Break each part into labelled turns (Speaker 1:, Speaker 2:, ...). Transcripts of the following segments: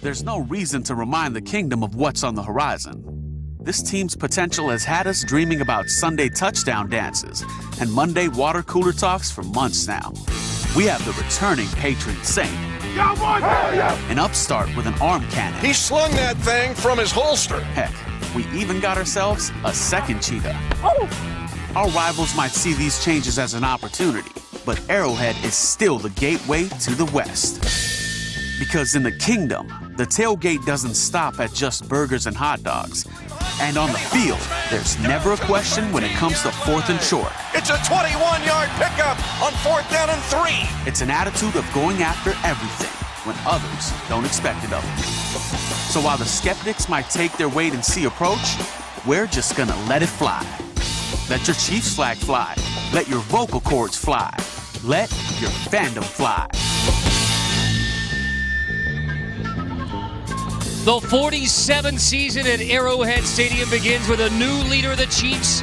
Speaker 1: there's no reason to remind the kingdom of what's on the horizon. This team's potential has had us dreaming about Sunday touchdown dances and Monday water cooler talks for months now. We have the returning patron saint, an upstart with an arm cannon.
Speaker 2: He slung that thing from his holster.
Speaker 1: Heck, we even got ourselves a second cheetah. Our rivals might see these changes as an opportunity, but Arrowhead is still the gateway to the West. Because in the kingdom, the tailgate doesn't stop at just burgers and hot dogs. And on the field, there's never a question when it comes to 4th and short.
Speaker 2: It's a 21-yard pickup on 4th down and 3.
Speaker 1: It's an attitude of going after everything when others don't expect it of them. So while the skeptics might take their wait-and-see approach, we're just gonna let it fly. Let your Chiefs flag fly. Let your vocal cords fly. Let your fandom fly.
Speaker 3: The 47th season at Arrowhead Stadium begins with a new leader of the Chiefs,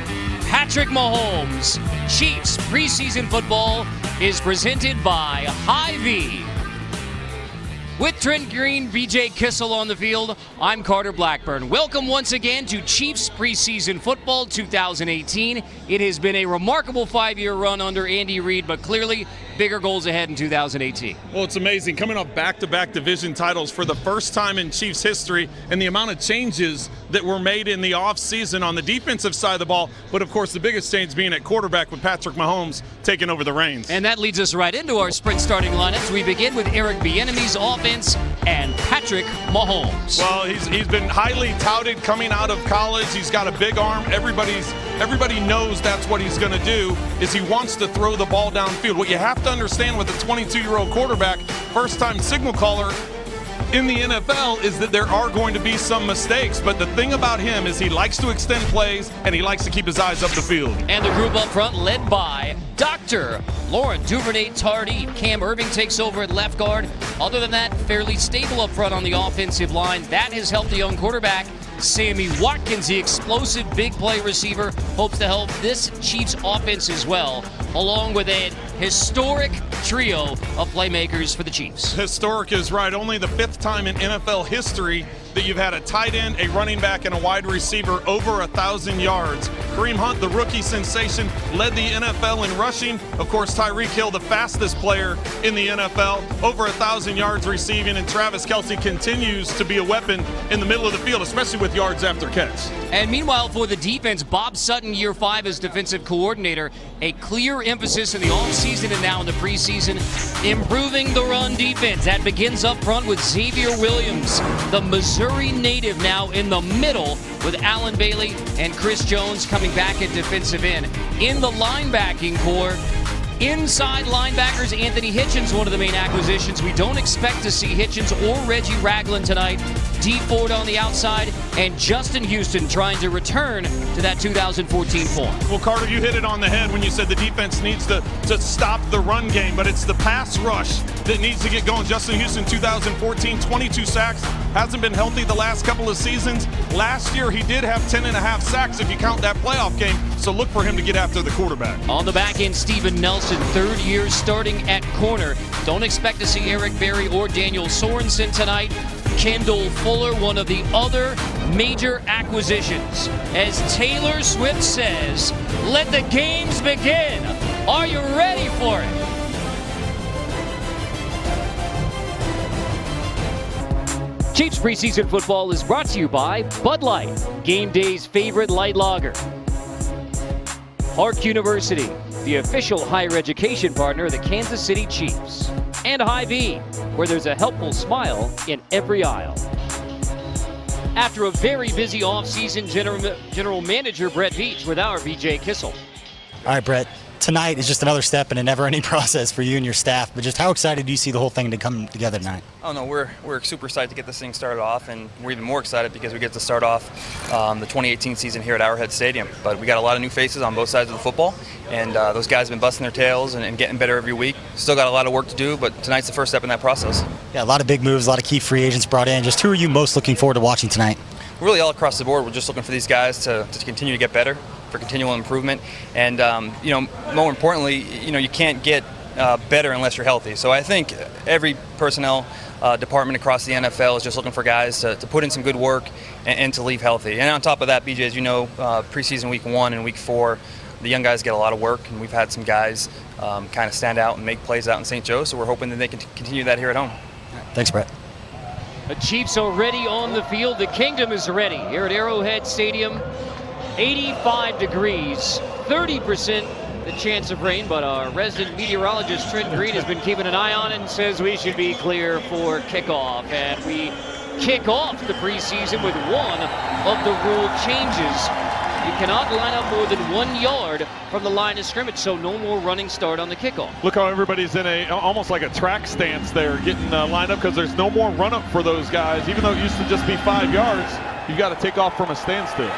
Speaker 3: Patrick Mahomes. Chiefs preseason football is presented by Hy-Vee. With Trent Green, BJ Kissel on the field, I'm Carter Blackburn. Welcome once again to Chiefs preseason football 2018. It has been a remarkable 5-year run under Andy Reid, but clearly bigger goals ahead in 2018.
Speaker 4: Well, it's amazing. Coming off back-to-back division titles for the first time in Chiefs history, and the amount of changes that were made in the offseason on the defensive side of the ball, but of course the biggest change being at quarterback with Patrick Mahomes taking over the reins.
Speaker 3: And that leads us right into our sprint starting lineups. We begin with Eric Bieniemy's offense and Patrick Mahomes.
Speaker 4: Well, he's been highly touted coming out of college. He's got a big arm. Everybody knows that's what he's going to do, is he wants to throw the ball downfield. What you have to understand with a 22-year-old quarterback, first-time signal caller in the NFL, is that there are going to be some mistakes. But the thing about him is he likes to extend plays and he likes to keep his eyes up the field.
Speaker 3: And the group up front led by Dr. Laurent Duvernay-Tardif. Cam Irving takes over at left guard. Other than that, fairly stable up front on the offensive line. That has helped the young quarterback. Sammy Watkins, the explosive big play receiver, hopes to help this Chiefs offense as well, along with a historic trio of playmakers for the Chiefs.
Speaker 4: Historic is right. Only the 5th time in NFL history that you've had a tight end, a running back, and a wide receiver over 1,000 yards. Kareem Hunt, the rookie sensation, led the NFL in rushing. Of course, Tyreek Hill, the fastest player in the NFL, over 1,000 yards receiving, and Travis Kelce continues to be a weapon in the middle of the field, especially with yards after catch.
Speaker 3: And meanwhile, for the defense, Bob Sutton, year 5 as defensive coordinator, a clear emphasis in the offseason and now in the preseason, improving the run defense. That begins up front with Xavier Williams, the Missouri native, now in the middle with Allen Bailey and Chris Jones coming back at defensive end. In the linebacking core, inside linebackers, Anthony Hitchens, one of the main acquisitions. We don't expect to see Hitchens or Reggie Ragland tonight. Dee Ford on the outside, and Justin Houston trying to return to that 2014 form.
Speaker 4: Well, Carter, you hit it on the head when you said the defense needs to stop the run game, but it's the pass rush that needs to get going. Justin Houston, 2014, 22 sacks. Hasn't been healthy the last couple of seasons. Last year, he did have 10.5 sacks if you count that playoff game, so look for him to get after the quarterback.
Speaker 3: On the back end, Steven Nelson, 3rd year starting at corner. Don't expect to see Eric Berry or Daniel Sorensen tonight. Kendall Fuller, one of the other major acquisitions. As Taylor Swift says, let the games begin. Are you ready for it? Chiefs preseason football is brought to you by Bud Light, game day's favorite light lager. Park University, the official higher education partner of the Kansas City Chiefs. And Hy-Vee, where there's a helpful smile in every aisle. After a very busy offseason, General Manager Brett Veach with our BJ Kissel.
Speaker 5: All right, Brett. Tonight is just another step in a never-ending process for you and your staff, but just how excited do you see the whole thing to come together tonight?
Speaker 6: Oh no, we're super excited to get this thing started off, and we're even more excited because we get to start off the 2018 season here at Arrowhead Stadium. But we got a lot of new faces on both sides of the football, and those guys have been busting their tails and getting better every week. Still got a lot of work to do, but tonight's the first step in that process.
Speaker 5: Yeah, a lot of big moves, a lot of key free agents brought in. Just who are you most looking forward to watching tonight?
Speaker 6: Really all across the board, we're just looking for these guys to continue to get better, for continual improvement, and more importantly, you can't get better unless you're healthy. So I think every personnel department across the NFL is just looking for guys to put in some good work and to leave healthy. And on top of that, BJ, as you know, preseason week 1 and week 4, the young guys get a lot of work, and we've had some guys kind of stand out and make plays out in St. Joe, so we're hoping that they can continue that here at home.
Speaker 5: Thanks, Brett.
Speaker 3: The Chiefs are ready on the field. The Kingdom is ready here at Arrowhead Stadium. 85 degrees, 30% the chance of rain, but our resident meteorologist Trent Green has been keeping an eye on it and says we should be clear for kickoff. And we kick off the preseason with one of the rule changes. You cannot line up more than 1 yard from the line of scrimmage, so no more running start on the kickoff.
Speaker 4: Look how everybody's in almost like a track stance there, getting lined up, because there's no more run up for those guys. Even though it used to just be 5 yards, you've got to take off from a standstill.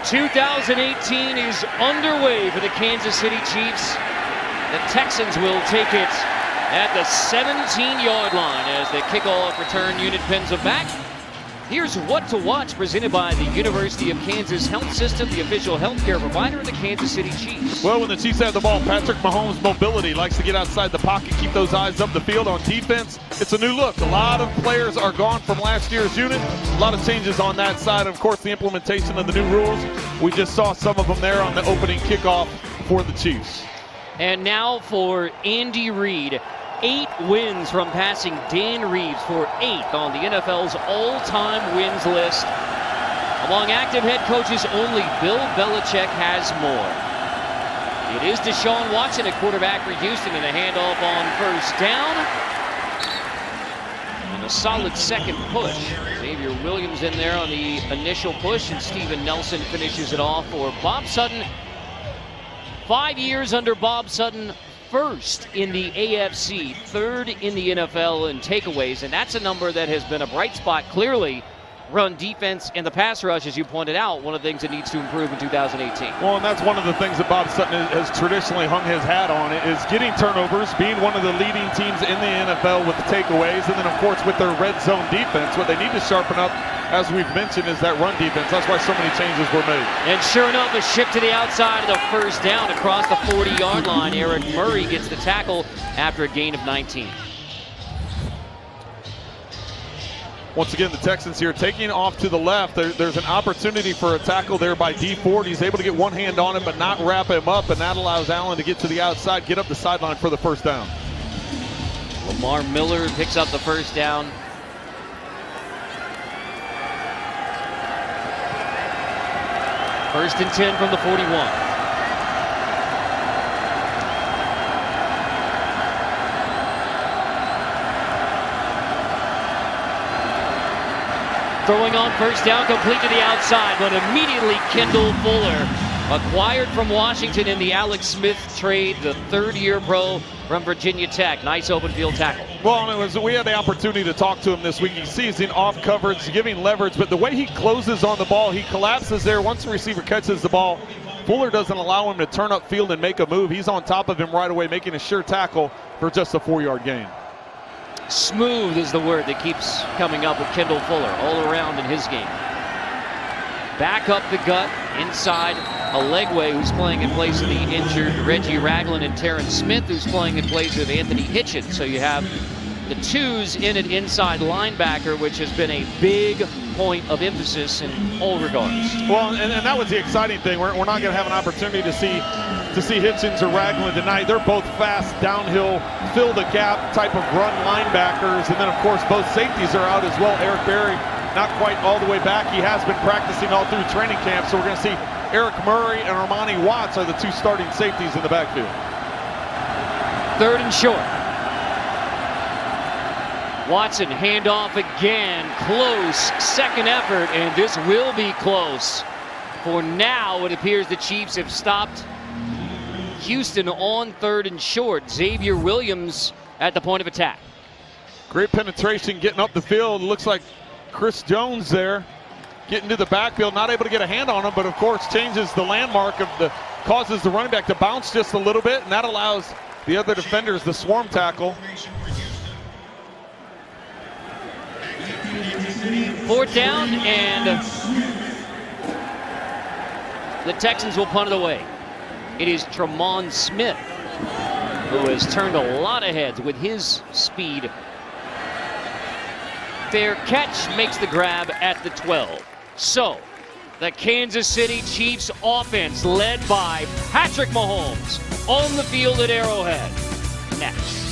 Speaker 3: 2018 is underway for the Kansas City Chiefs. The Texans will take it at the 17-yard line as the kickoff return unit pins them back. Here's What to Watch, presented by the University of Kansas Health System, the official healthcare provider of the Kansas City Chiefs.
Speaker 4: Well, when the Chiefs have the ball, Patrick Mahomes' mobility, likes to get outside the pocket, keep those eyes up the field. On defense, it's a new look. A lot of players are gone from last year's unit. A lot of changes on that side. Of course, the implementation of the new rules. We just saw some of them there on the opening kickoff for the Chiefs.
Speaker 3: And now for Andy Reid. 8 wins from passing Dan Reeves for 8th on the NFL's all-time wins list. Among active head coaches, only Bill Belichick has more. It is Deshaun Watson at quarterback for Houston, and a handoff on first down. And a solid second push. Xavier Williams in there on the initial push, and Steven Nelson finishes it off for Bob Sutton. 5 years under Bob Sutton, first in the AFC, third in the NFL in takeaways, and that's a number that has been a bright spot, clearly. Run defense and the pass rush, as you pointed out, one of the things that needs to improve in 2018.
Speaker 4: Well, and that's one of the things that Bob Sutton has traditionally hung his hat on, is getting turnovers, being one of the leading teams in the NFL with the takeaways, and then, of course, with their red zone defense. What they need to sharpen up, as we've mentioned, is that run defense. That's why so many changes were made.
Speaker 3: And sure enough, a shift to the outside of the first down across the 40-yard line. Eric Murray gets the tackle after a gain of 19.
Speaker 4: Once again, the Texans here taking off to the left. There's an opportunity for a tackle there by D Ford. He's able to get one hand on it, but not wrap him up, and that allows Allen to get to the outside, get up the sideline for the first down.
Speaker 3: Lamar Miller picks up the first down. First and 10 from the 41. Throwing on first down, complete to the outside, but immediately Kendall Fuller, acquired from Washington in the Alex Smith trade, the third-year pro from Virginia Tech. Nice open field tackle.
Speaker 4: Well, we had the opportunity to talk to him this week. He sees in off coverage, giving leverage, but the way he closes on the ball, he collapses there. Once the receiver catches the ball, Fuller doesn't allow him to turn upfield and make a move. He's on top of him right away, making a sure tackle for just a 4-yard gain.
Speaker 3: Smooth is the word that keeps coming up with Kendall Fuller all around in his game. Back up the gut, inside Alegwe, who's playing in place of the injured Reggie Ragland, and Terrence Smith, who's playing in place of Anthony Hitchens. So you have the twos in at inside linebacker, which has been a big point of emphasis in all regards.
Speaker 4: Well, and that was the exciting thing. We're not going to have an opportunity to see Hitchens or Ragland tonight. They're both fast, downhill, fill the gap type of run linebackers. And then, of course, both safeties are out as well. Eric Berry not quite all the way back. He has been practicing all through training camp. So we're going to see Eric Murray and Armani Watts are the two starting safeties in the backfield.
Speaker 3: Third and short. Watson, handoff again, close, second effort, and this will be close. For now, it appears the Chiefs have stopped Houston on third and short. Xavier Williams at the point of attack.
Speaker 4: Great penetration getting up the field. Looks like Chris Jones there getting to the backfield, not able to get a hand on him, but of course changes the landmark of causes the running back to bounce just a little bit, and that allows the other defenders the swarm tackle.
Speaker 3: Fourth down, and the Texans will punt it away. It is Tremont Smith who has turned a lot of heads with his speed. Fair catch, makes the grab at the 12. So, the Kansas City Chiefs offense led by Patrick Mahomes on the field at Arrowhead. Next.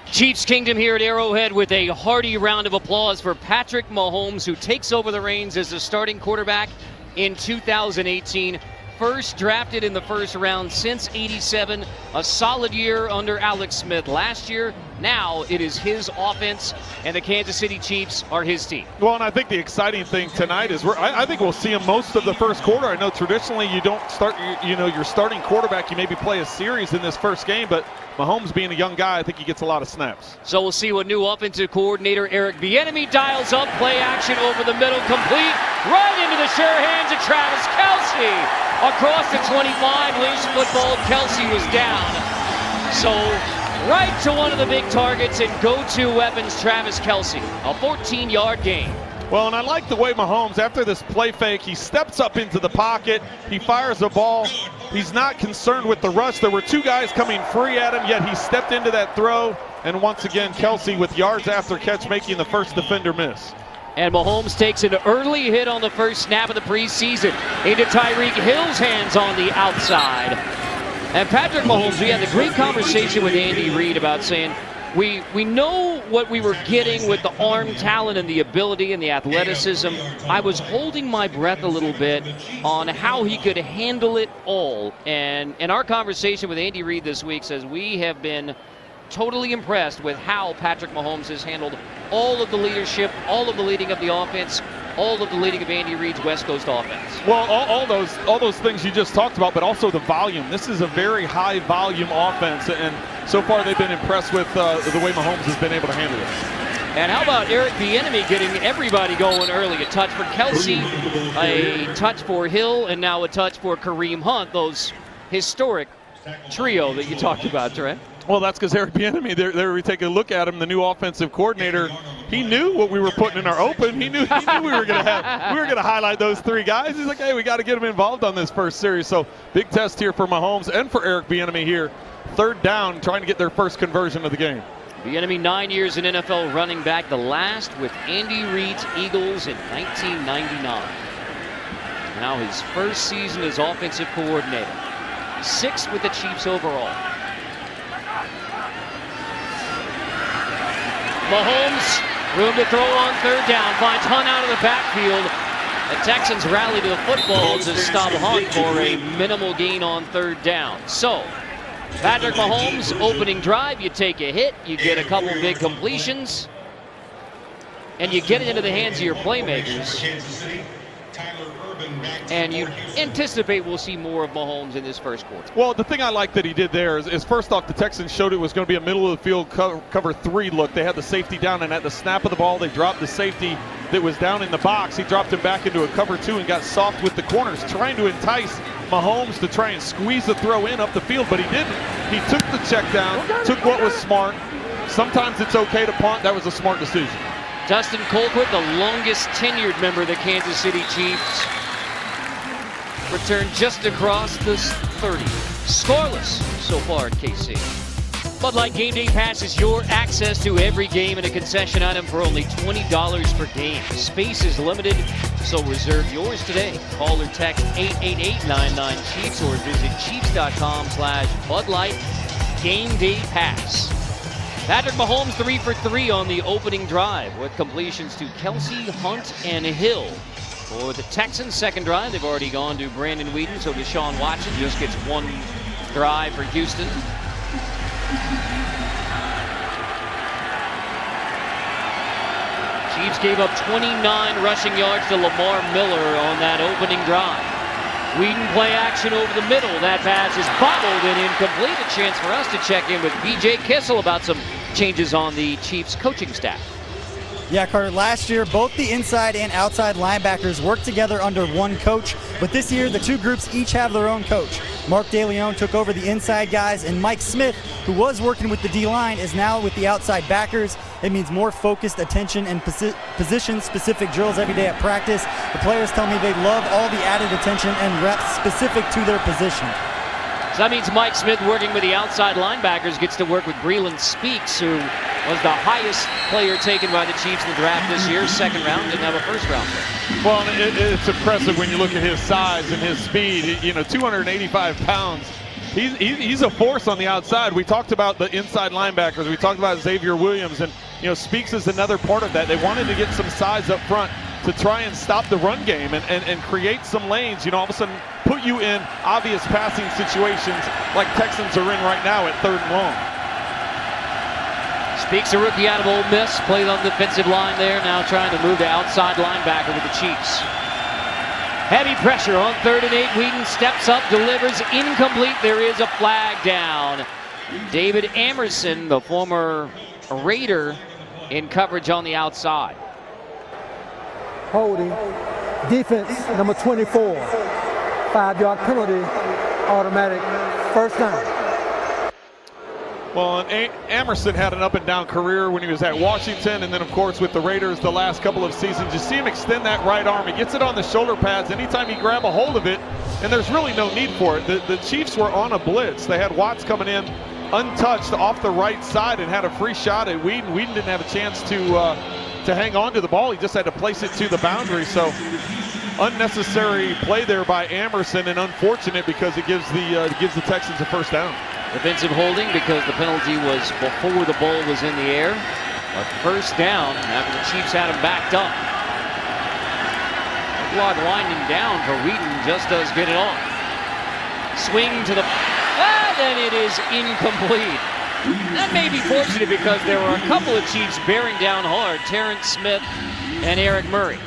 Speaker 3: Chiefs Kingdom here at Arrowhead with a hearty round of applause for Patrick Mahomes, who takes over the reins as the starting quarterback in 2018. First drafted in the first round since '87. A solid year under Alex Smith last year. Now it is his offense, and the Kansas City Chiefs are his team.
Speaker 4: Well, and I think the exciting thing tonight is I think we'll see him most of the first quarter. I know traditionally you don't start, your starting quarterback, you maybe play a series in this first game, but Mahomes being a young guy, I think he gets a lot of snaps.
Speaker 3: So we'll see what new offensive coordinator Eric Bieniemy dials up. Play action over the middle, complete, right into the sure hands of Travis Kelce. Across the 25, loose football, Kelce was down. So right to one of the big targets and go-to weapons, Travis Kelce. A 14-yard gain.
Speaker 4: Well, and I like the way Mahomes, after this play fake, he steps up into the pocket, he fires the ball. He's not concerned with the rush. There were two guys coming free at him, yet he stepped into that throw. And once again, Kelce with yards after catch, making the first defender miss.
Speaker 3: And Mahomes takes an early hit on the first snap of the preseason into Tyreek Hill's hands on the outside. And Patrick Mahomes, we had a great conversation with Andy Reid about saying, we know what we were getting with the arm talent and the ability and the athleticism. I was holding my breath a little bit on how he could handle it all. And our conversation with Andy Reid this week says we have been totally impressed with how Patrick Mahomes has handled all of the leadership, all of the leading of the offense, all of the leading of Andy Reid's West Coast offense.
Speaker 4: Well, all those things you just talked about, but also the volume. This is a very high volume offense, and so far they've been impressed with the way Mahomes has been able to handle it.
Speaker 3: And how about Eric Bieniemy getting everybody going early? A touch for Kelce, a touch for Hill, and now a touch for Kareem Hunt, those historic trio that you talked about, Trent.
Speaker 4: Well, that's because Eric Bieniemy, there we take a look at him, the new offensive coordinator. He knew what we were putting in our open. He knew we were going to highlight those three guys. He's like, hey, we got to get them involved on this first series. So big test here for Mahomes and for Eric Bieniemy here. Third down, trying to get their first conversion of the game.
Speaker 3: Bieniemy, 9 years in NFL running back, the last with Andy Reid's Eagles in 1999. Now his first season as offensive coordinator. 6th with the Chiefs overall. Mahomes, room to throw on third down, finds Hunt out of the backfield. The Texans rally to the football to stop Hunt for a minimal gain on third down. So, Patrick Mahomes, opening drive, you take a hit, you get a couple big completions, and you get it into the hands of your playmakers. And you anticipate we'll see more of Mahomes in this first quarter.
Speaker 4: Well, the thing I like that he did there is first off, the Texans showed it was going to be a middle of the field cover 3 look. They had the safety down, and at the snap of the ball, they dropped the safety that was down in the box. He dropped him back into a cover 2 and got soft with the corners, trying to entice Mahomes to try and squeeze the throw in up the field, but he didn't. He took the check down, took what was smart. Sometimes it's okay to punt. That was a smart decision.
Speaker 3: Dustin Colquitt, the longest tenured member of the Kansas City Chiefs, returned just across the 30. Scoreless so far at KC. Bud Light Game Day Pass is your access to every game and a concession item for only $20 per game. Space is limited, so reserve yours today. Call or text 888-99-CHIEFS or visit Chiefs.com/Bud Light Game Day Pass. Patrick Mahomes 3 for 3 on the opening drive with completions to Kelce, Hunt, and Hill. For the Texans' second drive, they've already gone to Brandon Weeden, so Deshaun Watson just gets one drive for Houston. Chiefs gave up 29 rushing yards to Lamar Miller on that opening drive. Weeden play action over the middle. That pass is bobbled and incomplete. A chance for us to check in with B.J. Kissel about some changes on the Chiefs coaching staff.
Speaker 5: Yeah, Carter, last year, both the inside and outside linebackers worked together under one coach, but this year, the two groups each have their own coach. Mark DeLeon took over the inside guys, and Mike Smith, who was working with the D-line, is now with the outside backers. It means more focused attention and position-specific drills every day at practice. The players tell me they love all the added attention and reps specific to their position.
Speaker 3: So that means Mike Smith, working with the outside linebackers, gets to work with Breland Speaks, who was the highest player taken by the Chiefs in the draft this year. Second round, didn't have a first round pick.
Speaker 4: Well, it's impressive when you look at his size and his speed. You know, 285 pounds. He's a force on the outside. We talked about the inside linebackers. We talked about Xavier Williams, and you know, Speaks is another part of that. They wanted to get some size up front to try and stop the run game and create some lanes. You know, all of a sudden put you in obvious passing situations like Texans are in right now at 3rd and long.
Speaker 3: Speaks, a rookie out of Ole Miss, played on the defensive line there, now trying to move to outside linebacker with the Chiefs. Heavy pressure on 3rd and 8. Whedon steps up, delivers, incomplete. There is a flag down. David Amerson, the former Raider, in coverage on the outside.
Speaker 7: Holding, defense number 24, 5-yard penalty, automatic first down.
Speaker 4: Well, and Amerson had an up-and-down career when he was at Washington, and then, of course, with the Raiders the last couple of seasons. You see him extend that right arm. He gets it on the shoulder pads anytime you grab a hold of it, and there's really no need for it. The Chiefs were on a blitz. They had Watts coming in untouched off the right side and had a free shot at Whedon. Whedon didn't have a chance to hang on to the ball. He just had to place it to the boundary. So unnecessary play there by Amerson, and unfortunate because it gives the Texans a first down.
Speaker 3: Defensive holding because the penalty was before the ball was in the air. A first down after the Chiefs had him backed up. Blood winding down for Whedon, just does get it off. Swing to the, and it is incomplete. That may be fortunate because there were a couple of Chiefs bearing down hard, Terrence Smith and Eric Murray.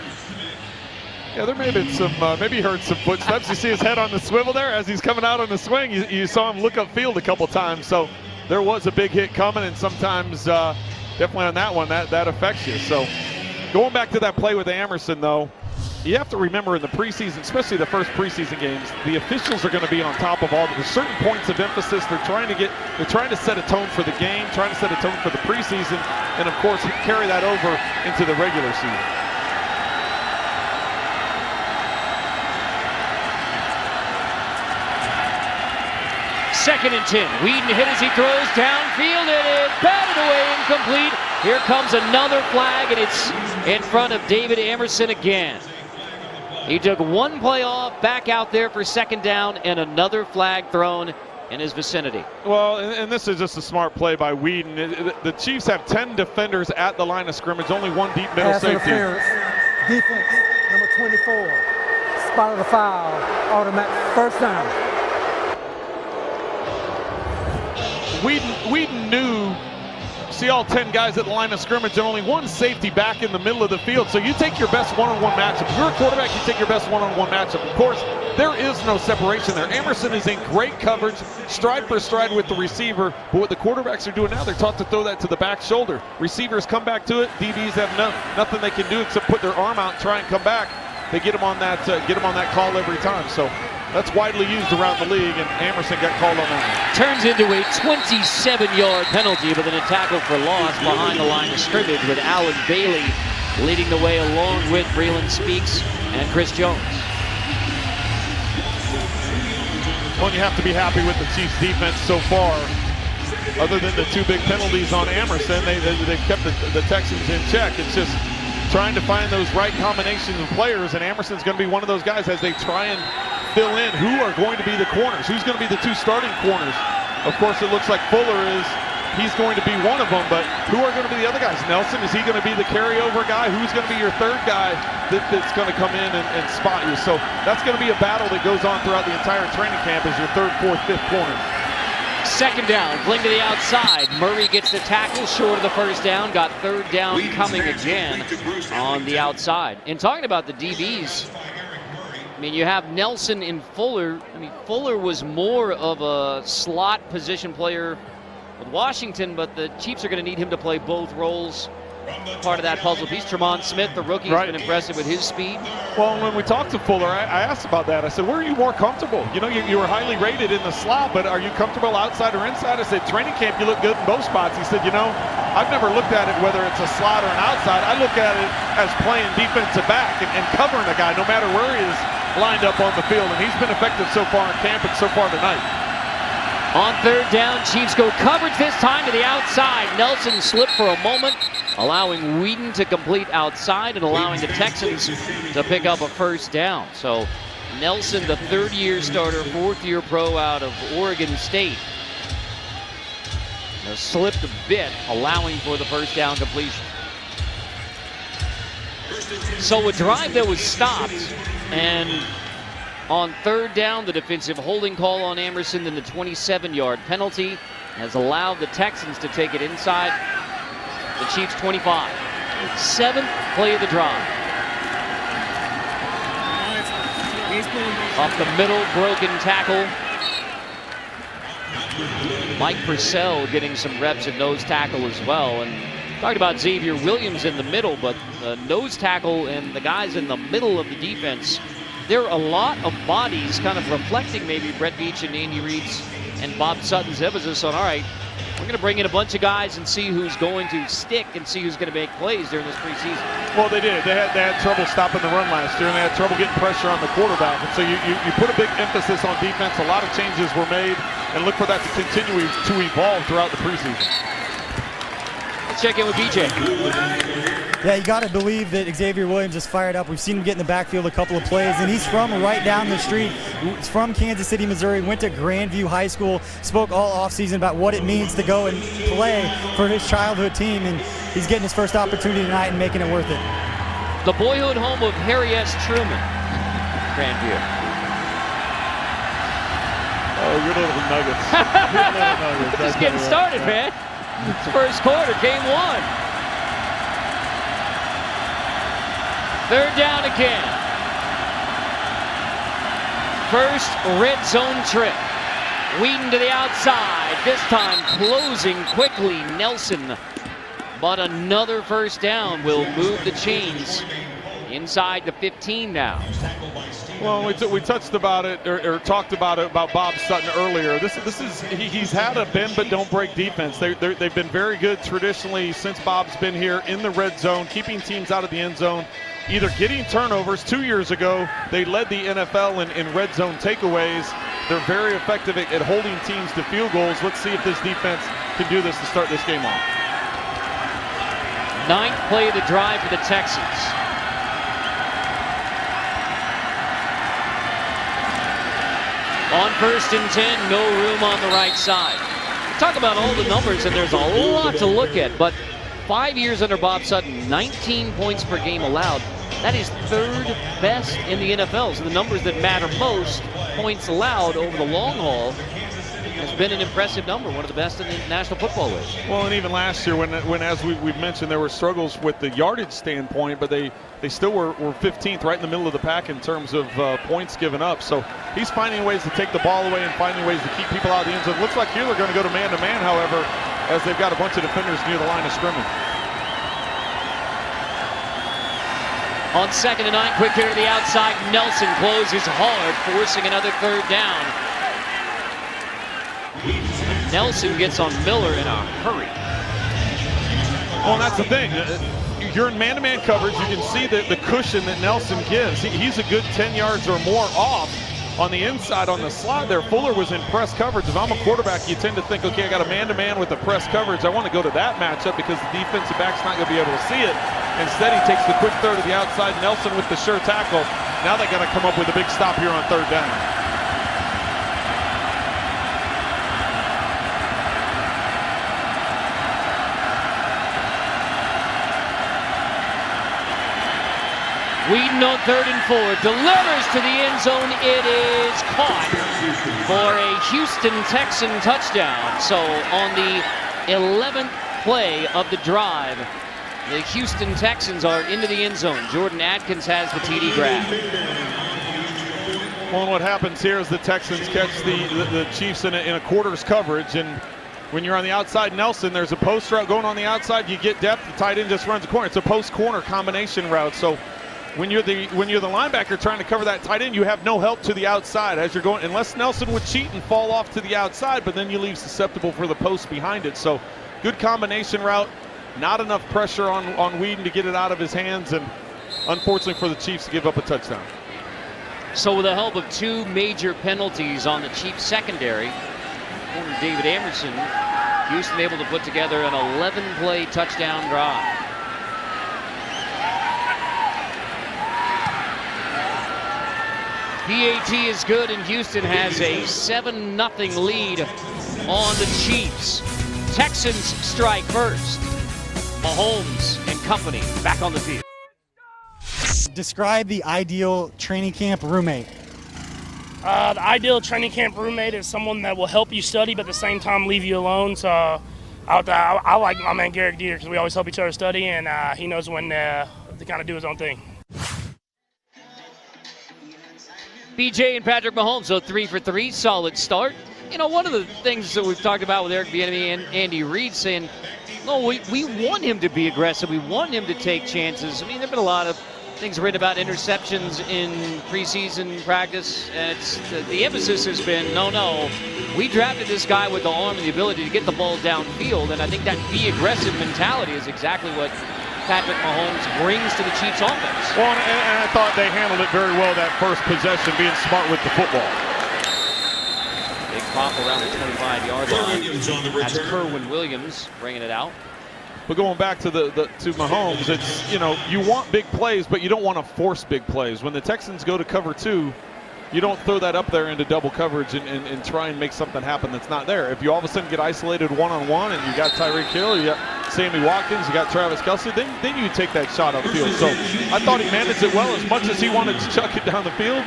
Speaker 4: Yeah, there may have been some, maybe he heard some footsteps. You see his head on the swivel there as he's coming out on the swing. You saw him look upfield a couple times. So there was a big hit coming, and sometimes definitely on that one, that affects you. So going back to that play with Amerson, though, you have to remember in the preseason, especially the first preseason games, the officials are going to be on top of all. There's certain points of emphasis. They're trying to set a tone for the game, trying to set a tone for the preseason, and of course carry that over into the regular season.
Speaker 3: Second and 10. Whedon hit as he throws downfield, and it batted away, incomplete. Here comes another flag, and it's in front of David Amerson again. He took one play off, back out there for second down, and another flag thrown in his vicinity.
Speaker 4: Well, and this is just a smart play by Whedon. The Chiefs have 10 defenders at the line of scrimmage, only one deep middle safety.
Speaker 7: Defense number 24, spotted the foul, automatic first down.
Speaker 4: Whedon knew, see all 10 guys at the line of scrimmage and only one safety back in the middle of the field. So you take your best one-on-one matchup. If you're a quarterback, you take your best one-on-one matchup. Of course, there is no separation there. Amerson is in great coverage, stride for stride with the receiver. But what the quarterbacks are doing now, they're taught to throw that to the back shoulder. Receivers come back to it. DBs have nothing they can do except put their arm out and try and come back. They get them on that call every time. So that's widely used around the league, and Amerson got called on that.
Speaker 3: Turns into a 27-yard penalty, but then a tackle for loss behind the line of scrimmage with Alan Bailey leading the way along with Breland Speaks and Chris Jones.
Speaker 4: Well, you have to be happy with the Chiefs' defense so far. Other than the 2 big penalties on Amerson, they've kept the Texans in check. It's just trying to find those right combinations of players, and Amerson's going to be one of those guys as they try and fill in who are going to be the corners, who's going to be the 2 starting corners. Of course, it looks like he's going to be one of them, but who are going to be the other guys? Nelson, is he going to be the carryover guy? Who's going to be your 3rd guy that's going to come in and spot you? So that's going to be a battle that goes on throughout the entire training camp as your 3rd, 4th, 5th corner.
Speaker 3: Second down, fling to the outside. Murray gets the tackle short of the first down. Got 3rd down coming again on the outside. And talking about the DBs, I mean, you have Nelson and Fuller. I mean, Fuller was more of a slot position player with Washington, but the Chiefs are going to need him to play both roles. Part of that puzzle piece. Tremont Smith, the rookie, has been impressive with his speed.
Speaker 4: Well, when we talked to Fuller, I asked about that. I said, where are you more comfortable? You know, you were highly rated in the slot, but are you comfortable outside or inside? I said, training camp, you look good in both spots. He said, you know, I've never looked at it whether it's a slot or an outside. I look at it as playing defensive back and covering a guy no matter where he is lined up on the field, and he's been effective so far in camp and so far tonight.
Speaker 3: On third down, Chiefs go coverage this time to the outside. Nelson slipped for a moment, allowing Whedon to complete outside and allowing the Texans to pick up a first down. So Nelson, the third-year starter, fourth-year pro out of Oregon State, has slipped a bit, allowing for the first down completion. So a drive that was stopped, and on third down, the defensive holding call on Emerson and the 27-yard penalty has allowed the Texans to take it inside the Chiefs' 25. Seventh play of the drive. Up the middle, broken tackle. Mike Purcell getting some reps at nose tackle as well. And talked about Xavier Williams in the middle, but the nose tackle and the guys in the middle of the defense, there are a lot of bodies kind of reflecting maybe Brett Veach and Andy Reid's and Bob Sutton's emphasis on, all right, we're going to bring in a bunch of guys and see who's going to stick and see who's going to make plays during this preseason.
Speaker 4: Well, they did. They had trouble stopping the run last year, and they had trouble getting pressure on the quarterback. And so you put a big emphasis on defense. A lot of changes were made, and look for that to continue to evolve throughout the preseason.
Speaker 3: Let's check in with BJ.
Speaker 5: Yeah, you got to believe that Xavier Williams is fired up. We've seen him get in the backfield a couple of plays, and he's from right down the street. He's from Kansas City, Missouri, went to Grandview High School, spoke all offseason about what it means to go and play for his childhood team, and he's getting his first opportunity tonight and making it worth it.
Speaker 3: The boyhood home of Harry S. Truman, Grandview.
Speaker 4: Oh, good little nuggets.
Speaker 3: Just getting started, man. It's first quarter, game one. Third down again. First red zone trip. Whedon to the outside. This time closing quickly. Nelson. But another first down will move the chains inside the 15 now.
Speaker 4: Well, we touched about it or talked about it about Bob Sutton earlier. He's had a bend but don't break defense. They've been very good traditionally since Bob's been here in the red zone, keeping teams out of the end zone, either getting turnovers. 2 years ago, they led the NFL in red zone takeaways. They're very effective at holding teams to field goals. Let's see if this defense can do this to start this game off.
Speaker 3: Ninth play of the drive for the Texans. On first and 10, no room on the right side. Talk about all the numbers, and there's a lot to look at, but 5 years under Bob Sutton, 19 points per game allowed. That is third best in the NFL. So the numbers that matter most, points allowed over the long haul, has been an impressive number, one of the best in the National Football League.
Speaker 4: Well, and even last year, when as we've mentioned, there were struggles with the yardage standpoint, but they still were 15th, right in the middle of the pack in terms of points given up. So he's finding ways to take the ball away and finding ways to keep people out of the end zone. Looks like here they're going to go to man-to-man, however, as they've got a bunch of defenders near the line of scrimmage.
Speaker 3: On 2nd and 9, quick here to the outside. Nelson closes hard, forcing another third down. Nelson gets on Miller in a hurry.
Speaker 4: Well, and that's the thing. You're in man-to-man coverage. You can see the cushion that Nelson gives. He's a good 10 yards or more off on the inside on the slot there. Fuller was in press coverage. If I'm a quarterback, you tend to think, okay, I got a man-to-man with the press coverage. I want to go to that matchup because the defensive back's not going to be able to see it. Instead, he takes the quick throw to the outside. Nelson with the sure tackle. Now they got to come up with a big stop here on third down.
Speaker 3: Whedon on 3rd and 4, delivers to the end zone. It is caught for a Houston Texan touchdown. So on the 11th play of the drive, the Houston Texans are into the end zone. Jordan Atkins has the TD grab.
Speaker 4: Well, and what happens here is the Texans catch the Chiefs in a quarters coverage, and when you're on the outside, Nelson, there's a post route going on the outside. You get depth. The tight end just runs a corner. It's a post-corner combination route. So when you're the linebacker trying to cover that tight end, you have no help to the outside as you're going, unless Nelson would cheat and fall off to the outside, but then you leave susceptible for the post behind it. So good combination route. Not enough pressure on Whedon to get it out of his hands, and unfortunately for the Chiefs to give up a touchdown.
Speaker 3: So with the help of two major penalties on the Chiefs secondary, corner David Emerson. Houston able to put together an 11-play touchdown drive. PAT is good, and Houston has a 7-0 lead on the Chiefs. Texans strike first. Mahomes and company back on the field.
Speaker 5: Describe the ideal training camp roommate.
Speaker 8: The ideal training camp roommate is someone that will help you study, but at the same time leave you alone. So I like my man Garrett Dieter because we always help each other study, and he knows when to kind of do his own thing.
Speaker 3: BJ and Patrick Mahomes, so 3 for 3, solid start. You know, one of the things that we've talked about with Eric Bieniemy and Andy Reid saying, no, we want him to be aggressive. We want him to take chances. I mean, there have been a lot of things written about interceptions in preseason practice, and the emphasis has been, no, we drafted this guy with the arm and the ability to get the ball downfield, and I think that be aggressive mentality is exactly what Patrick Mahomes brings to the Chiefs offense.
Speaker 4: Well, and I thought they handled it very well that first possession, being smart with the football.
Speaker 3: Big pop around the 25-yard line. That's Kerwin Williams bringing it out.
Speaker 4: But going back to to Mahomes, it's, you know, you want big plays, but you don't want to force big plays. When the Texans go to cover 2, you don't throw that up there into double coverage and try and make something happen that's not there. If you all of a sudden get isolated one-on-one and you got Tyreek Hill, you got Sammy Watkins, you got Travis Kelce, then you take that shot upfield. So I thought he managed it well. As much as he wanted to chuck it down the field,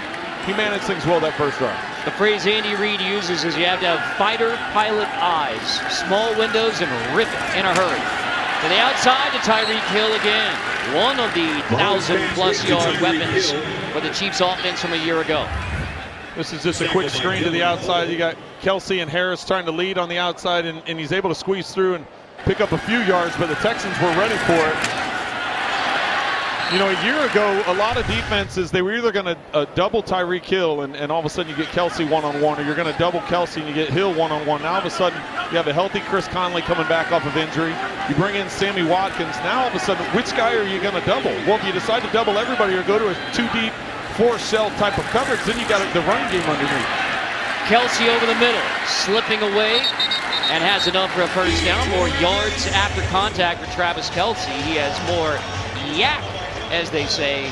Speaker 4: he managed things well that first drive.
Speaker 3: The phrase Andy Reid uses is you have to have fighter pilot eyes, small windows, and rip it in a hurry. To the outside to Tyreek Hill again. One of the 1,000+ yard weapons for the Chiefs offense from a year ago.
Speaker 4: This is just a quick screen to the outside. You got Kelce and Harris trying to lead on the outside, and he's able to squeeze through and pick up a few yards, but the Texans were ready for it. You know, a year ago, a lot of defenses, they were either going to double Tyreek Hill, and all of a sudden you get Kelce one-on-one, or you're going to double Kelce and you get Hill one-on-one. Now all of a sudden you have a healthy Chris Conley coming back off of injury. You bring in Sammy Watkins. Now all of a sudden, which guy are you going to double? Well, if you decide to double everybody or go to a 2-deep, 4-shell type of coverage, then you got the running game underneath.
Speaker 3: Kelce over the middle, slipping away, and has enough for a first down. More yards after contact for Travis Kelce. He has more yak, as they say,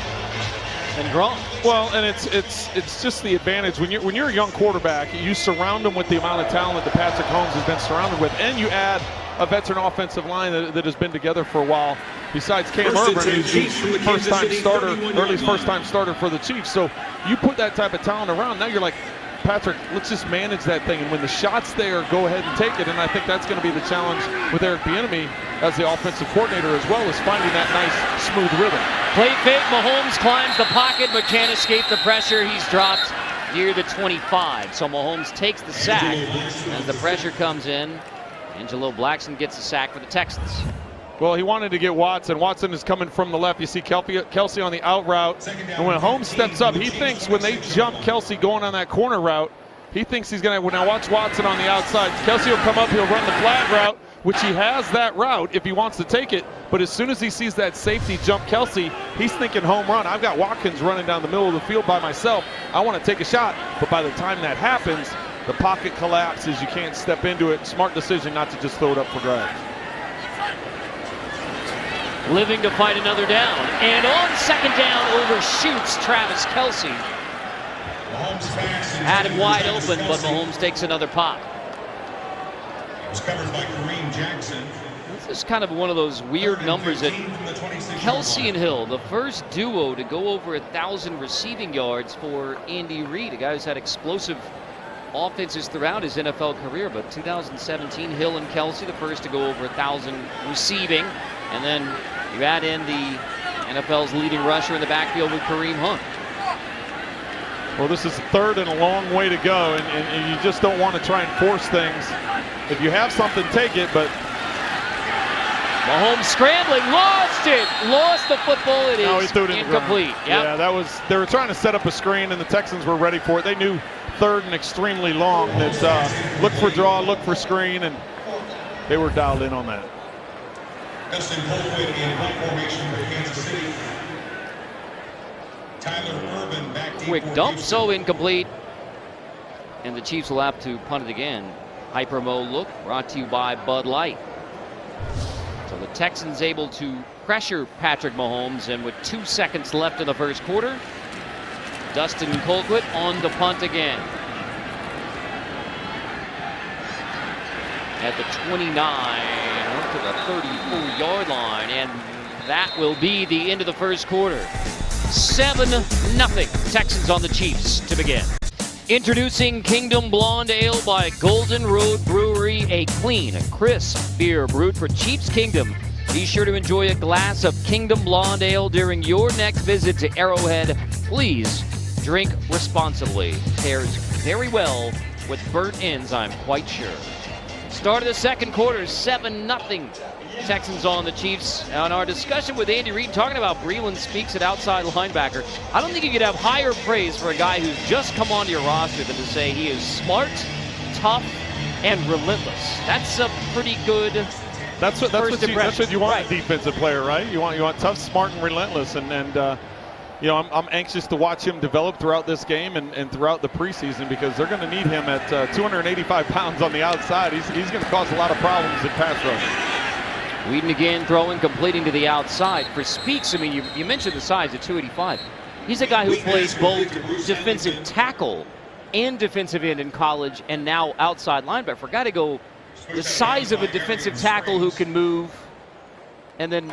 Speaker 3: than Gronk.
Speaker 4: Well, and it's just the advantage when you're a young quarterback, you surround them with the amount of talent that Patrick Mahomes has been surrounded with, and you add a veteran offensive line that has been together for a while. Besides Cam Urban, who's the first-time starter, or at least first-time starter for the Chiefs. So you put that type of talent around. Now you're like, Patrick, let's just manage that thing. And when the shot's there, go ahead and take it. And I think that's going to be the challenge with Eric Bieniemy as the offensive coordinator, as well as finding that nice, smooth rhythm.
Speaker 3: Play fake, Mahomes climbs the pocket but can't escape the pressure. He's dropped near the 25. So Mahomes takes the sack as the pressure comes in. Angelo Blackson gets the sack for the Texans.
Speaker 4: Well, he wanted to get Watson. Watson is coming from the left. You see Kelce on the out route. And when Holmes steps up, he thinks when they jump Kelce going on that corner route, he thinks he's going to, now watch Watson on the outside. Kelce will come up, he'll run the flat route, which he has that route if he wants to take it. But as soon as he sees that safety jump Kelce, he's thinking home run. I've got Watkins running down the middle of the field by myself. I want to take a shot. But by the time that happens, the pocket collapses. You can't step into it. Smart decision not to just throw it up for grabs.
Speaker 3: Living to fight another down. And on second down, overshoots Travis Kelce. Had him wide open, but Mahomes takes another pop.
Speaker 9: Was covered by Kareem Jackson.
Speaker 3: This is kind of one of those weird numbers that Kelce and Hill, the first duo to go over 1,000 receiving yards for Andy Reid, a guy who's had explosive offenses throughout his NFL career. But 2017, Hill and Kelce, the first to go over 1,000 receiving. And then you add in the NFL's leading rusher in the backfield with Kareem Hunt.
Speaker 4: Well, this is third and a long way to go, and you just don't want to try and force things. If you have something, take it, but...
Speaker 3: Mahomes scrambling, lost it, lost the football. It is incomplete. Yep.
Speaker 4: Yeah, they were trying to set up a screen, and the Texans were ready for it. They knew third and extremely long that look for draw, look for screen, and they were dialed in on that.
Speaker 9: Dustin Colquitt in high formation for Kansas City. Tyler Urban back deep.
Speaker 3: Quick dump, so incomplete. And the Chiefs will have to punt it again. Hyper-Mo look brought to you by Bud Light. So the Texans able to pressure Patrick Mahomes, and with 2 seconds left in the first quarter, Dustin Colquitt on the punt again. At the 29, up to the 34-yard line, and that will be the end of the first quarter. 7-0 Texans on the Chiefs to begin. Introducing Kingdom Blonde Ale by Golden Road Brewery, a clean, crisp beer brewed for Chiefs Kingdom. Be sure to enjoy a glass of Kingdom Blonde Ale during your next visit to Arrowhead. Please drink responsibly. Pairs very well with burnt ends, I'm quite sure. Start of the second quarter, 7-0 Texans on the Chiefs. On our discussion with Andy Reid, talking about Breeland Speaks at outside linebacker, I don't think you could have higher praise for a guy who's just come onto your roster than to say he is smart, tough, and relentless. That's a pretty good
Speaker 4: That's what you want
Speaker 3: right.
Speaker 4: in a defensive player, right? You want tough, smart, and relentless. And you know, I'm anxious to watch him develop throughout this game and throughout the preseason, because they're going to need him at 285 pounds on the outside. He's going to cause a lot of problems in pass rush.
Speaker 3: Whedon again throwing, completing to the outside. For Speaks, I mean, you mentioned the size at 285. He's a guy who plays both defensive tackle and defensive end in college, and now outside linebacker. For a guy to go the size of a defensive tackle who can move, and then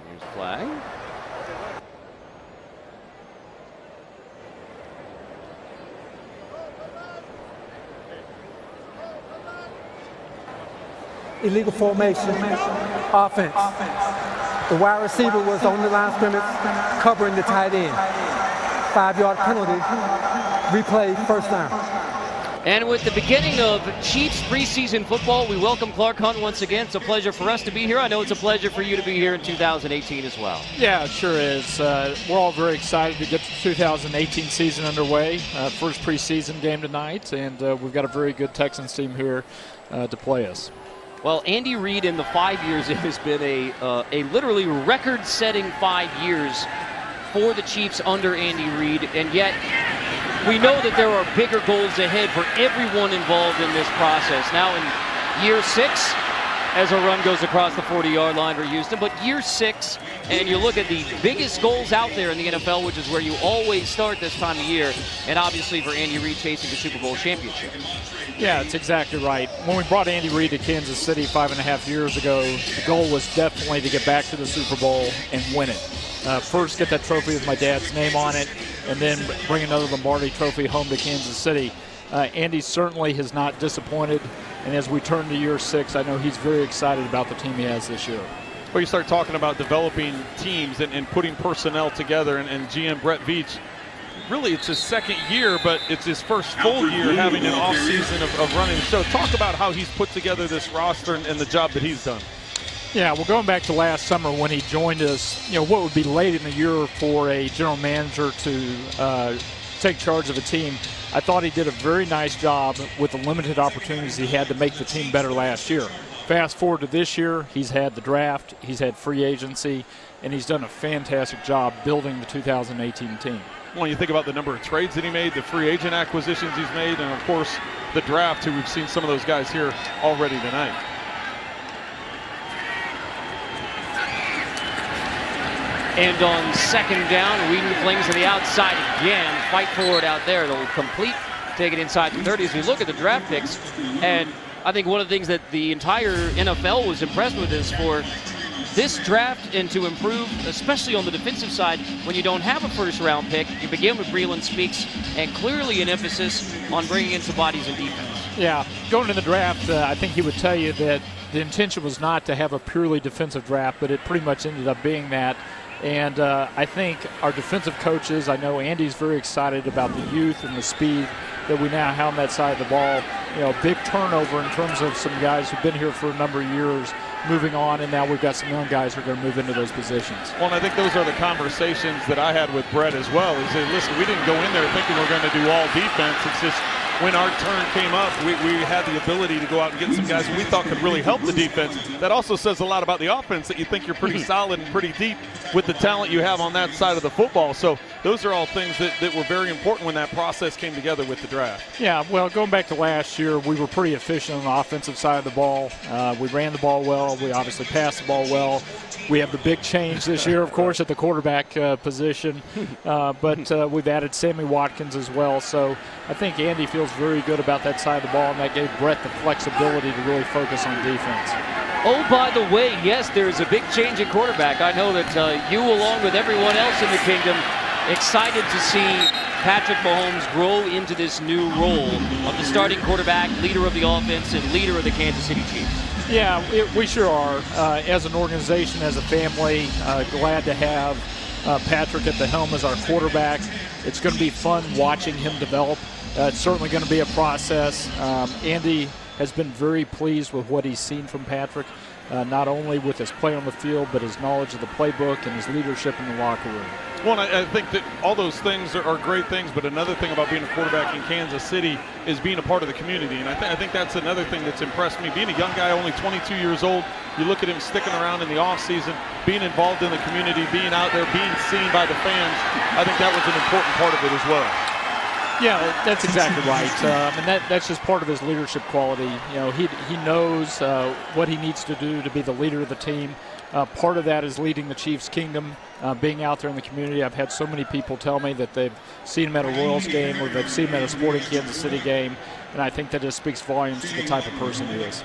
Speaker 3: here's the flag.
Speaker 7: Illegal formation, offense. The wide receiver was on the line of scrimmage covering the tight end. 5-yard penalty, replay, first down.
Speaker 3: And with the beginning of Chiefs preseason football, we welcome Clark Hunt once again. It's a pleasure for us to be here. I know it's a pleasure for you to be here in 2018 as well.
Speaker 10: Yeah, it sure is. We're all very excited to get the 2018 season underway. First preseason game tonight, and we've got a very good Texans team here to play us.
Speaker 3: Well, Andy Reid in the 5 years, it has been a literally record-setting 5 years for the Chiefs under Andy Reid, and yet we know that there are bigger goals ahead for everyone involved in this process. Now in year 6, as a run goes across the 40-yard line for Houston, but year 6, and you look at the biggest goals out there in the NFL, which is where you always start this time of year, and obviously for Andy Reid chasing the Super Bowl championship.
Speaker 10: Yeah, that's exactly right. When we brought Andy Reid to Kansas City 5.5 years ago, the goal was definitely to get back to the Super Bowl and win it. First, get that trophy with my dad's name on it, and then bring another Lombardi trophy home to Kansas City. Andy certainly has not disappointed, and as we turn to year 6, I know he's very excited about the team he has this year.
Speaker 4: Well, you start talking about developing teams and putting personnel together, and GM Brett Veach, really it's his second year, but it's his first full year having an offseason of running the show. Talk about how he's put together this roster and the job that he's done.
Speaker 10: Yeah, well, going back to last summer when he joined us, you know, what would be late in the year for a general manager to take charge of a team, I thought he did a very nice job with the limited opportunities he had to make the team better last year. Fast forward to this year, he's had the draft, he's had free agency, and he's done a fantastic job building the 2018 team.
Speaker 4: When you think about the number of trades that he made, the free agent acquisitions he's made, and of course the draft, who we've seen some of those guys here already tonight.
Speaker 3: And on second down, Whedon flings to the outside again. Fight for it out there. They'll complete, take it inside the 30 as we look at the draft picks. And I think one of the things that the entire NFL was impressed with is for this draft and to improve, especially on the defensive side, when you don't have a first-round pick, you begin with Breeland Speaks, and clearly an emphasis on bringing in some bodies in defense.
Speaker 10: Yeah, going into the draft, I think he would tell you that the intention was not to have a purely defensive draft, but it pretty much ended up being that. And I think our defensive coaches, I know Andy's very excited about the youth and the speed that we now have on that side of the ball. You know, big turnover in terms of some guys who've been here for a number of years moving on, and now we've got some young guys who are going to move into those positions.
Speaker 4: Well, and I think those are the conversations that I had with Brett as well. He said, listen, we didn't go in there thinking we're going to do all defense. It's just when our turn came up, we had the ability to go out and get some guys we thought could really help the defense. That also says a lot about the offense, that you think you're pretty solid and pretty deep with the talent you have on that side of the football. So those are all things that were very important when that process came together with the draft.
Speaker 10: Yeah, well, going back to last year, we were pretty efficient on the offensive side of the ball. We ran the ball well. We obviously passed the ball well. We have the big change this year, of course, at the quarterback position. But we've added Sammy Watkins as well. So I think Andy feels very good about that side of the ball, and that gave Brett the flexibility to really focus on defense.
Speaker 3: Oh, by the way, yes, there's a big change in quarterback. I know that you, along with everyone else in the kingdom, excited to see Patrick Mahomes grow into this new role of the starting quarterback, leader of the offense, and leader of the Kansas City Chiefs.
Speaker 10: Yeah, we sure are. As an organization, as a family, glad to have Patrick at the helm as our quarterback. It's going to be fun watching him develop. It's certainly going to be a process. Andy has been very pleased with what he's seen from Patrick, not only with his play on the field, but his knowledge of the playbook and his leadership in the locker room.
Speaker 4: Well, I think that all those things are great things, but another thing about being a quarterback in Kansas City is being a part of the community, and I think that's another thing that's impressed me. Being a young guy, only 22 years old, you look at him sticking around in the offseason, being involved in the community, being out there, being seen by the fans. I think that was an important part of it as well.
Speaker 10: Yeah, that's exactly right. And that's just part of his leadership quality. You know, he knows what he needs to do to be the leader of the team. Part of that is leading the Chiefs Kingdom, being out there in the community. I've had so many people tell me that they've seen him at a Royals game or they've seen him at a Sporting Kansas City game, and I think that just speaks volumes to the type of person he is.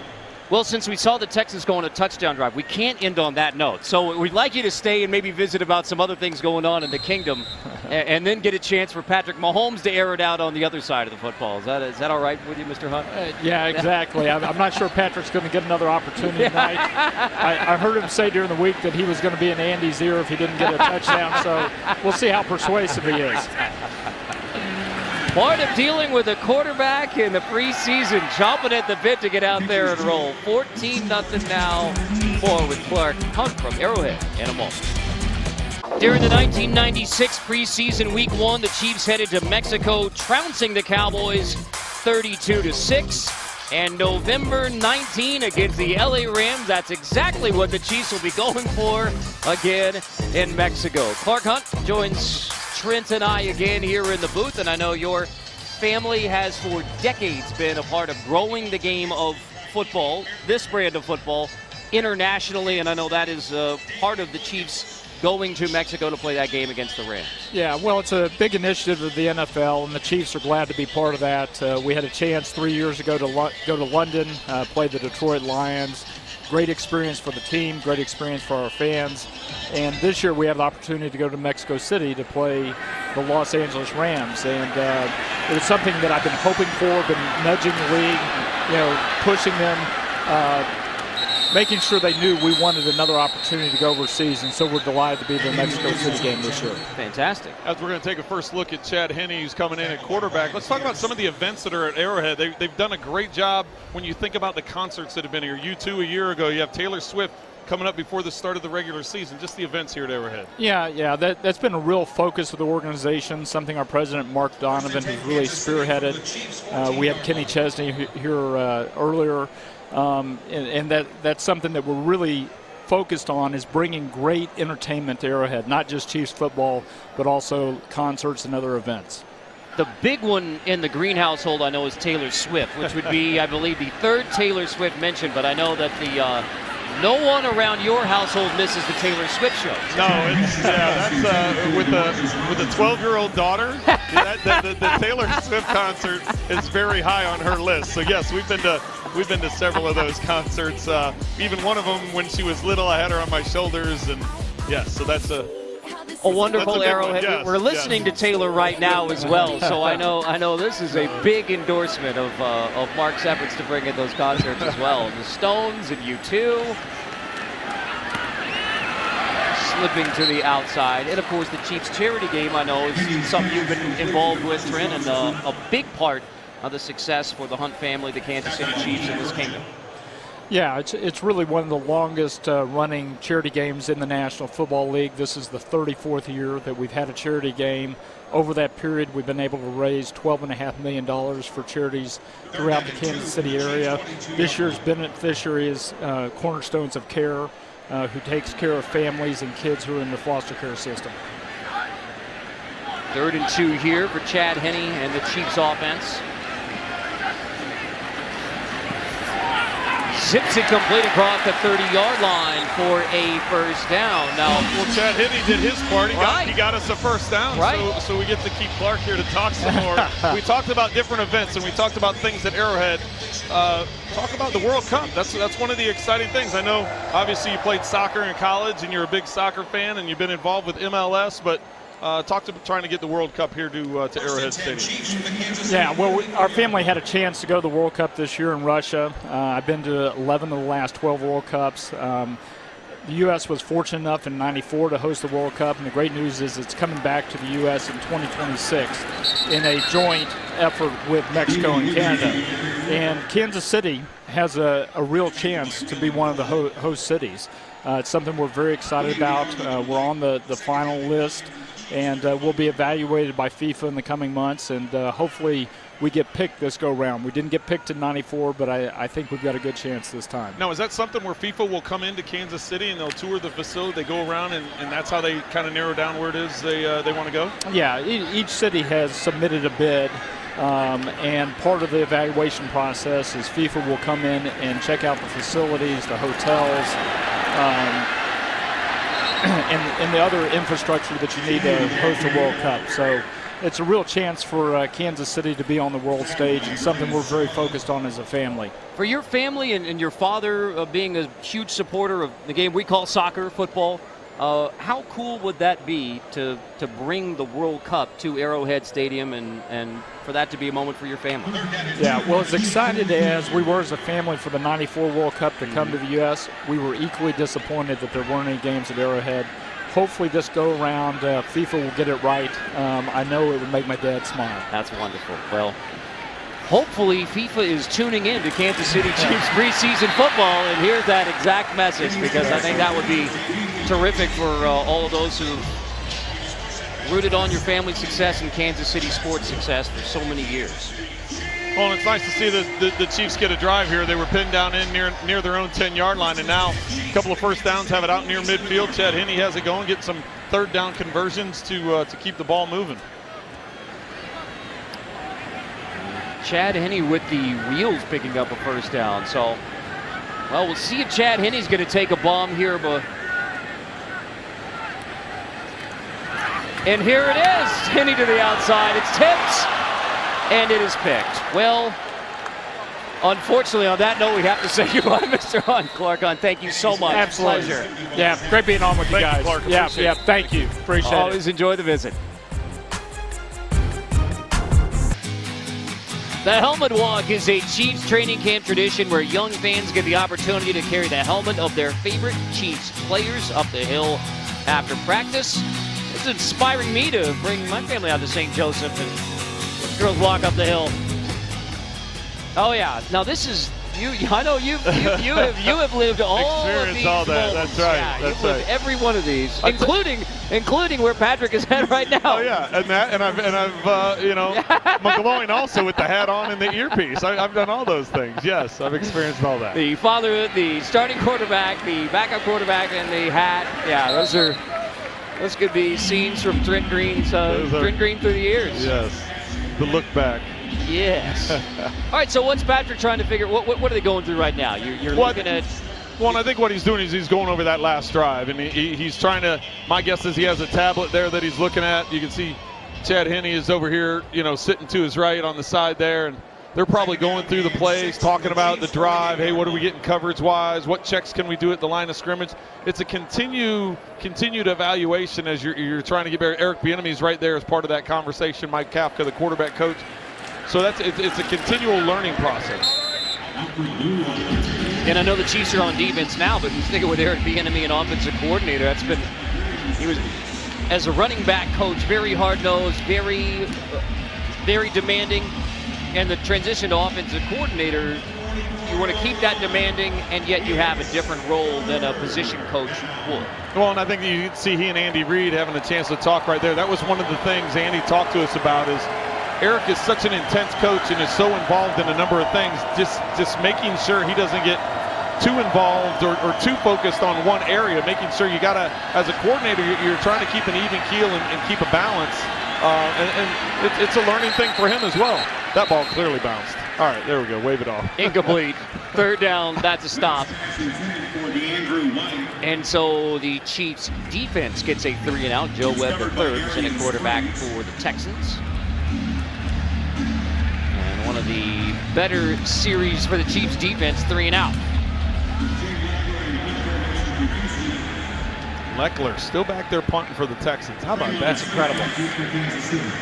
Speaker 3: Well, since we saw the Texans go on a touchdown drive, we can't end on that note. So we'd like you to stay and maybe visit about some other things going on in the kingdom and then get a chance for Patrick Mahomes to air it out on the other side of the football. Is that all right with you, Mr. Hunt?
Speaker 10: Yeah, exactly. I'm not sure Patrick's going to get another opportunity tonight. I heard him say during the week that he was going to be in Andy's ear if he didn't get a touchdown, so we'll see how persuasive he is.
Speaker 3: Part of dealing with a quarterback in the preseason, chomping at the bit to get out there and roll. 14-0 now with Clark Hunt from Arrowhead in a moment. During the 1996 preseason week 1, the Chiefs headed to Mexico, trouncing the Cowboys 32-6. And November 19 against the LA Rams, that's exactly what the Chiefs will be going for again in Mexico. Clark Hunt joins Trent and I again here in the booth, and I know your family has for decades been a part of growing the game of football, this brand of football, internationally, and I know that is part of the Chiefs going to Mexico to play that game against the Rams.
Speaker 10: Yeah, well, it's a big initiative of the NFL, and the Chiefs are glad to be part of that. We had a chance 3 years ago to go to London, play the Detroit Lions. Great experience for the team, great experience for our fans. And this year we have the opportunity to go to Mexico City to play the Los Angeles Rams. And it was something that I've been hoping for, been nudging the league, pushing them, making sure they knew we wanted another opportunity to go overseas, and so we're delighted to be in the Mexico City game this year.
Speaker 3: Fantastic.
Speaker 4: As we're going to take a first look at Chad Henne, who's coming in at quarterback, let's talk about some of the events that are at Arrowhead. They've done a great job when you think about the concerts that have been here. U2 a year ago, you have Taylor Swift coming up before the start of the regular season, just the events here at Arrowhead.
Speaker 10: Yeah, that's been a real focus of the organization, something our president, Mark Donovan, has really spearheaded. We had Kenny Chesney here earlier. And that's something that we're really focused on, is bringing great entertainment to Arrowhead, not just Chiefs football, but also concerts and other events.
Speaker 3: The big one in the Green household, I know, is Taylor Swift, which would be, I believe, the third Taylor Swift mentioned, but I know that no one around your household misses the Taylor Swift show.
Speaker 4: No, that's with a 12-year-old daughter. The Taylor Swift concert is very high on her list. So yes, we've been to several of those concerts. Even one of them when she was little, I had her on my shoulders, and yes, so that's a
Speaker 3: wonderful Arrowhead. Yes, we're listening to Taylor right now as well, so I know this is a big endorsement of Mark's efforts to bring in those concerts as well. The Stones and U2 slipping to the outside, and of course the Chiefs charity game, I know, is something you've been involved with, Trent, and a big part of the success for the Hunt family, the Kansas City Chiefs in this kingdom.
Speaker 10: Yeah, it's really one of the longest running charity games in the National Football League. This is the 34th year that we've had a charity game. Over that period, we've been able to raise $12.5 million for charities throughout the Kansas City area. This year's beneficiary is Cornerstones of Care, who takes care of families and kids who are in the foster care system.
Speaker 3: 3rd and 2 here for Chad Henne and the Chiefs offense. Zips it complete across the 30-yard line for a first down. Now,
Speaker 4: well, Chad Henne did his part. He got us a first down.
Speaker 3: Right.
Speaker 4: So we get to keep Clark here to talk some more. We talked about different events, and we talked about things at Arrowhead. Talk about the World Cup. That's one of the exciting things. I know, obviously, you played soccer in college, and you're a big soccer fan, and you've been involved with MLS, but talk to trying to get the World Cup here to Arrowhead Stadium.
Speaker 10: Yeah, well, our family had a chance to go to the World Cup this year in Russia. I've been to 11 of the last 12 World Cups. The U.S. was fortunate enough in '94 to host the World Cup, and the great news is it's coming back to the U.S. in 2026 in a joint effort with Mexico and Canada. And Kansas City has a real chance to be one of the host cities. It's something we're very excited about. We're on the final list, and we'll be evaluated by FIFA in the coming months, and hopefully we get picked this go-round. We didn't get picked in '94, but I think we've got a good chance this time.
Speaker 4: Now, is that something where FIFA will come into Kansas City and they'll tour the facility, they go around, and that's how they kind of narrow down where it is they want to go?
Speaker 10: Yeah, each city has submitted a bid, and part of the evaluation process is FIFA will come in and check out the facilities, the hotels, and the other infrastructure that you need to host a World Cup. So it's a real chance for Kansas City to be on the world stage, and something we're very focused on as a family.
Speaker 3: for your family and your father being a huge supporter of the game we call soccer, football, how cool would that be to bring the World Cup to Arrowhead Stadium and for that to be a moment for your family?
Speaker 10: Yeah, well, as excited as we were as a family for the '94 World Cup to come to the U.S., we were equally disappointed that there weren't any games at Arrowhead. Hopefully this go-around, FIFA will get it right. I know it would make my dad smile.
Speaker 3: That's wonderful. Well, hopefully FIFA is tuning in to Kansas City Chiefs preseason football and hears that exact message, because I think that would be terrific for all of those who rooted on your family's success and Kansas City sports success for so many years.
Speaker 4: Well, and it's nice to see the Chiefs get a drive here. They were pinned down in near their own 10-yard line, and now a couple of first downs, have it out near midfield. Chad Henne has it going, get some third down conversions to keep the ball moving.
Speaker 3: Chad Henne with the wheels picking up a first down. So, well, we'll see if Chad Henne's going to take a bomb here, but. And here it is, Henne to the outside. It's tipped, and it is picked. Well, unfortunately, on that note, we have to say goodbye, Mr. Hunt. Clark Hunt, thank you so much.
Speaker 10: Absolutely.
Speaker 3: Pleasure.
Speaker 10: Yeah, great being on with you guys.
Speaker 4: Thank you, Clark.
Speaker 10: Yeah, thank you. Appreciate it.
Speaker 3: Always enjoy the visit. The Helmet Walk is a Chiefs training camp tradition where young fans get the opportunity to carry the helmet of their favorite Chiefs players up the hill after practice. It's inspiring me to bring my family out to St. Joseph and girls walk up the hill. Oh yeah, now this is you. I know you have lived all of these
Speaker 4: all that.
Speaker 3: moments.
Speaker 4: That's right.
Speaker 3: Yeah,
Speaker 4: That's
Speaker 3: you've lived
Speaker 4: right.
Speaker 3: every one of these, including where Patrick is at right now.
Speaker 4: Oh yeah, and I've McGloin also with the hat on and the earpiece. I've done all those things. Yes, I've experienced all that.
Speaker 3: The father, the starting quarterback, the backup quarterback, and the hat. Yeah, those could be scenes from Trent Green through the years.
Speaker 4: Yes, the look back.
Speaker 3: Yes. All right, so what's Patrick trying to figure? What are they going through right now? You're looking at.
Speaker 4: Well, I think what he's doing is he's going over that last drive, and he's trying to. My guess is he has a tablet there that he's looking at. You can see Chad Henne is over here, sitting to his right on the side there, and they're probably going through the plays, talking about the drive. Hey, what are we getting coverage-wise? What checks can we do at the line of scrimmage? It's a continued evaluation as you're trying to get better. Eric Bieniemy's right there as part of that conversation. Mike Kafka, the quarterback coach. So it's a continual learning process.
Speaker 3: And I know the Chiefs are on defense now, but he's thinking with Eric Bieniemy, an offensive coordinator, he was, as a running back coach, very hard-nosed, very, very demanding. And the transition to offensive coordinator, you want to keep that demanding, and yet you have a different role than a position coach would.
Speaker 4: Well, and I think you see he and Andy Reid having a chance to talk right there. That was one of the things Andy talked to us about is Eric is such an intense coach and is so involved in a number of things, just making sure he doesn't get too involved or too focused on one area, making sure you got to, as a coordinator, you're trying to keep an even keel and keep a balance. and it's a learning thing for him as well. That ball clearly bounced. All right, there we go. Wave it off.
Speaker 3: Incomplete. Third down. That's a stop. And so the Chiefs defense gets a 3 and out. Joe Webb III was in at quarterback for the Texans. And one of the better series for the Chiefs defense, 3 and out.
Speaker 4: Leckler still back there punting for the Texans. How about that?
Speaker 3: That's incredible.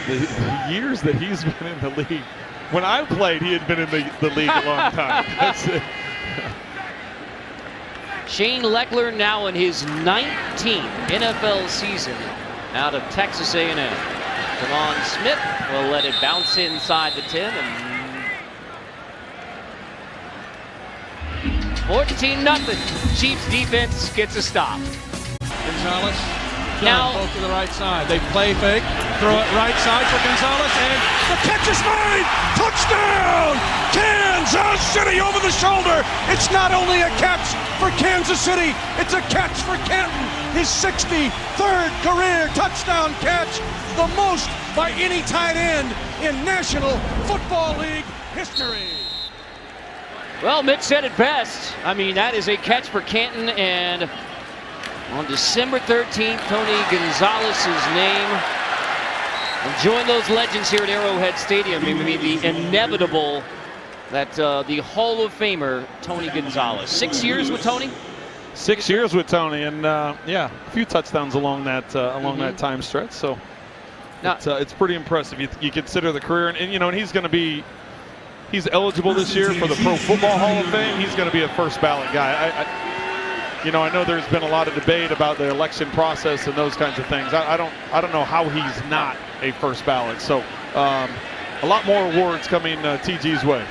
Speaker 4: The years that he's been in the league. When I played, he had been in the league a long time. That's it.
Speaker 3: Shane Leckler now in his 19th NFL season out of Texas A&M. Devon Smith will let it bounce inside the 10 and 14-0. Chiefs defense gets a stop.
Speaker 11: Gonzalez
Speaker 3: now
Speaker 11: both to the right side. They play fake, throw it right side for Gonzalez, and
Speaker 2: The catch is made! Touchdown! Kansas City over the shoulder! It's not only a catch for Kansas City, it's a catch for Canton. His 63rd career touchdown catch, the most by any tight end in National Football League history.
Speaker 3: Well, Mitch said it best. I mean, that is a catch for Canton, and on December 13th, Tony Gonzalez's name will join those legends here at Arrowhead Stadium. I mean, the inevitable that the Hall of Famer, Tony Gonzalez. 6 years with Tony?
Speaker 4: 6 years with Tony, and yeah, a few touchdowns along that that time stretch. So now, it's pretty impressive. You consider the career, and you know, and he's eligible this year for the Pro Football Hall of Fame. He's going to be a first ballot guy. You know, I know there's been a lot of debate about the election process and those kinds of things. I don't know how he's not a first ballot. So a lot more awards coming TG's way.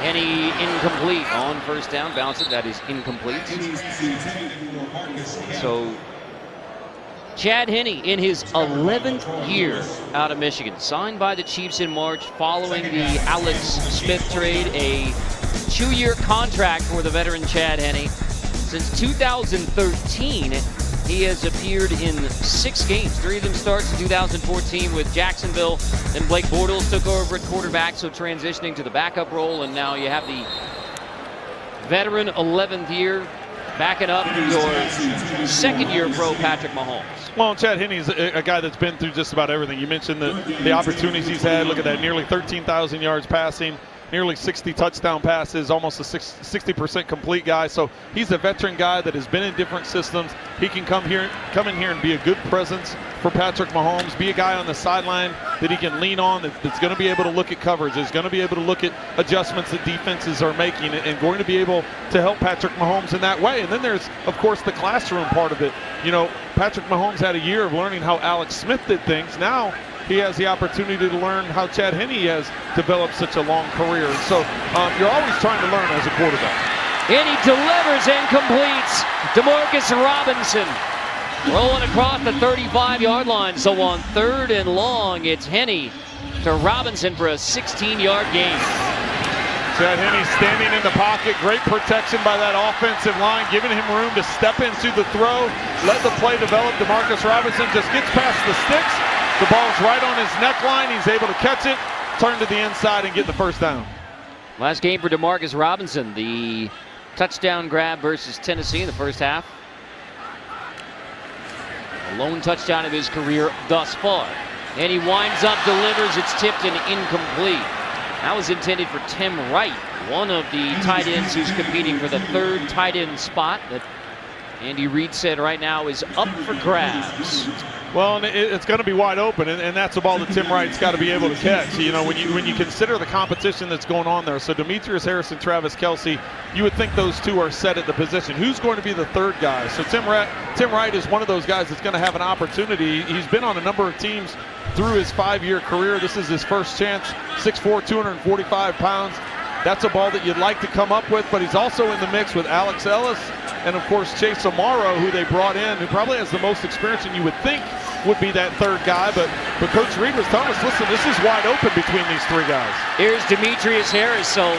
Speaker 3: Henny incomplete on first down. Bounce it. That is incomplete. So Chad Henne in his 11th year out of Michigan. Signed by the Chiefs in March following the Alex Smith trade. A 2-year contract for the veteran Chad Henne. Since 2013, he has appeared in 6 games. 3 of them starts in 2014 with Jacksonville. Then Blake Bortles took over at quarterback, so transitioning to the backup role. And now you have the veteran 11th year backing up your second-year pro Patrick Mahomes.
Speaker 4: Well, Chad Henne's a guy that's been through just about everything. You mentioned the opportunities he's had. Look at that, nearly 13,000 yards passing, nearly 60 touchdown passes, almost a 60% complete guy. So he's a veteran guy that has been in different systems. He can come in here and be a good presence for Patrick Mahomes, be a guy on the sideline that he can lean on, that's going to be able to look at coverage, is going to be able to look at adjustments that defenses are making, and going to be able to help Patrick Mahomes in that way. And then there's, of course, the classroom part of it. You know, Patrick Mahomes had a year of learning how Alex Smith did things. Now he has the opportunity to learn how Chad Henne has developed such a long career. And so you're always trying to learn as a quarterback.
Speaker 3: And he delivers and completes. DeMarcus Robinson rolling across the 35-yard line. So on 3rd and long, it's Henne to Robinson for a 16-yard gain.
Speaker 4: Chad Henne standing in the pocket. Great protection by that offensive line, giving him room to step into the throw. Let the play develop. DeMarcus Robinson just gets past the sticks. The ball's right on his neckline. He's able to catch it, turn to the inside, and get the first down.
Speaker 3: Last game for DeMarcus Robinson, the touchdown grab versus Tennessee in the first half. A lone touchdown of his career thus far. And he winds up, delivers, it's tipped and incomplete. That was intended for Tim Wright, one of the tight ends who's competing for the 3rd tight end spot that Andy Reid said right now is up for grabs.
Speaker 4: Well, and it's going to be wide open, and that's a ball that Tim Wright's got to be able to catch. You know, when you consider the competition that's going on there, so Demetrius Harris and Travis Kelce, you would think those two are set at the position. Who's going to be the 3rd guy? So Tim Wright is one of those guys that's going to have an opportunity. He's been on a number of teams through his 5-year career. This is his first chance. 6'4", 245 pounds. That's a ball that you'd like to come up with, but he's also in the mix with Alex Ellis and, of course, Chase Amaro, who they brought in, who probably has the most experience, and you would think would be that 3rd guy. But Coach Reid was telling us, listen, this is wide open between these 3 guys.
Speaker 3: Here's Demetrius Harris, so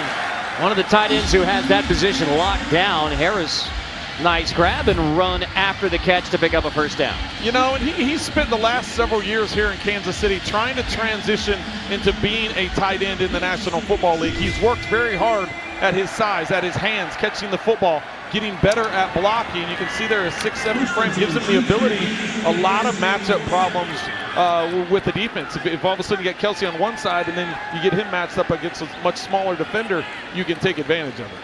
Speaker 3: one of the tight ends who has that position locked down. Harris Nice grab and run after the catch to pick up a first down.
Speaker 4: You know, and he's spent the last several years here in Kansas City trying to transition into being a tight end in the National Football League. He's worked very hard at his size, at his hands, catching the football, getting better at blocking. You can see there a 6'7" frame gives him the ability, a lot of matchup problems with the defense. If all of a sudden you get Kelsey on one side and then you get him matched up against a much smaller defender, you can take advantage of it.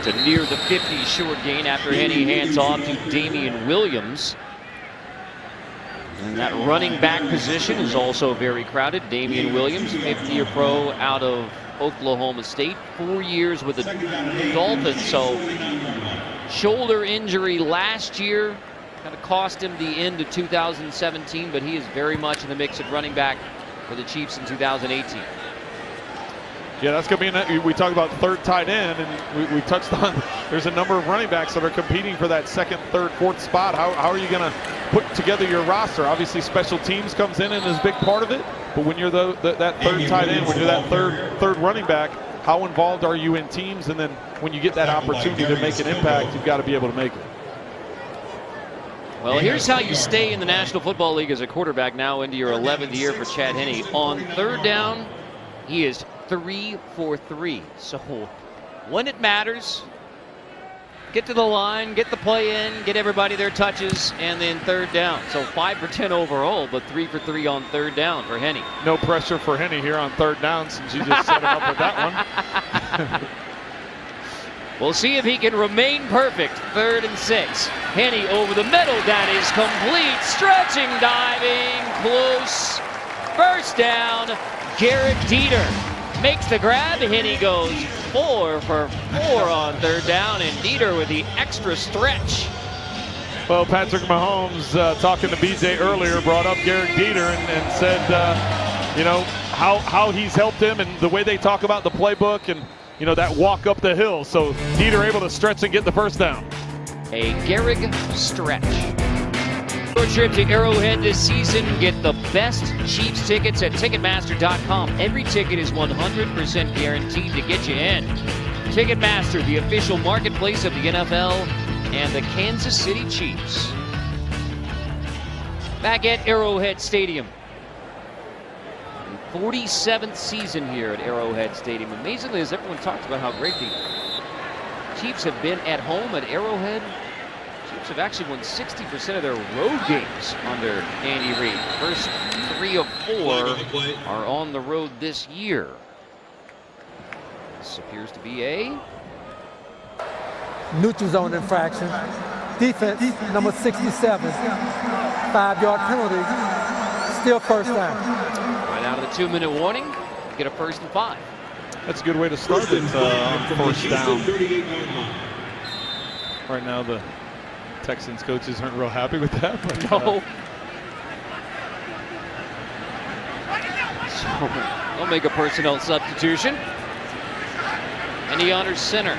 Speaker 3: To near the 50 short gain after Henny hands off to Damian Williams. And that running back position is also very crowded. Damian Williams, 50-year pro out of Oklahoma State, 4 years with the Dolphins. So shoulder injury last year kind of cost him the end of 2017, but he is very much in the mix at running back for the Chiefs in 2018.
Speaker 4: Yeah, that's going to be, we talk about third tight end, and we touched on there's a number of running backs that are competing for that second, third, fourth spot. How are you going to put together your roster? Obviously, special teams comes in and is a big part of it, but when you're that third tight end, when you're that third running back, how involved are you in teams? And then when you get that opportunity to make an impact, you've got to be able to make it.
Speaker 3: Well, here's how you stay in the National Football League as a quarterback now into your 11th year for Chad Henne. On third down, he is 3 for 3. So when it matters, get to the line, get the play in, get everybody their touches, and then third down. So 5 for 10 overall, but 3 for 3 on third down for Henne.
Speaker 4: No pressure for Henne here on third down since you just set him up with that one.
Speaker 3: We'll see if he can remain perfect. 3rd and 6. Henne over the middle. That is complete. Stretching, diving, close. First down. Garrett Dieter makes the grab. Henne goes 4 for 4 on third down, and Dieter with the extra stretch.
Speaker 4: Well, Patrick Mahomes, talking to BJ earlier, brought up Garrett Dieter and said, you know, how he's helped him and the way they talk about the playbook and, you know, that walk up the hill. So Dieter able to stretch and get the first down.
Speaker 3: A Garrig stretch. Your trip to Arrowhead this season, get the best Chiefs tickets at Ticketmaster.com. Every ticket is 100% guaranteed to get you in. Ticketmaster, the official marketplace of the NFL and the Kansas City Chiefs. Back at Arrowhead Stadium. 47th season here at Arrowhead Stadium. Amazingly, as everyone talks about how great the Chiefs have been at home at Arrowhead, Chiefs have actually won 60% of their road games under Andy Reid. First 3 of 4 are on the road this year. This appears to be a
Speaker 7: neutral zone infraction. Defense, number 67. 5-yard penalty. Still first down.
Speaker 3: Right out of the 2-minute warning, get a 1st and 5.
Speaker 4: That's a good way to start it on first down. Right now, the Texans coaches aren't real happy with that. But,
Speaker 3: no. So they'll make a personnel substitution. And he honors center.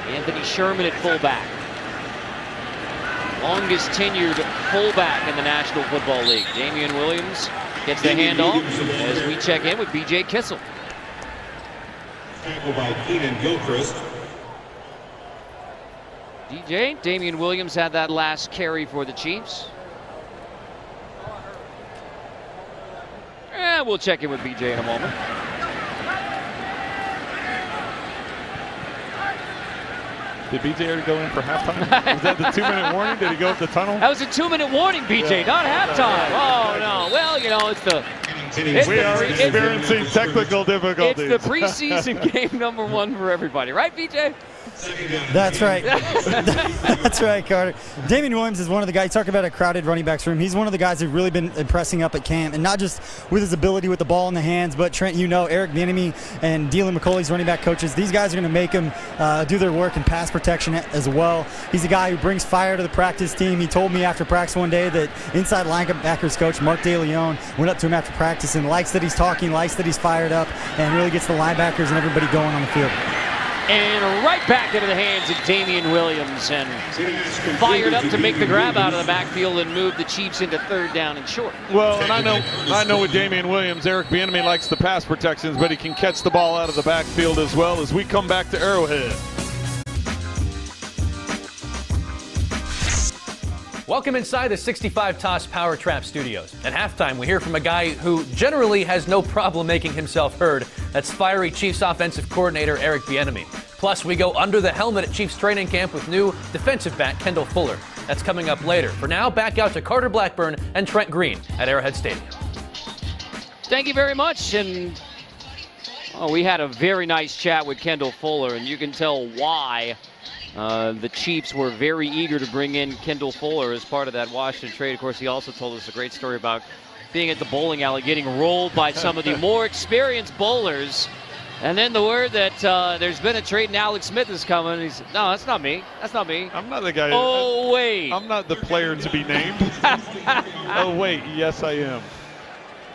Speaker 3: Anthony Sherman at fullback. Longest tenured fullback in the National Football League. Damian Williams gets the handoff as we check in with B.J. Kissel.
Speaker 9: Tackled by Keenan Gilchrist.
Speaker 3: DJ, Damian Williams had that last carry for the Chiefs. We'll check in with BJ in a moment.
Speaker 4: Did BJ already go in for halftime? Was that the 2-minute warning? Did he go up the tunnel?
Speaker 3: That was a 2-minute warning, BJ, not halftime. Oh, no. Well, you know,
Speaker 4: we are experiencing technical difficulties.
Speaker 3: It's the preseason game number 1 for everybody. Right, BJ?
Speaker 5: That's right. That's right, Carter. Damian Williams is one of the guys, talking about a crowded running backs room. He's one of the guys who've really been impressing up at camp, and not just with his ability with the ball in the hands, but Trent, you know, Eric Bieniemy and Dylan McCauley's running back coaches, these guys are going to make him do their work in pass protection as well. He's a guy who brings fire to the practice team. He told me after practice one day that inside linebackers coach Mark DeLeon went up to him after practice and likes that he's talking, likes that he's fired up, and really gets the linebackers and everybody going on the field.
Speaker 3: And right back into the hands of Damian Williams, and fired up to make the grab out of the backfield and move the Chiefs into 3rd down and short.
Speaker 4: Well, and I know with Damian Williams, Eric Bieniemy likes the pass protections, but he can catch the ball out of the backfield as well as we come back to Arrowhead.
Speaker 12: Welcome inside the 65 Toss Power Trap Studios. At halftime, we hear from a guy who generally has no problem making himself heard. That's fiery Chiefs offensive coordinator Eric Bieniemy. Plus, we go under the helmet at Chiefs training camp with new defensive back Kendall Fuller. That's coming up later. For now, back out to Carter Blackburn and Trent Green at Arrowhead Stadium.
Speaker 3: Thank you very much. And we had a very nice chat with Kendall Fuller, and you can tell why the Chiefs were very eager to bring in Kendall Fuller as part of that Washington trade. Of course, he also told us a great story about being at the bowling alley, getting rolled by some of the more experienced bowlers. And then the word that there's been a trade and Alex Smith is coming. He's, no, that's not me. That's not me.
Speaker 4: I'm not the guy.
Speaker 3: Oh, wait.
Speaker 4: I'm not the player to be named. Oh, wait. Yes, I am.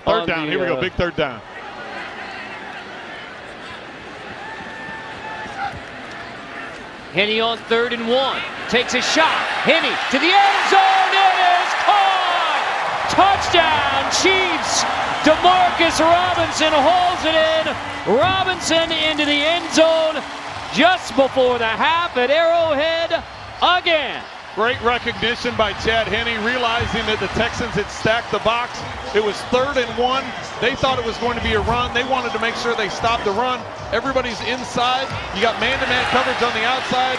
Speaker 4: Third down. Here we go. Big third down.
Speaker 3: Henne on 3rd and 1. Takes a shot. Henne to the end zone. It is caught. Touchdown, Chiefs. DeMarcus Robinson hauls it in. Robinson into the end zone just before the half at Arrowhead again.
Speaker 4: Great recognition by Chad Henne, realizing that the Texans had stacked the box. It was 3rd and 1. They thought it was going to be a run. They wanted to make sure they stopped the run. Everybody's inside. You got man-to-man coverage on the outside.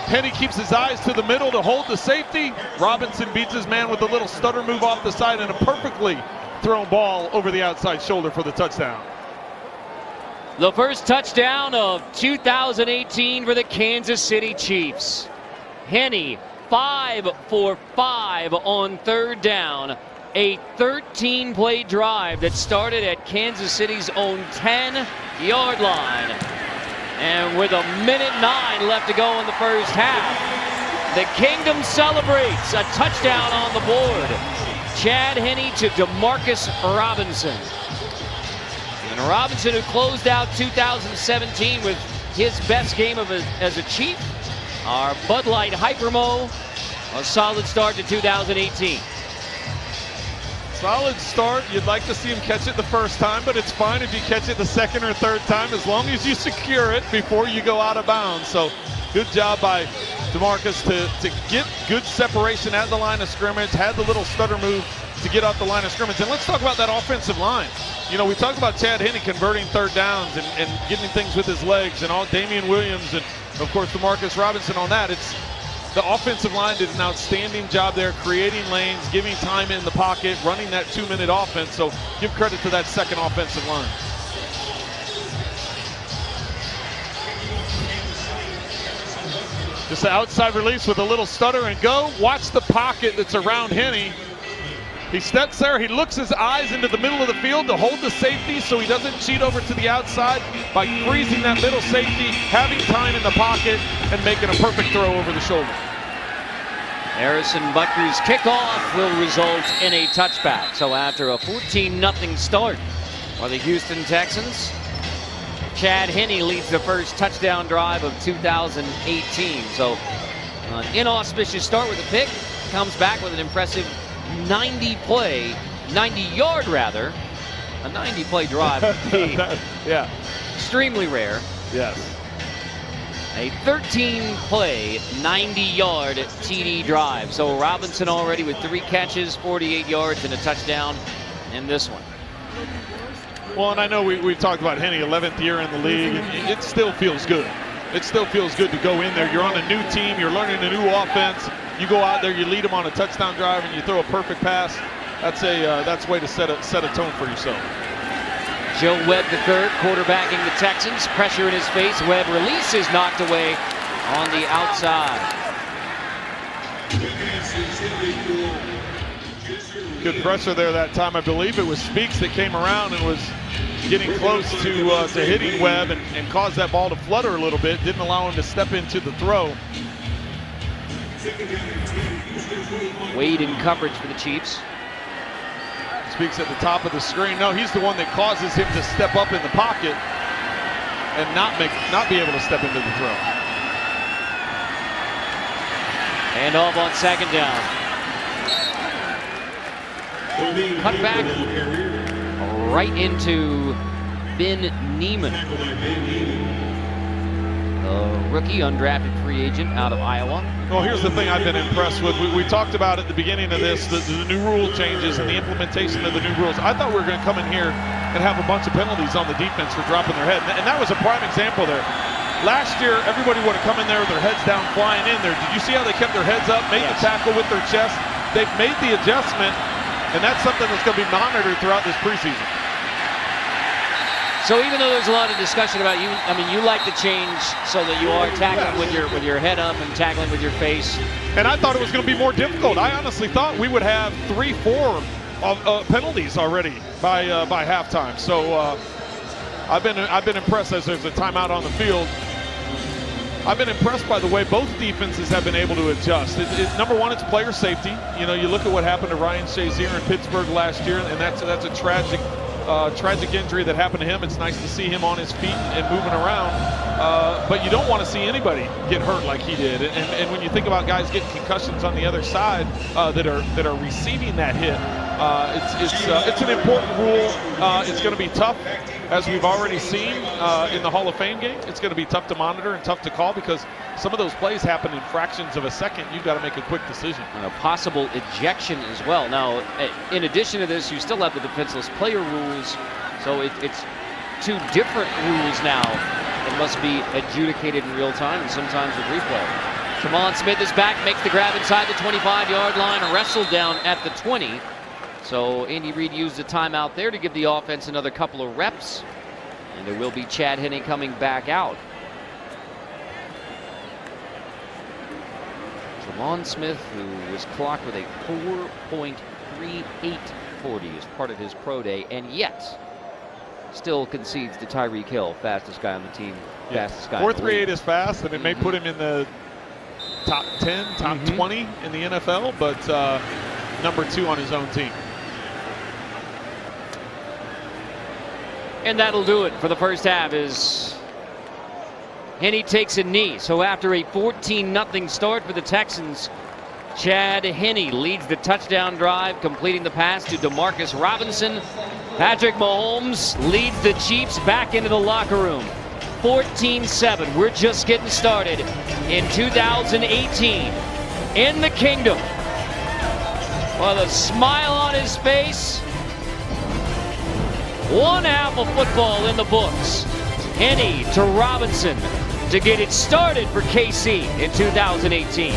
Speaker 4: Henne keeps his eyes to the middle to hold the safety. Robinson beats his man with a little stutter move off the side and a perfectly thrown ball over the outside shoulder for the touchdown.
Speaker 3: The first touchdown of 2018 for the Kansas City Chiefs. Henne 5 for 5 on 3rd down. A 13-play drive that started at Kansas City's own 10-yard line. And with 1:09 left to go in the first half, the Kingdom celebrates a touchdown on the board. Chad Henne to DeMarcus Robinson. And Robinson, who closed out 2017 with his best game as a Chief, our Bud Light Hypermo, a solid start to 2018.
Speaker 4: Solid start. You'd like to see him catch it the first time, but it's fine if you catch it the second or third time as long as you secure it before you go out of bounds. So good job by DeMarcus to get good separation at the line of scrimmage, had the little stutter move to get off the line of scrimmage. And let's talk about that offensive line. You know, we talked about Chad Henne converting 3rd downs and getting things with his legs, and all Damian Williams and, of course, DeMarcus Robinson on that. It's the offensive line did an outstanding job there, creating lanes, giving time in the pocket, running that 2-minute offense. So give credit to that second offensive line. Just the outside release with a little stutter and go. Watch the pocket that's around Henne. He steps there, he looks his eyes into the middle of the field to hold the safety so he doesn't cheat over to the outside by freezing that middle safety, having time in the pocket, and making a perfect throw over the shoulder.
Speaker 3: Harrison Butker's kickoff will result in a touchback. So after a 14-0 start for the Houston Texans, Chad Henne leads the first touchdown drive of 2018. So an inauspicious start with a pick, comes back with an impressive 90-yard rather. A 90-play drive would be
Speaker 4: yeah,
Speaker 3: extremely rare.
Speaker 4: Yes.
Speaker 3: A 13-play, 90-yard TD drive. So Robinson already with 3 catches, 48 yards, and a touchdown in this one.
Speaker 4: Well, and I know we've talked about Henne, 11th year in the league, and it still feels good. It still feels good to go in there. You're on a new team. You're learning a new offense. You go out there, you lead them on a touchdown drive, and you throw a perfect pass. That's a way to set a tone for yourself.
Speaker 3: Joe Webb III quarterbacking the Texans. Pressure in his face. Webb releases, knocked away on the outside.
Speaker 4: Good pressure there that time. I believe it was Speaks that came around and was getting close to hitting Webb and caused that ball to flutter a little bit. Didn't allow him to step into the throw.
Speaker 3: Wade in coverage for the Chiefs.
Speaker 4: Speaks at the top of the screen. No, he's the one that causes him to step up in the pocket and not be able to step into the throw.
Speaker 3: And off on 2nd down. Cut back right into Ben Neiman. The rookie, undrafted free agent out of Iowa.
Speaker 4: Well, here's the thing I've been impressed with. We talked about at the beginning of this, the new rule changes and the implementation of the new rules. I thought we were going to come in here and have a bunch of penalties on the defense for dropping their head. And that was a prime example there. Last year, everybody would have come in there with their heads down, flying in there. Did you see how they kept their heads up, made the tackle with their chest? They've made the adjustment, and that's something that's going to be monitored throughout this preseason.
Speaker 3: So even though there's a lot of discussion about you, I mean, you like the change so that you are tackling with your head up and tackling with your face.
Speaker 4: And I thought it was going to be more difficult. I honestly thought we would have 3-4 penalties already by halftime. So I've been impressed as there's a timeout on the field. I've been impressed by the way both defenses have been able to adjust. Number one, it's player safety. You know, you look at what happened to Ryan Shazier in Pittsburgh last year, and that's a tragic injury that happened to him. It's nice to see him on his feet and moving around, but you don't want to see anybody get hurt like he did. And when you think about guys getting concussions on the other side that are receiving that hit, it's an important rule. It's going to be tough, as we've already seen in the Hall of Fame game. It's going to be tough to monitor and tough to call because some of those plays happen in fractions of a second. You've got to make a quick decision.
Speaker 3: And a possible ejection as well. Now, in addition to this, you still have the defenseless player rules, so it's two different rules now that must be adjudicated in real time and sometimes with replay. Tremont Smith is back, makes the grab inside the 25-yard line, wrestled down at the 20. So Andy Reid used a timeout there to give the offense another couple of reps. And there will be Chad Henne coming back out. Tremont Smith, who was clocked with a 4.38 40 as part of his pro day, and yet still concedes to Tyreek Hill, fastest guy on the team, fastest guy.
Speaker 4: 4.38 is fast, and it may put him in the top 10, top 20 in the NFL, but number 2 on his own team.
Speaker 3: And that'll do it for the first half as Henne takes a knee. So after a 14-0 start for the Texans, Chad Henne leads the touchdown drive, completing the pass to DeMarcus Robinson. Patrick Mahomes leads the Chiefs back into the locker room. 14-7. We're just getting started in 2018 in the Kingdom. With a smile on his face. One half of football in the books. Henne to Robinson to get it started for KC in 2018.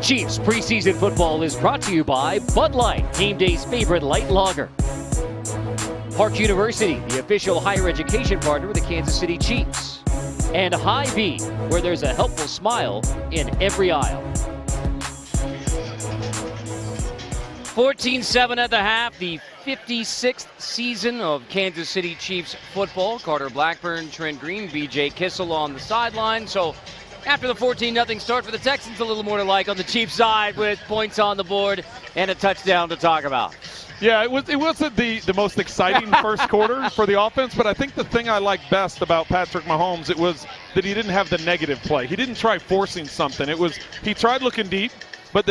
Speaker 3: Chiefs preseason football is brought to you by Bud Light, game day's favorite light lager. Park University, the official higher education partner of the Kansas City Chiefs. And Hy-Vee, where there's a helpful smile in every aisle. 14-7 at the half, the 56th season of Kansas City Chiefs football. Carter Blackburn, Trent Green, B.J. Kissel on the sideline. So after the 14-0 start for the Texans, a little more to like on the Chiefs side with points on the board and a touchdown to talk about.
Speaker 4: Yeah, it wasn't the most exciting first quarter for the offense, but I think the thing I liked best about Patrick Mahomes, it was that he didn't have the negative play. He didn't try forcing something. He tried looking deep. But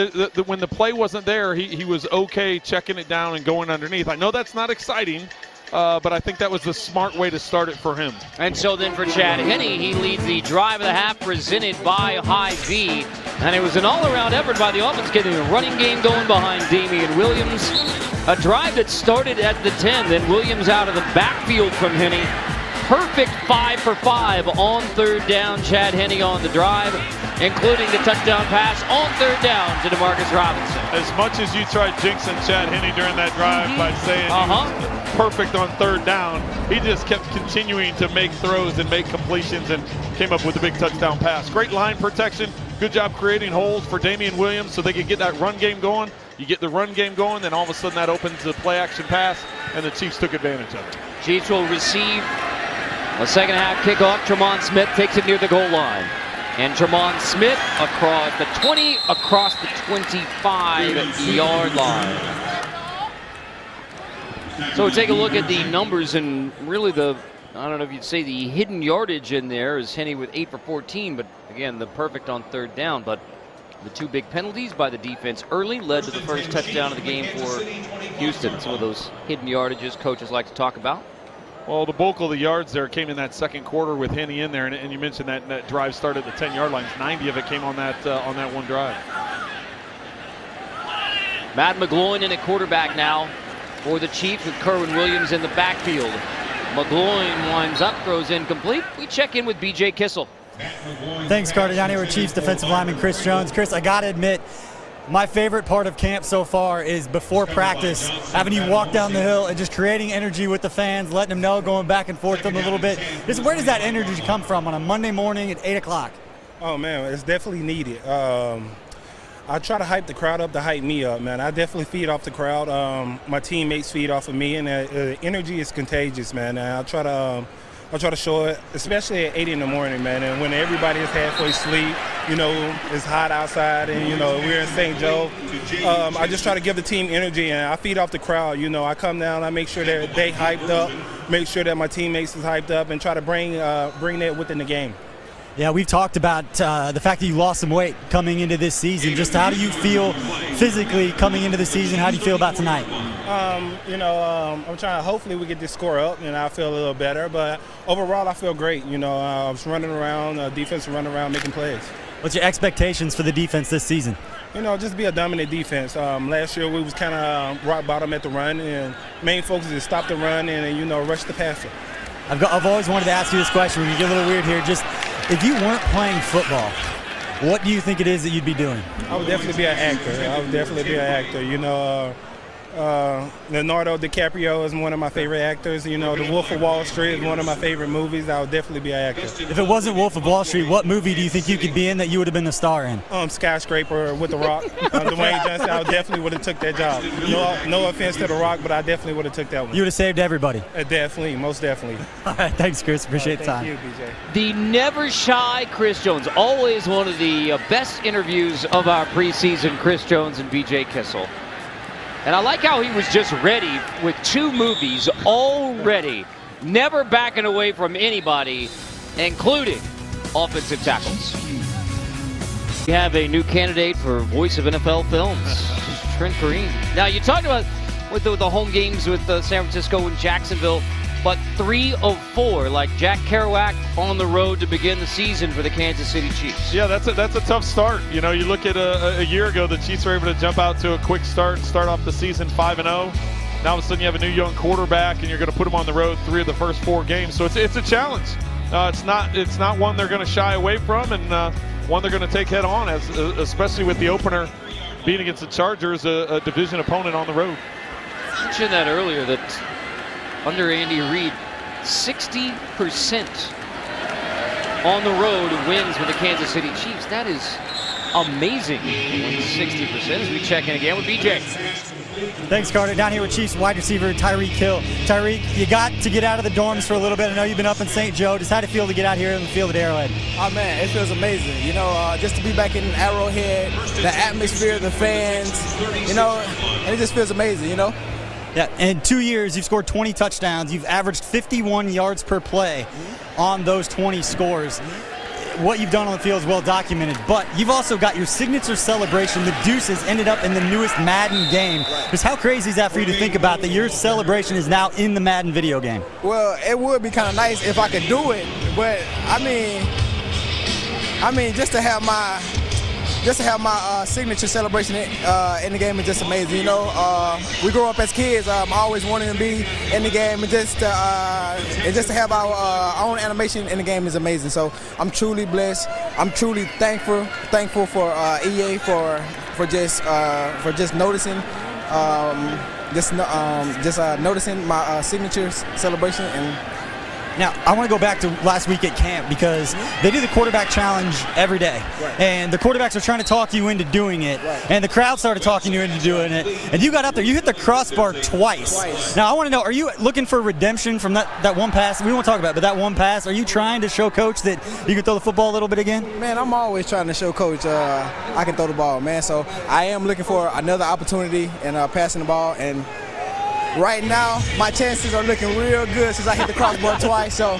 Speaker 4: when the play wasn't there, he was okay checking it down and going underneath. I know that's not exciting, but I think that was the smart way to start it for him.
Speaker 3: And so then for Chad Henne, he leads the drive of the half presented by Hy-Vee. And it was an all-around effort by the offense, getting a running game going behind Damian Williams. A drive that started at the 10, then Williams out of the backfield from Henne. Perfect 5 for 5 on third down. Chad Henne on the drive, including the touchdown pass on third down to DeMarcus Robinson.
Speaker 4: As much as you tried jinxing Chad Henne during that drive by saying he was perfect on third down, he just kept continuing to make throws and make completions and came up with a big touchdown pass. Great line protection. Good job creating holes for Damian Williams so they could get that run game going. You get the run game going, then all of a sudden that opens the play action pass, and the Chiefs took advantage of it.
Speaker 3: Chiefs will receive a second half kickoff. Tremont Smith takes it near the goal line. And Tremont Smith across the 20, across the 25-yard line. So take a look at the numbers and really I don't know if you'd say the hidden yardage in there is Henne with 8 for 14, but again, the perfect on third down. But the 2 big penalties by the defense early led to the first touchdown of the game for Houston. Some of those hidden yardages coaches like to talk about.
Speaker 4: Well, the bulk of the yards there came in that second quarter with Henne in there, and you mentioned that drive started at the 10-yard line. 90 of it came on that one drive.
Speaker 3: Matt McGloin in at quarterback now for the Chiefs with Kerwin Williams in the backfield. McGloin winds up, throws incomplete. We check in with B.J. Kissel.
Speaker 5: Thanks, Carter. Down here with Chiefs defensive lineman Chris Jones. Chris, I got to admit, my favorite part of camp so far is before practice, having you walk down the hill and just creating energy with the fans, letting them know, going back and forth with them a little bit. Where does that energy come from on a Monday morning at 8 o'clock?
Speaker 13: Oh, man, it's definitely needed. I try to hype the crowd up to hype me up, man. I definitely feed off the crowd. My teammates feed off of me, and energy is contagious, man. And I try to show it, especially at 8 in the morning, man. And when everybody is halfway asleep, it's hot outside, and we're in St. Joe. I just try to give the team energy, and I feed off the crowd. I come down, I make sure that they hyped up, make sure that my teammates is hyped up, and try to bring that within the game.
Speaker 5: Yeah, we've talked about the fact that you lost some weight coming into this season. Just how do you feel physically coming into the season? How do you feel about tonight?
Speaker 13: I'm trying. Hopefully, we get this score up, and I feel a little better. But overall, I feel great. I was running around, defense running around, making plays.
Speaker 5: What's your expectations for the defense this season?
Speaker 13: Just be a dominant defense. Last year, we was kind of rock bottom at the run, and main focus is stop the run and rush the passer.
Speaker 5: I've always wanted to ask you this question. We're going to get a little weird here. Just if you weren't playing football, what do you think it is that you'd be doing?
Speaker 13: I would definitely be an actor. Leonardo DiCaprio is one of my favorite actors. The Wolf of Wall Street is one of my favorite movies. I would definitely be an actor.
Speaker 5: If it wasn't Wolf of Wall Street, what movie do you think you could be in that you would have been the star in?
Speaker 13: Skyscraper with The Rock. Dwayne Johnson, I definitely would have took that job. No offense to The Rock, but I definitely would have took that one.
Speaker 5: You would have saved everybody.
Speaker 13: Definitely, most definitely.
Speaker 5: All right, thanks, Chris. Appreciate the time.
Speaker 13: Thank you, BJ.
Speaker 3: The never shy Chris Jones, always one of the best interviews of our preseason, Chris Jones and B.J. Kissel. And I like how he was just ready with 2 movies already, never backing away from anybody, including offensive tackles. We have a new candidate for Voice of NFL Films, Trent Green. Now, you talked about with the home games with San Francisco and Jacksonville, but 3 of 4, like Jack Kerouac, on the road to begin the season for the Kansas City Chiefs.
Speaker 4: Yeah, that's a tough start. You look at a year ago, the Chiefs were able to jump out to a quick start off the season 5-0. Now all of a sudden you have a new young quarterback, and you're going to put him on the road 3 of the first 4 games. So it's a challenge. It's not one they're going to shy away from, and one they're going to take head on, especially with the opener being against the Chargers, a division opponent on the road.
Speaker 3: I mentioned that earlier that under Andy Reid, 60% on the road wins with the Kansas City Chiefs. That is amazing. 60% as we check in again with BJ.
Speaker 5: Thanks, Carter. Down here with Chiefs wide receiver Tyreek Hill. Tyreek, you got to get out of the dorms for a little bit. I know you've been up in St. Joe. Just how'd it feel to get out here in the field at Arrowhead?
Speaker 14: Oh, man, it feels amazing. Just to be back in Arrowhead, the atmosphere, the fans, and it just feels amazing,
Speaker 5: Yeah, in 2 years, you've scored 20 touchdowns. You've averaged 51 yards per play on those 20 scores. What you've done on the field is well documented, but you've also got your signature celebration. The Deuces ended up in the newest Madden game. Just how crazy is that for you to think about, that your celebration is now in the Madden video game?
Speaker 14: Well, it would be kind of nice if I could do it, but I mean, just to have my signature celebration in the game is just amazing. We grew up as kids, always wanting to be in the game, and just to have our own animation in the game is amazing. So I'm truly blessed. I'm truly thankful for EA for just noticing, noticing my signature celebration. And
Speaker 5: now, I want to go back to last week at camp, because they do the quarterback challenge every day.
Speaker 14: Right.
Speaker 5: And the quarterbacks are trying to talk you into doing it.
Speaker 14: Right.
Speaker 5: And the crowd started talking you into doing it. And you got up there. You hit the crossbar twice. Now, I want to know, are you looking for redemption from that one pass? We won't talk about it, but that one pass, are you trying to show Coach that you can throw the football a little bit again?
Speaker 14: Man, I'm always trying to show Coach I can throw the ball, man. So I am looking for another opportunity in passing the ball. And right now, my chances are looking real good since I hit the crossbar twice, so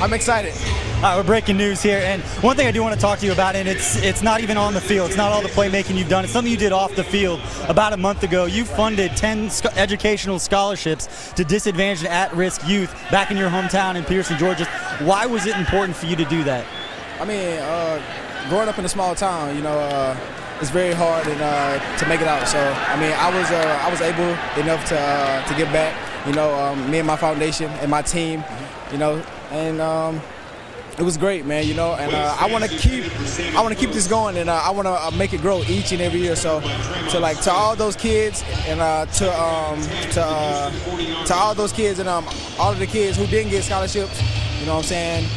Speaker 14: I'm excited.
Speaker 5: All right, we're breaking news here, and one thing I do want to talk to you about, and it's not even on the field. It's not all the playmaking you've done. It's something you did off the field. About a month ago, you funded 10 educational scholarships to disadvantaged and at-risk youth back in your hometown in Pearson, Georgia. Why was it important for you to do that?
Speaker 14: I mean, growing up in a small town, it's very hard to make it out. So, I mean, I was able enough to give back. Me and my foundation and my team, and it was great, man. And I want to keep this going, and I want to make it grow each and every year. So, to all those kids and to all those kids and all of the kids who didn't get scholarships, you know what I'm saying?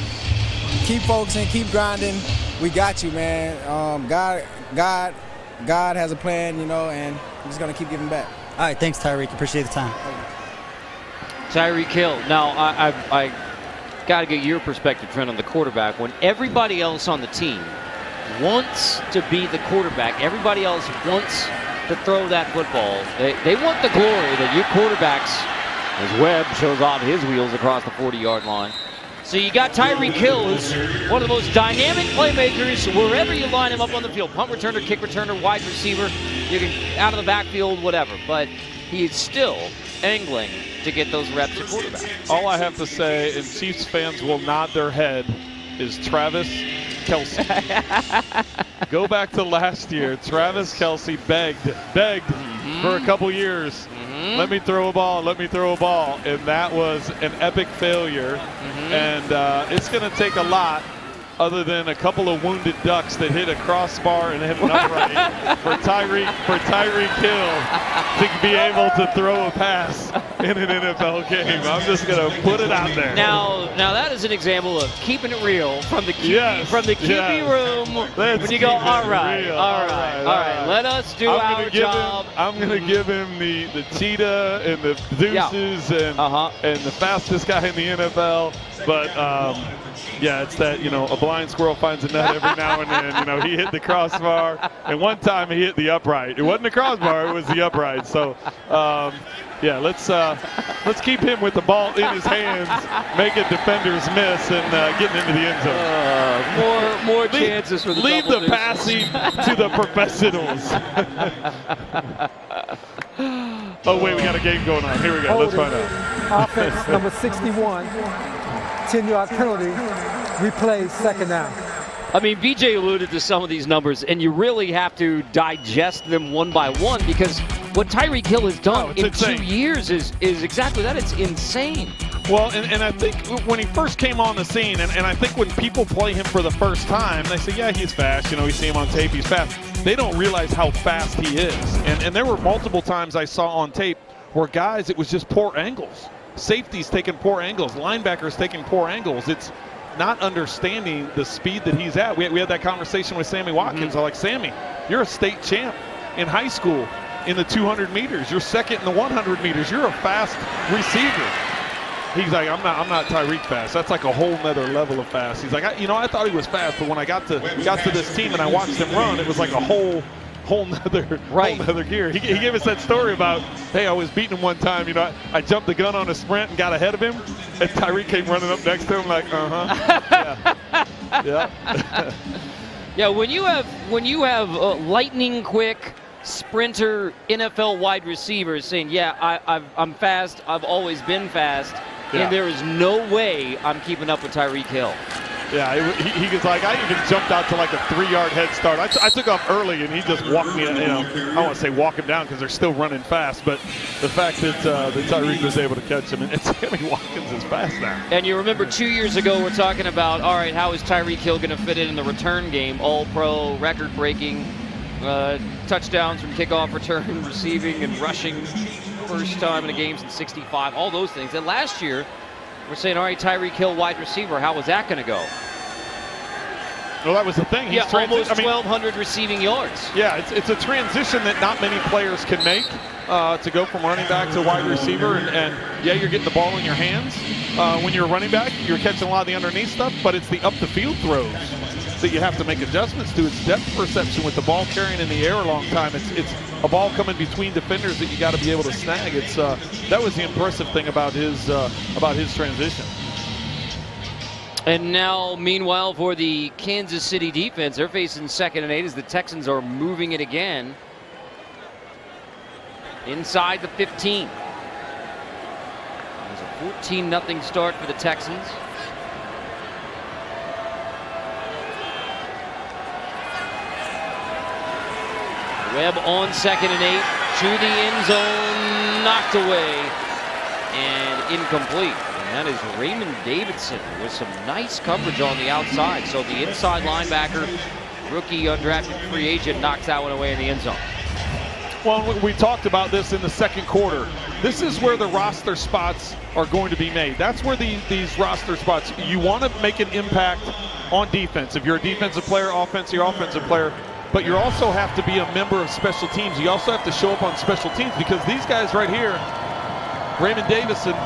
Speaker 14: Keep focusing, keep grinding. We got you, man. God has a plan, and I'm just gonna keep giving back.
Speaker 5: All right, thanks, Tyreek. Appreciate the time.
Speaker 3: Tyreek Hill. Now, I got to get your perspective, Trent, on the quarterback. When everybody else on the team wants to be the quarterback, everybody else wants to throw that football. They want the glory that you quarterbacks, as Webb shows off his wheels across the 40-yard line. So you got Tyreek Hill, who's one of the most dynamic playmakers wherever you line him up on the field. Punt returner, kick returner, wide receiver. You can out of the backfield, whatever. But he is still angling to get those reps at quarterback.
Speaker 11: All I have to say, and Chiefs fans will nod their head, is Travis Kelce. Go back to last year. Travis Kelce begged for a couple years. Let me throw a ball, and that was an epic failure. And it's going to take a lot, other than a couple of wounded ducks that hit a crossbar and hit an upright, for Tyreek Hill to be able to throw a pass in an NFL game. I'm just going to put it out there.
Speaker 3: Now that is an example of keeping it real from the QB room. When you go, all right, let us do our job.
Speaker 11: I'm going to give him the cheetah and the deuces and the fastest guy in the NFL. But it's that, a blind squirrel finds a nut every now and then. He hit the crossbar, and one time he hit the upright. It wasn't the crossbar, it was the upright. So, let's keep him with the ball in his hands, making defenders miss, and getting into the end zone.
Speaker 3: More chances for the
Speaker 11: leave the passing to the professionals. Oh, wait, we got a game going on. Here we go. Let's find out.
Speaker 7: Offense number 61. 10-yard penalty, replay second down.
Speaker 3: I mean, BJ alluded to some of these numbers, and you really have to digest them one by one, because what Tyreek Hill has done in insane. 2 years is exactly that. It's insane.
Speaker 11: Well, and I think when he first came on the scene, and I think when people play him for the first time, they say, yeah, he's fast. You see him on tape, he's fast. They don't realize how fast he is. And there were multiple times I saw on tape where guys, it was just poor angles. Safeties taking poor angles, linebackers taking poor angles. It's not understanding the speed that he's at. We had that conversation with Sammy Watkins. I'm like, Sammy, you're a state champ in high school in the 200 meters. You're second in the 100 meters. You're a fast receiver. He's like, I'm not Tyreek fast. That's like a whole nother level of fast. He's like, I thought he was fast, but when I got to this team and I watched him run, it was like a whole nother gear. He gave us that story about, hey, I was beating him one time. I jumped the gun on a sprint and got ahead of him, and Tyreek came running up next to him like, yeah.
Speaker 3: Yeah, when you have lightning quick sprinter NFL wide receivers saying, I'm fast, I've always been fast, and there is no way I'm keeping up with Tyreek Hill.
Speaker 11: Yeah, he was like, I even jumped out to like a 3-yard head start. I took off early, and he just walked me, I don't want to say walk him down because they're still running fast, but the fact that Tyreek was able to catch him, and Sammy Watkins is fast now.
Speaker 3: And you remember 2 years ago we're talking about, all right, how is Tyreek Hill going to fit in the return game? All-pro, record-breaking, touchdowns from kickoff return, receiving and rushing, first time in a game since 65, all those things. And last year, we're saying, all right, Tyreek Hill, wide receiver, how was that going to go?
Speaker 11: Well, that was the thing.
Speaker 3: He's almost 1,200 receiving yards.
Speaker 11: Yeah, it's a transition that not many players can make, to go from running back to wide receiver. And you're getting the ball in your hands. When you're a running back, you're catching a lot of the underneath stuff, but it's the up-the-field throws that you have to make adjustments to. It's depth perception with the ball carrying in the air a long time. It's a ball coming between defenders that you got to be able to snag. That was the impressive thing about his transition.
Speaker 3: And now, meanwhile, for the Kansas City defense, they're facing 2nd and 8 as the Texans are moving it again inside the 15. It was a 14-0 start for the Texans. Webb on 2nd and 8 to the end zone, knocked away and incomplete. And that is Raymond Davidson with some nice coverage on the outside. So the inside linebacker, rookie undrafted free agent, knocks that one away in the end zone.
Speaker 11: Well, we talked about this in the second quarter. This is where the roster spots are going to be made. That's where these roster spots, you want to make an impact on defense. If you're a defensive player, offense, you're offensive player. But you also have to be a member of special teams. You also have to show up on special teams because these guys right here, Raymond Davidson,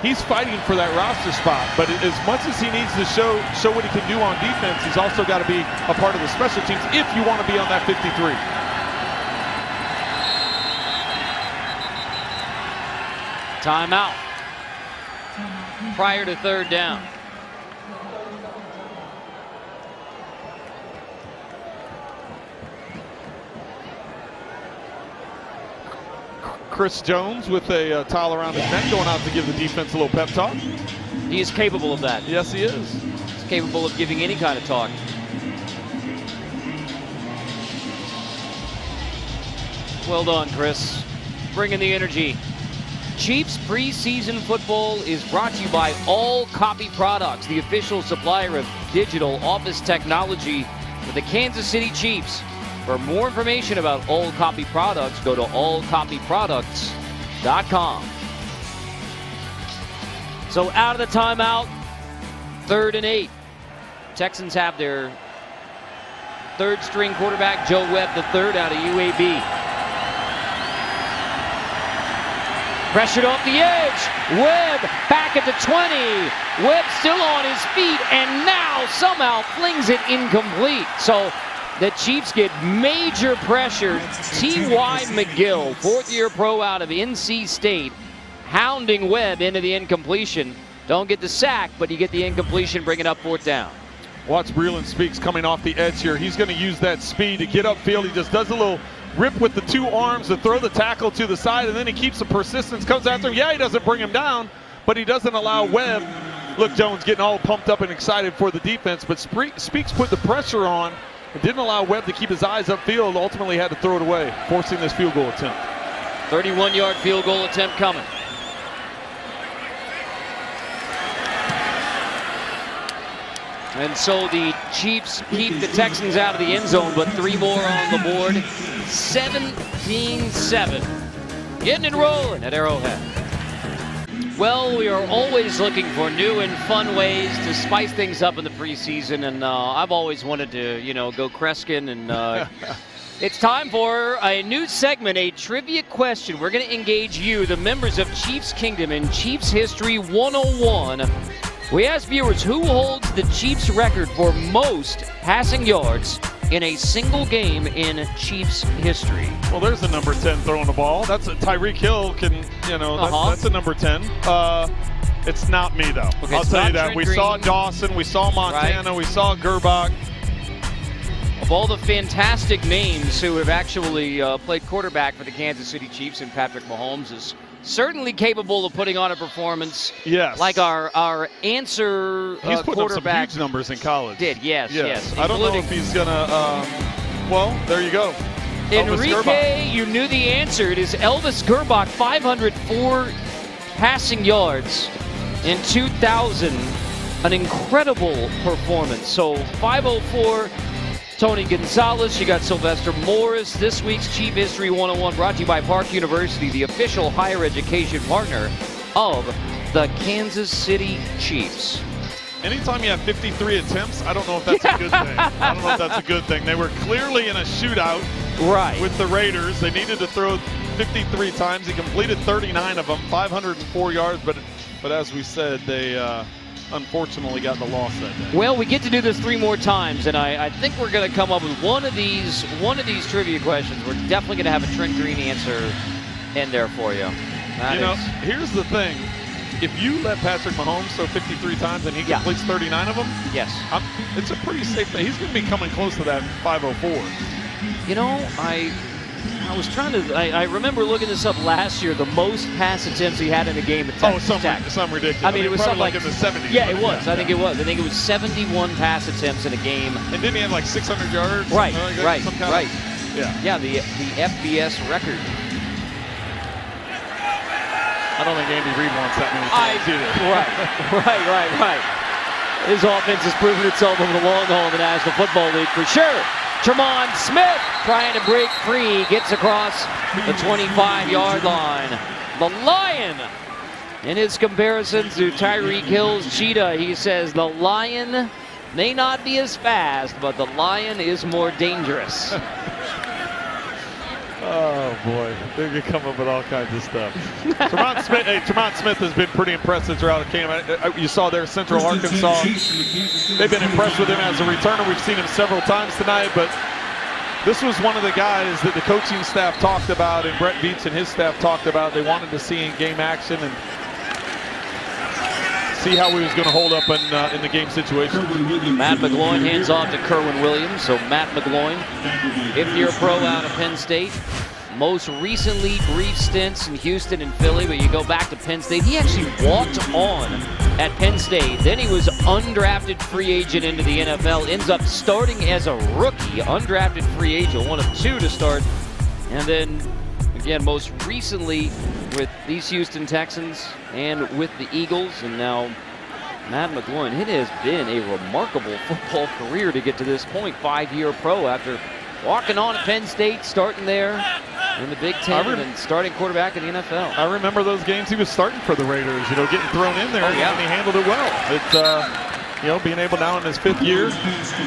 Speaker 11: he's fighting for that roster spot. But as much as he needs to show what he can do on defense, he's also got to be a part of the special teams if you want to be on that 53.
Speaker 3: Timeout prior to 3rd down.
Speaker 11: Chris Jones with a towel around his neck going out to give the defense a little pep talk.
Speaker 3: He is capable of that.
Speaker 11: Yes, he is.
Speaker 3: He's capable of giving any kind of talk. Well done, Chris. Bringing the energy. Chiefs preseason football is brought to you by All Copy Products, the official supplier of digital office technology for the Kansas City Chiefs. For more information about All Copy Products, go to allcopyproducts.com. So out of the timeout, 3rd and 8. Texans have their 3rd string quarterback, Joe Webb III, out of UAB. Pressured off the edge. Webb back at the 20. Webb still on his feet and now somehow flings it incomplete. So the Chiefs get major pressure. T.Y. McGill, 4th-year pro out of NC State, hounding Webb into the incompletion. Don't get the sack, but you get the incompletion, bring it up 4th down.
Speaker 11: Watch Breeland Speaks coming off the edge here. He's going to use that speed to get upfield. He just does a little rip with the 2 arms to throw the tackle to the side, and then he keeps the persistence, comes after him. Yeah, he doesn't bring him down, but he doesn't allow Webb. Look, Jones getting all pumped up and excited for the defense, but Speaks put the pressure on. It didn't allow Webb to keep his eyes upfield. Ultimately had to throw it away, forcing this field goal attempt.
Speaker 3: 31-yard field goal attempt coming. And so the Chiefs keep the Texans out of the end zone, but 3 more on the board. 17-7. Getting it rolling at Arrowhead. Well, we are always looking for new and fun ways to spice things up in the preseason, and I've always wanted to, go Kreskin, and it's time for a new segment, a trivia question. We're going to engage you, the members of Chiefs Kingdom, in Chiefs History 101. We ask viewers who holds the Chiefs record for most passing yards in a single game in Chiefs history.
Speaker 11: Well, there's a number 10 throwing the ball. That's a Tyreek Hill that's a number 10. It's not me, though.
Speaker 3: Okay,
Speaker 11: I'll tell you that. We saw Dawson, we saw Montana, we saw Gerbach.
Speaker 3: Of all the fantastic names who have actually played quarterback for the Kansas City Chiefs, and Patrick Mahomes is certainly capable of putting on a performance.
Speaker 11: Yes.
Speaker 3: Like our answer
Speaker 11: he's putting
Speaker 3: quarterback
Speaker 11: up some huge numbers in college.
Speaker 3: Did, yes.
Speaker 11: I don't know if he's going to, well, there you go.
Speaker 3: Enrique, you knew the answer. It is Elvis Gerbach, 504 passing yards in 2000. An incredible performance. So 504. Tony Gonzalez, you got Sylvester Morris. This week's Chief History 101 brought to you by Park University, the official higher education partner of the Kansas City Chiefs.
Speaker 11: Anytime you have 53 attempts, I don't know if that's a good thing. I don't know if that's a good thing. They were clearly in a shootout with the Raiders. They needed to throw 53 times. He completed 39 of them, 504 yards, but as we said, they unfortunately got the loss that day.
Speaker 3: Well, we get to do this 3 more times, and I think we're going to come up with one of these trivia questions. We're definitely going to have a Trent Green answer in there for you.
Speaker 11: Here's the thing. if you let Patrick Mahomes throw 53 times and he completes 39 of them,
Speaker 3: yes,
Speaker 11: it's a pretty safe thing. He's going to be coming close to that 504.
Speaker 3: You know, I was trying to. I remember looking this up last year. The most pass attempts he had in a game at Texas Tech.
Speaker 11: Some ridiculous.
Speaker 3: I mean, it was something
Speaker 11: like in the 70s.
Speaker 3: Yeah, it was. I think it was. I think it was 71 pass attempts in a game.
Speaker 11: And didn't he have like 600 yards?
Speaker 3: Right,
Speaker 11: Like
Speaker 3: right.
Speaker 11: Yeah.
Speaker 3: The FBS record.
Speaker 11: I don't think Andy Reid wants that many times either.
Speaker 3: Right. His offense has proven itself over the long haul in the National Football League for sure. Tremont Smith trying to break free, gets across the 25-yard line. The Lion, in his comparison to Tyreek Hill's Cheetah, he says the Lion may not be as fast, but the Lion is more dangerous.
Speaker 11: Oh, boy. They can come up with all kinds of stuff. Tremont Smith has been pretty impressive throughout the camp. You saw there Central Arkansas. They've been impressed with him as a returner. We've seen him several times tonight, but this was one of the guys that the coaching staff talked about and Brett Veach and his staff talked about. They wanted to see in game action and see how he was going to hold up in the game situation.
Speaker 3: Matt McGloin hands off to Kerwin Williams. So Matt McGloin, 5th-year pro out of Penn State. Most recently, brief stints in Houston and Philly, but you go back to Penn State. He actually walked on at Penn State. Then he was undrafted free agent into the NFL. Ends up starting as a rookie, undrafted free agent, one of 2 to start. And then, again, most recently with these Houston Texans and with the Eagles. And now Matt McGloin. It has been a remarkable football career to get to this point. 5-year pro after walking on at Penn State, starting there in the Big Ten, and then starting quarterback in the NFL.
Speaker 11: I remember those games he was starting for the Raiders, getting thrown in there, and he handled it well. It's, being able now in his 5th year,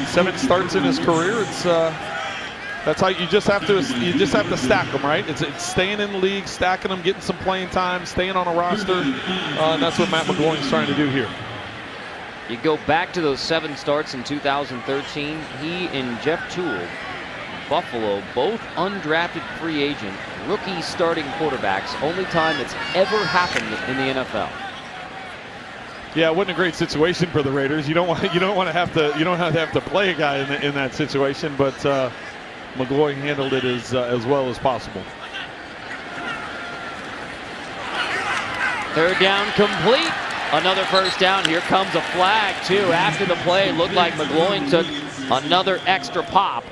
Speaker 11: 7 starts in his career, it's that's how you just have to stack them, right? It's staying in the league, stacking them, getting some playing time, staying on a roster, and that's what Matt McGloin's trying to do here.
Speaker 3: You go back to those 7 starts in 2013, he and Jeff Toole, Buffalo, both undrafted free agent, rookie starting quarterbacks. Only time it's ever happened in the NFL.
Speaker 11: Yeah, it wasn't a great situation for the Raiders. You don't want to have to play a guy in that situation, but McGloin handled it as well as possible.
Speaker 3: 3rd down complete. Another 1st down. Here comes a flag too. After the play, it looked like McGloin took another extra pop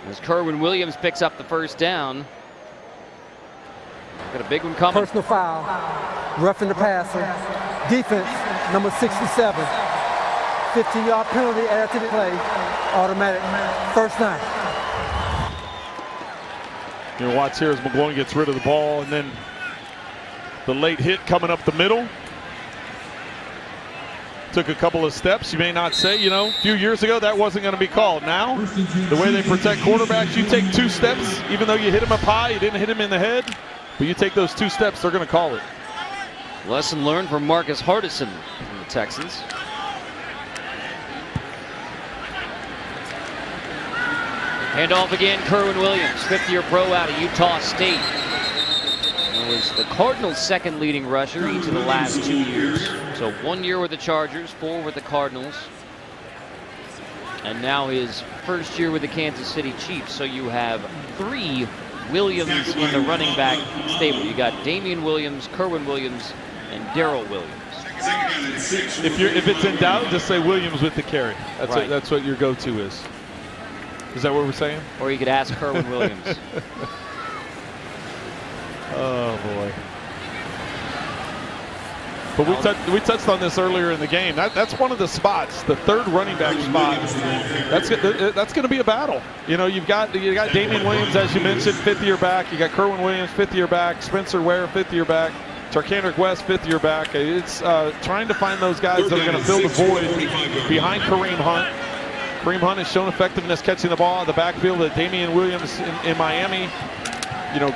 Speaker 3: as Kerwin Williams picks up the 1st down. Got a big one coming.
Speaker 7: Personal foul, roughing the passer. Defense, number 67. 15-yard penalty after the play. Automatic. 1st down.
Speaker 11: Watch here as McGloin gets rid of the ball, and then the late hit coming up the middle. Took a couple of steps. You may not say, a few years ago that wasn't going to be called. Now, the way they protect quarterbacks, you take 2 steps, even though you hit him up high, you didn't hit him in the head, but you take those 2 steps, they're going to call it.
Speaker 3: Lesson learned from Marcus Hardison from the Texans. Handoff again, Kerwin Williams, 5th-year pro out of Utah State. He was the Cardinals' 2nd leading rusher each of the last 2 years. So 1 year with the Chargers, 4 with the Cardinals. And now his 1st year with the Kansas City Chiefs. So you have 3 Williams in the running back stable. You got Damian Williams, Kerwin Williams, and Darrell Williams.
Speaker 11: If it's in doubt, just say Williams with the carry. That's what your go-to is. Is that what we're saying?
Speaker 3: Or you could ask Kerwin Williams.
Speaker 11: Oh, boy. But we touched on this earlier in the game. That's one of the spots, the 3rd running back spot. That's going to be a battle. You've got Damian Williams, as you mentioned, 5th-year back. You got Kerwin Williams, 5th-year back. Spencer Ware, 5th-year back. Tarkandrick West, 5th-year back. It's trying to find those guys that are going to fill the void behind Kareem Hunt. Kareem Hunt has shown effectiveness catching the ball in the backfield. That Damian Williams in Miami,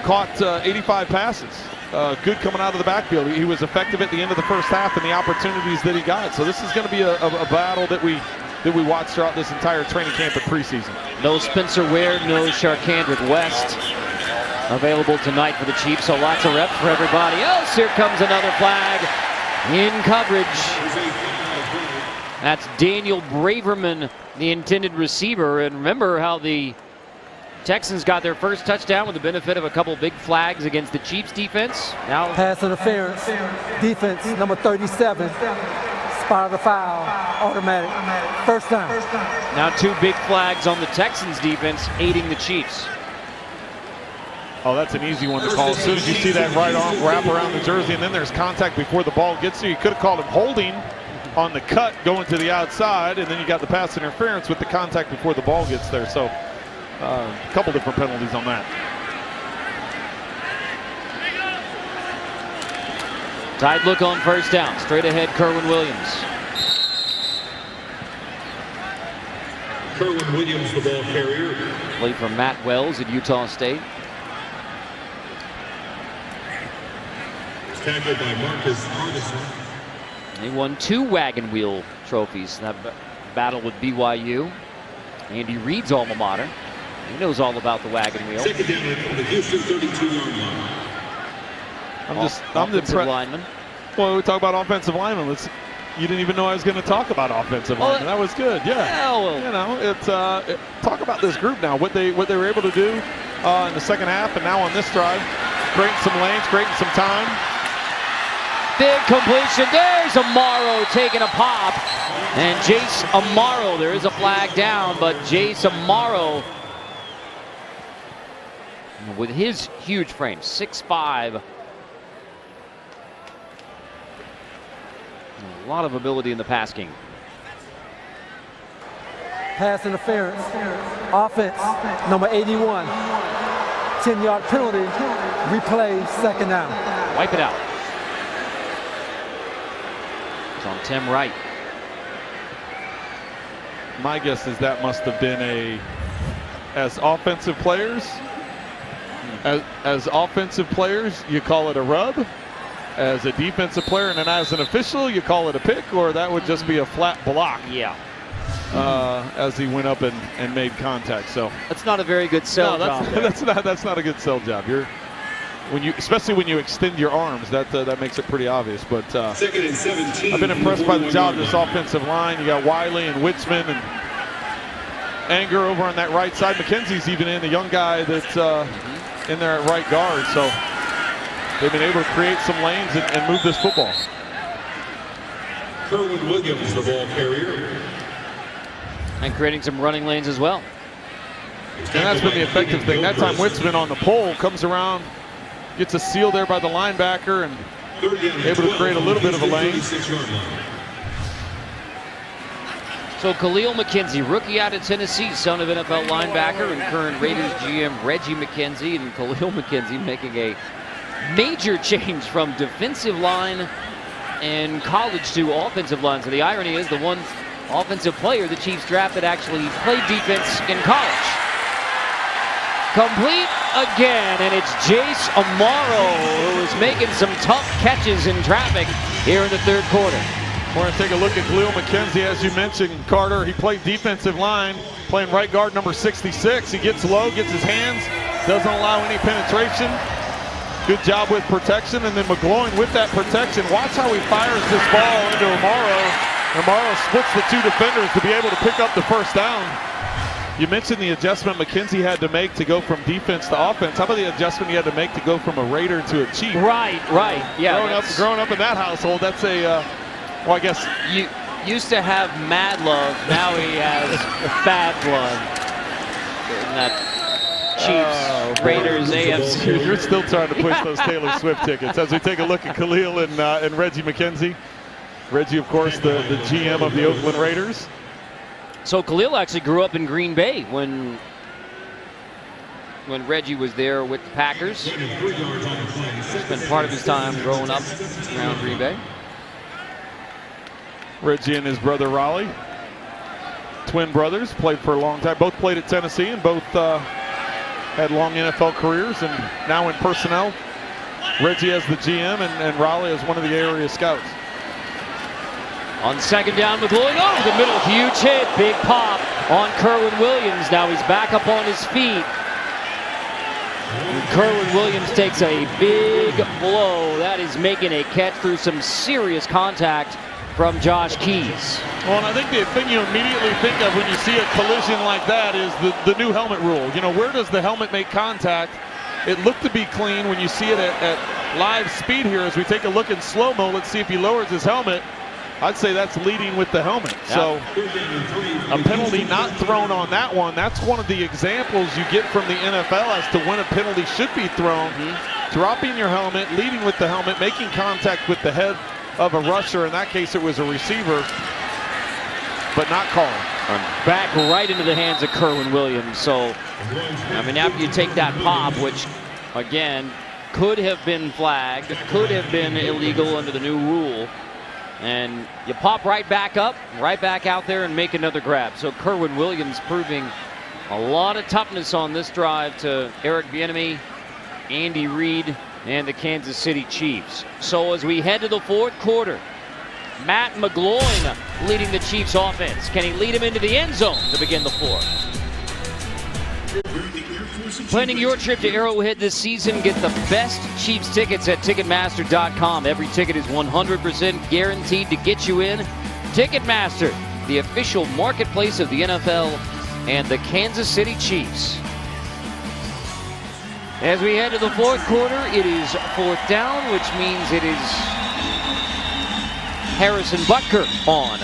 Speaker 11: caught 85 passes. Good coming out of the backfield. He was effective at the end of the 1st half in the opportunities that he got. So this is going to be a battle that we watch throughout this entire training camp at preseason.
Speaker 3: No Spencer Ware, no Charkandrick West available tonight for the Chiefs. So lots of reps for everybody else. Here comes another flag. In coverage. That's Daniel Braverman, the intended receiver. And remember how the Texans got their first touchdown with the benefit of a couple big flags against the Chiefs defense. Now
Speaker 7: pass interference, defense number 37, spot the foul, automatic, first down.
Speaker 3: Now 2 big flags on the Texans defense aiding the Chiefs.
Speaker 11: Oh, that's an easy one to call. As soon as you see that right arm wrap around the jersey and then there's contact before the ball gets there, you could have called him holding on the cut going to the outside, and then you got the pass interference with the contact before the ball gets there. So a couple different penalties on that.
Speaker 3: Tight look on first down. Straight ahead, Kerwin Williams.
Speaker 9: Kerwin Williams, the ball carrier.
Speaker 3: Played for Matt Wells at Utah State.
Speaker 9: Tackled by Marcus Arneson.
Speaker 3: He won 2 wagon wheel trophies in that battle with BYU. Andy Reid's alma mater. He knows all about the wagon wheel.
Speaker 9: Second down on the Houston 32-yard line.
Speaker 11: I'm the lineman. Well, we talk about offensive linemen. You didn't even know I was going to talk about offensive linemen. That was good. Yeah. You know, talk about this group now. What they were able to do in the second half, and now on this drive, creating some lanes, creating some time.
Speaker 3: Big completion. There's Amaro taking a pop. And Jace Amaro, there is a flag down, but Jace Amaro, with his huge frame, 6'5", a lot of ability in the pass game.
Speaker 7: Pass interference, offense, number 81, 10-yard penalty, replay, second down.
Speaker 3: Wipe it out. It's on Tim Wright.
Speaker 11: My guess is that must have been as offensive players, you call it a rub. As a defensive player and then as an official, you call it a pick, or that would just be a flat block.
Speaker 3: Yeah.
Speaker 11: As he went up and made contact. So
Speaker 3: that's not a very good sell job.
Speaker 11: That's not a good sell job. Especially when you extend your arms, that makes it pretty obvious. But
Speaker 9: second and 17.
Speaker 11: I've been impressed by the job of this offensive line. You got Wiley and Witzman and Anger over on that right side. McKenzie's even in, the young guy that's in there at right guard. So they've been able to create some lanes and move this football.
Speaker 9: Kerwin Williams, the ball carrier.
Speaker 3: And creating some running lanes as well.
Speaker 11: And that's been the effective thing. That time Witzman on the pole comes around, gets a seal there by the linebacker, and able to create a little bit of a lane.
Speaker 3: So Khalil McKenzie, rookie out of Tennessee, son of NFL linebacker and current Raiders GM Reggie McKenzie, and Khalil McKenzie making a major change from defensive line in college to offensive line. So the irony is the one offensive player the Chiefs drafted actually played defense in college. Complete again, and it's Jace Amaro who is making some tough catches in traffic here in the third quarter.
Speaker 11: We're going to take a look at Khalil McKenzie. As you mentioned, Carter, he played defensive line, playing right guard number 66. He gets low, gets his hands, doesn't allow any penetration. Good job with protection, and then McGloin with that protection. Watch how he fires this ball into Amaro. Amaro splits the 2 defenders to be able to pick up the first down. You mentioned the adjustment McKenzie had to make to go from defense to offense. How about the adjustment he had to make to go from a Raider to a Chief?
Speaker 3: Right. Yeah.
Speaker 11: Growing up in that household, that's well, I guess
Speaker 3: you used to have mad love. Now he has bad blood. In that Chiefs, Raiders, AFC.
Speaker 11: You're still trying to push those Taylor Swift tickets. As we take a look at Khalil and Reggie McKenzie. Reggie, of course, the GM of the Oakland Raiders.
Speaker 3: So Khalil actually grew up in Green Bay when Reggie was there with the Packers. Spent part of his time growing up around Green Bay.
Speaker 11: Reggie and his brother Raleigh, twin brothers, played for a long time. Both played at Tennessee and both had long NFL careers, and now in personnel, Reggie as the GM and Raleigh as one of the area scouts.
Speaker 3: On second down, McGloin over the middle, huge hit, big pop on Kerwin Williams. Now he's back up on his feet. Kerwin Williams takes a big blow. That is making a catch through some serious contact from Josh Keys.
Speaker 11: Well, and I think the thing you immediately think of when you see a collision like that is the new helmet rule. You know, where does the helmet make contact? It looked to be clean when you see it at live speed here. As we take a look in slow-mo, let's see if he lowers his helmet. I'd say that's leading with the helmet. Yeah. So a penalty not thrown on that one. That's one of the examples you get from the NFL as to when a penalty should be thrown. Dropping your helmet, leading with the helmet, making contact with the head of a rusher. In that case, it was a receiver, but not called.
Speaker 3: Back right into the hands of Kerwin Williams. So, I mean, after you take that pop, which, again, could have been flagged, could have been illegal under the new rule, and you pop right back up, right back out there and make another grab. So Kerwin Williams proving a lot of toughness on this drive to Eric Bieniemy, Andy Reid, and the Kansas City Chiefs. So as we head to the fourth quarter, Matt McGloin leading the Chiefs offense. Can he lead him into the end zone to begin the fourth? Planning your trip to Arrowhead this season, get the best Chiefs tickets at Ticketmaster.com. Every ticket is 100% guaranteed to get you in. Ticketmaster, the official marketplace of the NFL and the Kansas City Chiefs. As we head to the fourth quarter, it is fourth down, which means it is Harrison Butker on.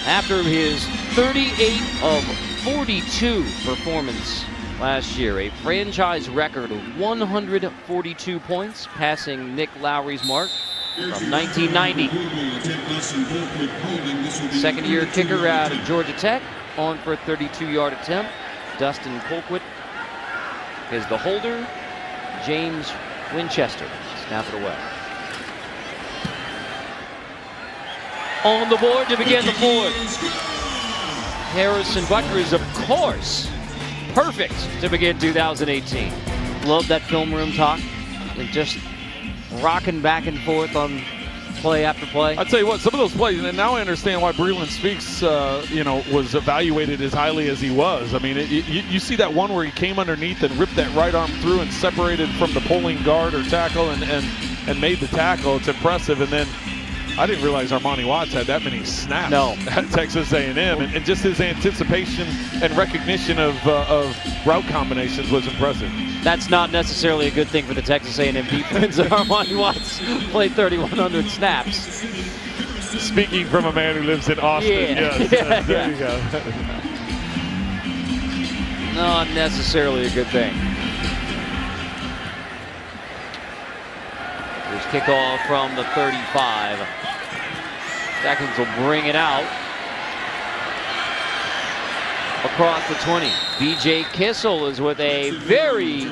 Speaker 3: After his 38 of 42 performance last year, a franchise record of 142 points, passing Nick Lowry's mark from 1990. Second-year kicker out of Georgia Tech, on for a 32-yard attempt. Dustin Colquitt is the holder. James Winchester snap it away. On the board to begin the fourth. Harrison Butker is, of course, perfect to begin 2018. Love that film room talk and just rocking back and forth on play after play.
Speaker 11: I'll tell you what, some of those plays, and now I understand why Breland Speaks, was evaluated as highly as he was. I mean, you see that one where he came underneath and ripped that right arm through and separated from the pulling guard or tackle and made the tackle. It's impressive. And then I didn't realize Armani Watts had that many snaps at Texas A&M, and just his anticipation and recognition of route combinations was impressive.
Speaker 3: That's not necessarily a good thing for the Texas A&M defense. Armani Watts played 3,100 snaps.
Speaker 11: Speaking from a man who lives in Austin, yes. There you go.
Speaker 3: Not necessarily a good thing. Here's kickoff from the 35. Texans will bring it out across the 20. BJ Kissel is with a very...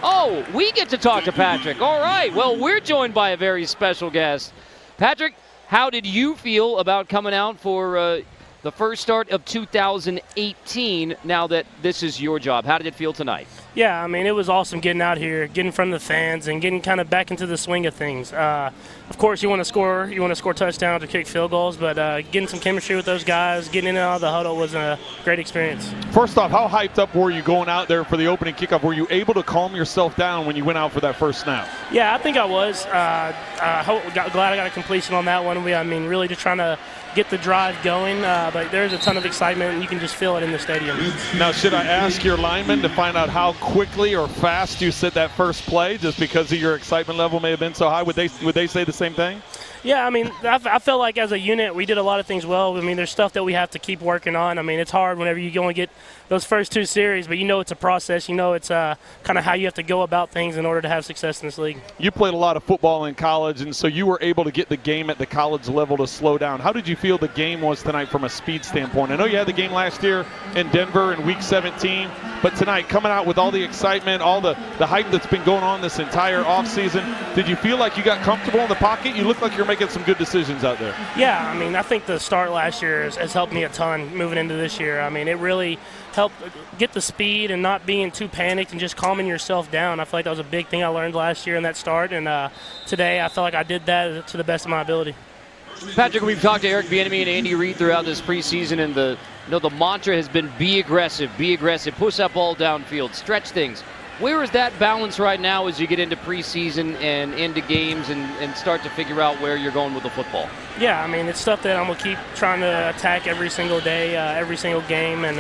Speaker 3: Oh, we get to talk to Patrick. All right. Well, we're joined by a very special guest. Patrick, how did you feel about coming out for the first start of 2018 now that this is your job? How did it feel tonight?
Speaker 8: Yeah, I mean, it was awesome getting out here, getting from the fans, and getting kind of back into the swing of things. Of course, you want to score touchdowns or kick field goals, but getting some chemistry with those guys, getting in and out of the huddle was a great experience.
Speaker 11: First off, how hyped up were you going out there for the opening kickoff? Were you able to calm yourself down when you went out for that first snap?
Speaker 8: Yeah, I think I was. Glad I got a completion on that one. Really just trying to get the drive going, but there's a ton of excitement, and you can just feel it in the stadium.
Speaker 11: Now, should I ask your linemen to find out how quickly or fast you set that first play, just because of your excitement level may have been so high? Would they say the same thing?
Speaker 8: Yeah, I mean, I felt like as a unit we did a lot of things well. I mean, there's stuff that we have to keep working on. I mean, it's hard whenever you only get those first two series, but it's a process. It's kind of how you have to go about things in order to have success in this league.
Speaker 11: You played a lot of football in college, and so you were able to get the game at the college level to slow down. How did you feel the game was tonight from a speed standpoint? I know you had the game last year in Denver in Week 17, but tonight, coming out with all the excitement, all the hype that's been going on this entire offseason, did you feel like you got comfortable in the pocket? You look like you're making some good decisions out there.
Speaker 8: Yeah, I mean, I think the start last year has helped me a ton moving into this year. I mean, it really helped get the speed and not being too panicked and just calming yourself down. I feel like that was a big thing I learned last year in that start, and today I felt like I did that to the best of my ability.
Speaker 3: Patrick, we've talked to Eric Bieniemy and Andy Reid throughout this preseason, and the mantra has been be aggressive, push that ball downfield, stretch things. Where is that balance right now as you get into preseason and into games and start to figure out where you're going with the football?
Speaker 8: Yeah, I mean, it's stuff that I'm going to keep trying to attack every single day, every single game. And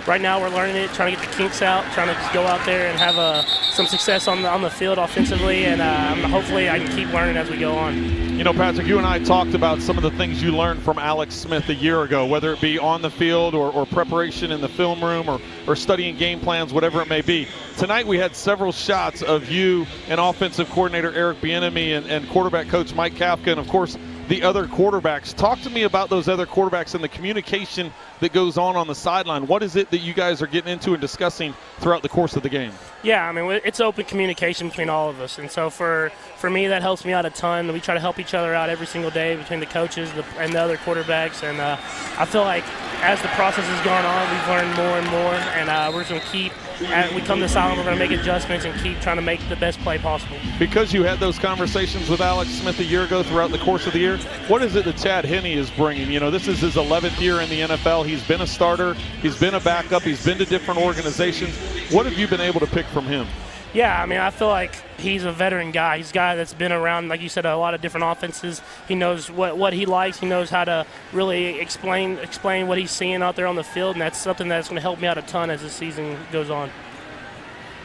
Speaker 8: right now we're learning it, trying to get the kinks out, trying to just go out there and have some success on the field offensively. And hopefully I can keep learning as we go on.
Speaker 11: You know, Patrick, you and I talked about some of the things you learned from Alex Smith a year ago, whether it be on the field or preparation in the film room or studying game plans, whatever it may be. Tonight we had several shots of you and offensive coordinator Eric Bieniemy and quarterback coach Mike Kafka, and of course the other quarterbacks. Talk to me about those other quarterbacks and the communication that goes on the sideline. What is it that you guys are getting into and discussing throughout the course of the game?
Speaker 8: Yeah, I mean, it's open communication between all of us. And so for me, that helps me out a ton. We try to help each other out every single day between the coaches and the other quarterbacks. And I feel like as the process has gone on, we've learned more and more. And we're just going to keep, as we come to the sideline, we're going to make adjustments and keep trying to make the best play possible.
Speaker 11: Because you had those conversations with Alex Smith a year ago throughout the course of the year, what is it that Chad Henne is bringing? You know, this is his 11th year in the NFL. He's been a starter. He's been a backup. He's been to different organizations. What have you been able to pick from him?
Speaker 8: Yeah, I mean, I feel like he's a veteran guy. He's a guy that's been around, like you said, a lot of different offenses. He knows what he likes. He knows how to really explain what he's seeing out there on the field, and that's something that's going to help me out a ton as the season goes on.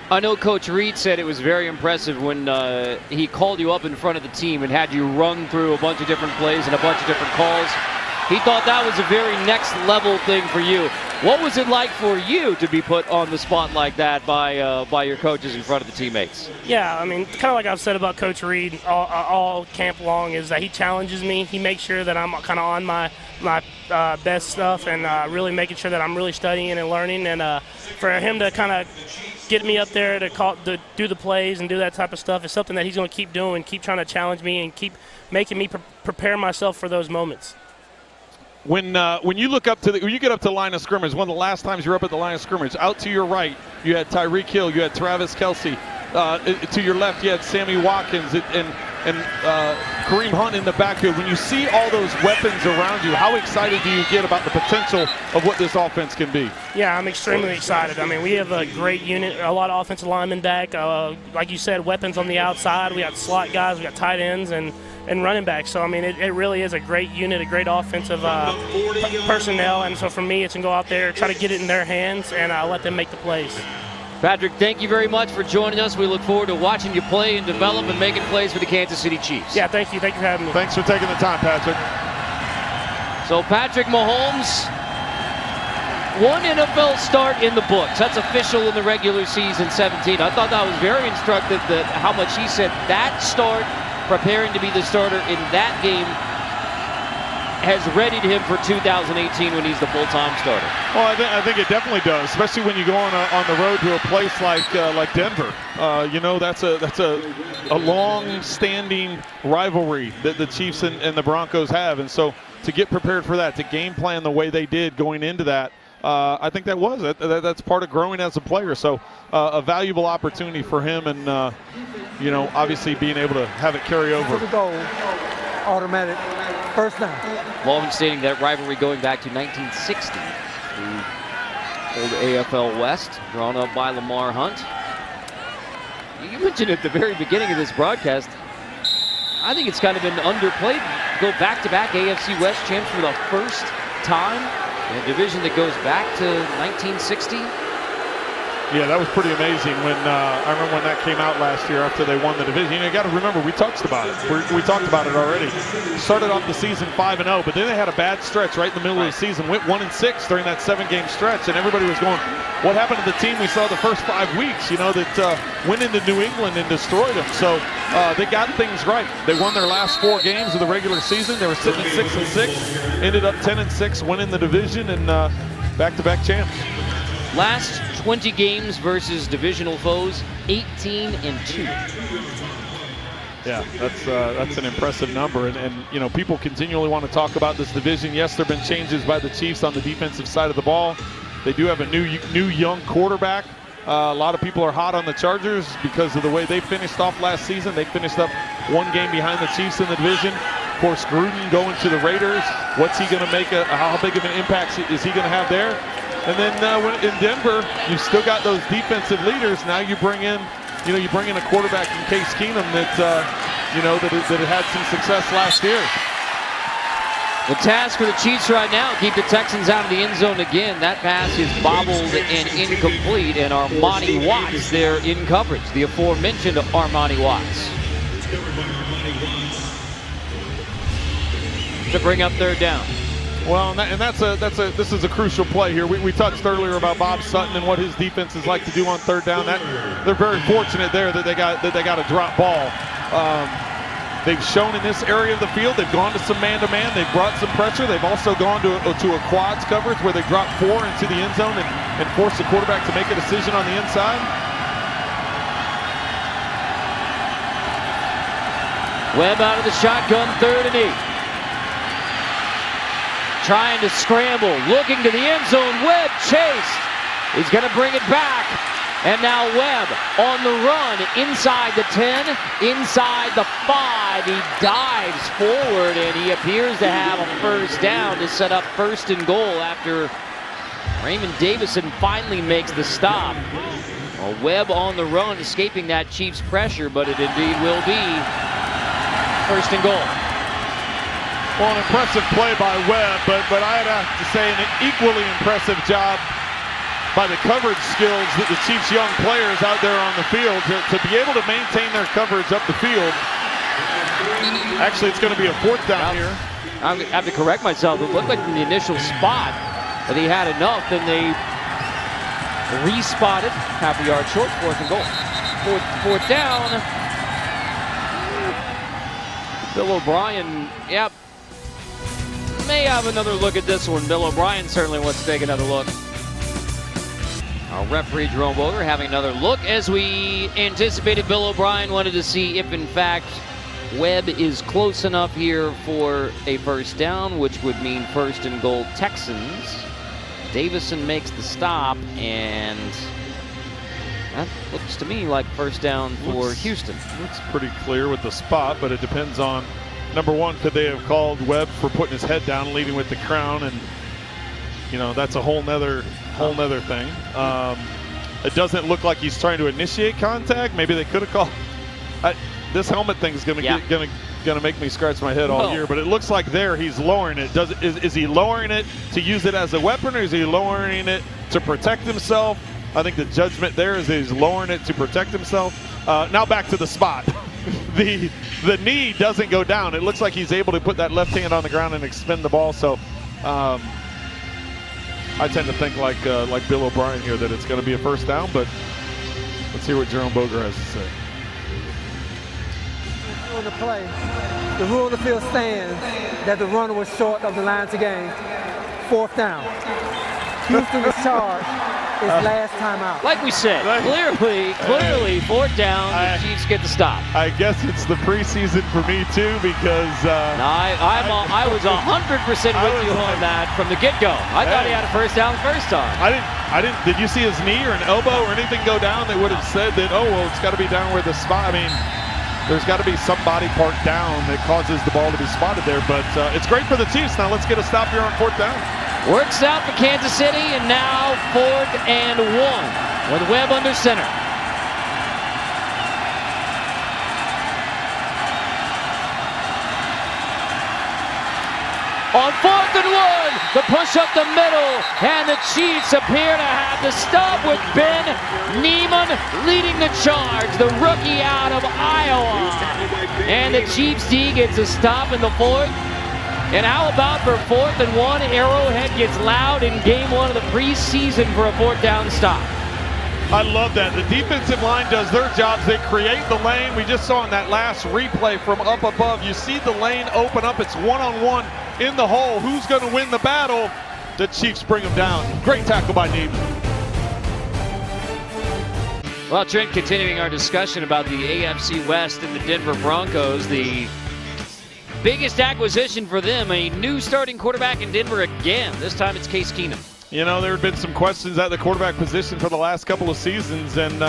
Speaker 3: I know Coach Reed said it was very impressive when he called you up in front of the team and had you run through a bunch of different plays and a bunch of different calls. He thought that was a very next level thing for you. What was it like for you to be put on the spot like that by your coaches in front of the teammates?
Speaker 8: Yeah, I mean, kind of like I've said about Coach Reed all camp long, is that he challenges me. He makes sure that I'm kind of on my best stuff and really making sure that I'm really studying and learning. And for him to kind of get me up there to do the plays and do that type of stuff is something that he's going to keep doing, keep trying to challenge me and keep making me prepare myself for those moments.
Speaker 11: When you look up when you get up to the line of scrimmage, one of the last times you're up at the line of scrimmage, out to your right, you had Tyreek Hill, you had Travis Kelce. To your left, you had Sammy Watkins and Kareem Hunt in the backfield. When you see all those weapons around you, how excited do you get about the potential of what this offense can be?
Speaker 8: Yeah, I'm extremely excited. I mean, we have a great unit, a lot of offensive linemen back. Like you said, weapons on the outside. We got slot guys, we got tight ends, and running backs. So, I mean, it really is a great unit, a great offensive personnel. And so for me, it's to go out there, try to get it in their hands, and let them make the plays.
Speaker 3: Patrick, thank you very much for joining us. We look forward to watching you play and develop and making plays for the Kansas City Chiefs.
Speaker 8: Yeah, thank you. Thank you for having me.
Speaker 11: Thanks for taking the time, Patrick.
Speaker 3: So Patrick Mahomes, one NFL start in the books. That's official in the regular season 17. I thought that was very instructive, that how much he said that start, preparing to be the starter in that game, has readied him for 2018 when he's the full-time starter.
Speaker 11: Well, I think it definitely does, especially when you go on the road to a place like Denver. You know, that's a long-standing rivalry that the Chiefs and the Broncos have, and so to get prepared for that, to game plan the way they did going into that, I think that's part of growing as a player. So a valuable opportunity for him, and you know, obviously being able to have it carry over.
Speaker 7: To the goal, automatic first down.
Speaker 3: Walden stating that rivalry going back to 1960, the old AFL West, drawn up by Lamar Hunt. You mentioned at the very beginning of this broadcast, I think it's kind of been underplayed. Go back-to-back AFC West champs for the first time in a division that goes back to 1960.
Speaker 11: Yeah, that was pretty amazing. When I remember when that came out last year after they won the division. You know, you got to remember, we talked about it. We talked about it already. Started off the season 5-0, but then they had a bad stretch right in the middle of the season. Went 1-6 during that 7-game stretch, and everybody was going, "What happened to the team we saw the first 5 weeks?" You know, that went into New England and destroyed them. So they got things right. They won their last 4 games of the regular season. They were sitting at 6-6, ended up 10-6, winning the division, and back-to-back champs.
Speaker 3: Last 20 games versus divisional foes, 18-2.
Speaker 11: Yeah, that's an impressive number, and you know, people continually want to talk about this division. Yes, there have been changes by the Chiefs on the defensive side of the ball. They do have a new young quarterback. A lot of people are hot on the Chargers because of the way they finished off last season. They finished up 1 game behind the Chiefs in the division. Of course, Gruden going to the Raiders. What's he going to make? How big of an impact is he going to have there? And then in Denver, you've still got those defensive leaders. Now you bring in, a quarterback in Case Keenum that that had some success last year.
Speaker 3: The task for the Chiefs right now, keep the Texans out of the end zone again. That pass is bobbled and incomplete, and Armani Watts there in coverage. The aforementioned Armani Watts. To bring up third down.
Speaker 11: Well, this is a crucial play here. We touched earlier about Bob Sutton and what his defenses like to do on third down. They're very fortunate there that they got a drop ball. They've shown in this area of the field, they've gone to some man-to-man, they've brought some pressure. They've also gone to a quads coverage where they drop 4 into the end zone and force the quarterback to make a decision on the inside.
Speaker 3: Webb out of the shotgun, 3rd and 8. Trying to scramble, looking to the end zone. Webb chased. He's going to bring it back. And now Webb on the run, inside the 10, inside the 5. He dives forward, and he appears to have a first down to set up 1st and goal after Raymond Davison finally makes the stop. Well, Webb on the run, escaping that Chiefs pressure, but it indeed will be 1st and goal.
Speaker 11: Well, an impressive play by Webb, but I'd have to say an equally impressive job by the coverage skills that the Chiefs' young players out there on the field to be able to maintain their coverage up the field. Actually, it's going to be a 4th down here.
Speaker 3: I have to correct myself. It looked like in the initial spot that he had enough, then they re-spotted, half a yard short, 4th and goal. Fourth down. Bill O'Brien, yep, may have another look at this one. Bill O'Brien certainly wants to take another look. Our referee, Jerome Boger, having another look. As we anticipated, Bill O'Brien wanted to see if, in fact, Webb is close enough here for a first down, which would mean 1st and goal Texans. Davison makes the stop, and that looks to me like first down for Houston.
Speaker 11: Looks pretty clear with the spot, but it depends on, number one, could they have called Webb for putting his head down, leading with the crown, and that's a whole nother thing. It doesn't look like he's trying to initiate contact. Maybe they could have called. This helmet thing is gonna make me scratch my head all year. But it looks like there he's lowering it. Is he lowering it to use it as a weapon, or is he lowering it to protect himself? I think the judgment there is he's lowering it to protect himself. Now back to the spot. The knee doesn't go down. It looks like he's able to put that left hand on the ground and expend the ball. So. I tend to think like Bill O'Brien here that it's going to be a first down, but let's hear what Jerome Boger has to say.
Speaker 7: On the play, the rule of the field stands that the runner was short of the line to gain. 4th down. Houston is charged. His last time out.
Speaker 3: Like we said, clearly 4th down, the Chiefs get the stop.
Speaker 11: I guess it's the preseason for me too, because
Speaker 3: I was 100% with you on that from the get-go. I thought he had a first down the first time.
Speaker 11: I didn't. Did you see his knee or an elbow or anything go down that would have said that? Oh well, it's got to be down where the spot. I mean, there's got to be some body part down that causes the ball to be spotted there. But it's great for the Chiefs. Now let's get a stop here on 4th down.
Speaker 3: Works out for Kansas City, and now 4th and 1 with Webb under center. On 4th and 1, the push up the middle, and the Chiefs appear to have the stop with Ben Neiman leading the charge, the rookie out of Iowa. And the Chiefs D gets a stop in the 4th. And how about for 4th and 1, Arrowhead gets loud in game 1 of the preseason for a 4th down stop.
Speaker 11: I love that. The defensive line does their jobs. They create the lane. We just saw in that last replay from up above, you see the lane open up. It's one-on-one in the hole. Who's going to win the battle? The Chiefs bring him down. Great tackle by Neiman.
Speaker 3: Well, Trent, continuing our discussion about the AFC West and the Denver Broncos, the biggest acquisition for them, a new starting quarterback in Denver again. This time it's Case Keenum.
Speaker 11: There have been some questions at the quarterback position for the last couple of seasons, and